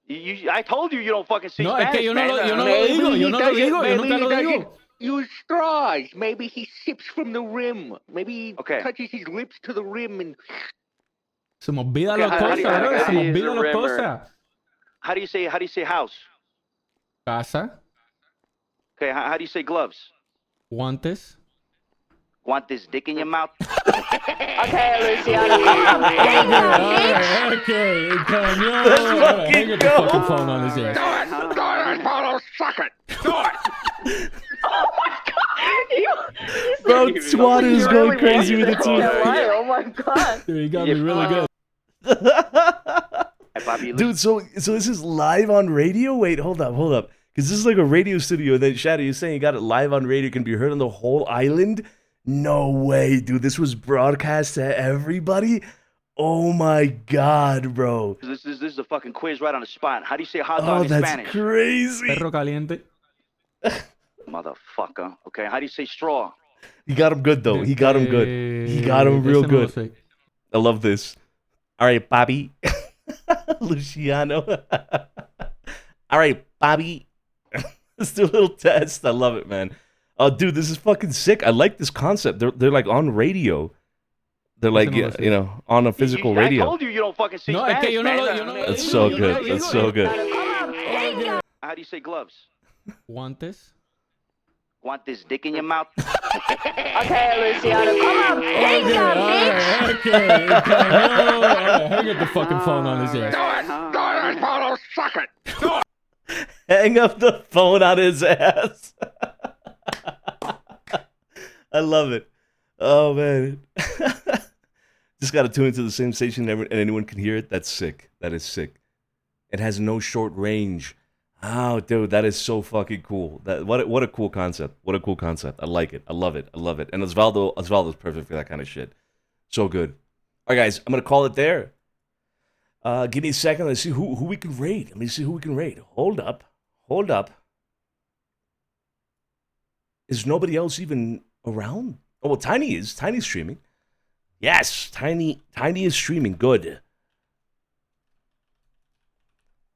I told you don't fucking say No, Spanish, es que yo no man. lo digo. Yo nunca lo digo. Use straws. Maybe he sips from the rim. Maybe he touches his lips to the rim and... Se me olvida las cosas, bro. Se me olvida las cosas. How do you say house? Casa. Okay, how do you say gloves? Guantes. Want this dick in your mouth? Okay, Luciano. Okay, coño. Let's fucking Hang up the go. fucking phone on his ass. Do it, Paulo. Suck it. Do it. Oh my god! Bro, Squatter is going crazy with it too. Oh my god. Dude, he got me really good. Dude, so this is live on radio? Wait, hold up. Because this is like a radio studio, and then Shadow, you're saying you got it live on radio, can be heard on the whole island? No way, dude. This was broadcast to everybody? Oh my god, bro. This is a fucking quiz right on the spot. How do you say hot Oh, dog in that's Spanish? crazy. Perro caliente. Motherfucker. Okay, how do you say straw? He got him good though. He got him good. He got him real Ese no lo good. sé. I love this. All right, Bobby. Luciano. All right, Bobby. Let's do a little test. I love it, man. Oh, dude, this is fucking sick. I like this concept. They're like on radio. They're like, no lo sé. you know, on a physical I radio. told you you don't fucking speak No, es que Spanish, yo no man. lo, yo no lo That's digo, so yo no good. lo digo. That's so good. How do you say gloves? Guantes. Want this dick in your mouth? Okay, Luciano, come on, take that, bitch. Okay. All right, hang up the fucking phone on his ass. Hang up the phone on his ass. I love it. Oh, man. Just got to tune into the same station and anyone can hear it. That's sick. That is sick. It has no short range. Oh, dude, that is so fucking cool. What a cool concept. What a cool concept. I like it. I love it. I love it. And Osvaldo's perfect for that kind of shit. So good. All right, guys, I'm going to call it there. Give me a second. Let's see who we can raid. Let me see who we can raid. Hold up. Is nobody else even around? Oh, well, Tiny is. Tiny's streaming. Yes, Tiny is streaming. Good.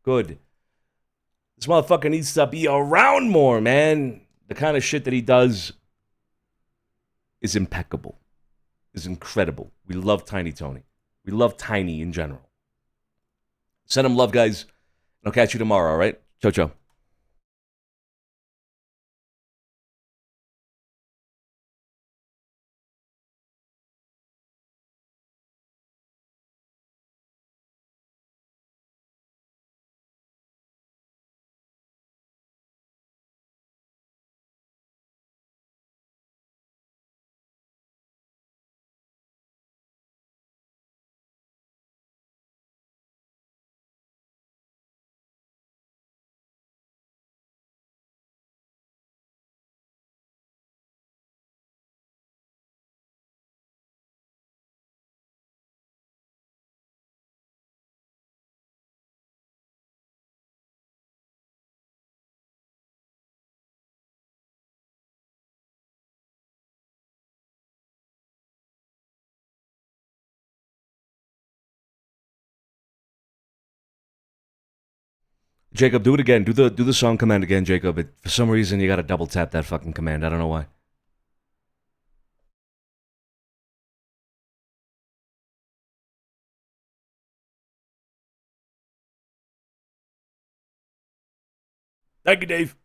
This motherfucker needs to be around more, man. The kind of shit that he does is impeccable. Is incredible. We love Tiny Tony. We love Tiny in general. Send him love, guys. I'll catch you tomorrow, all right? Ciao. Jacob, do it again. Do the song command again, Jacob. For some reason, you got to double tap that fucking command. I don't know why. Thank you, Dave.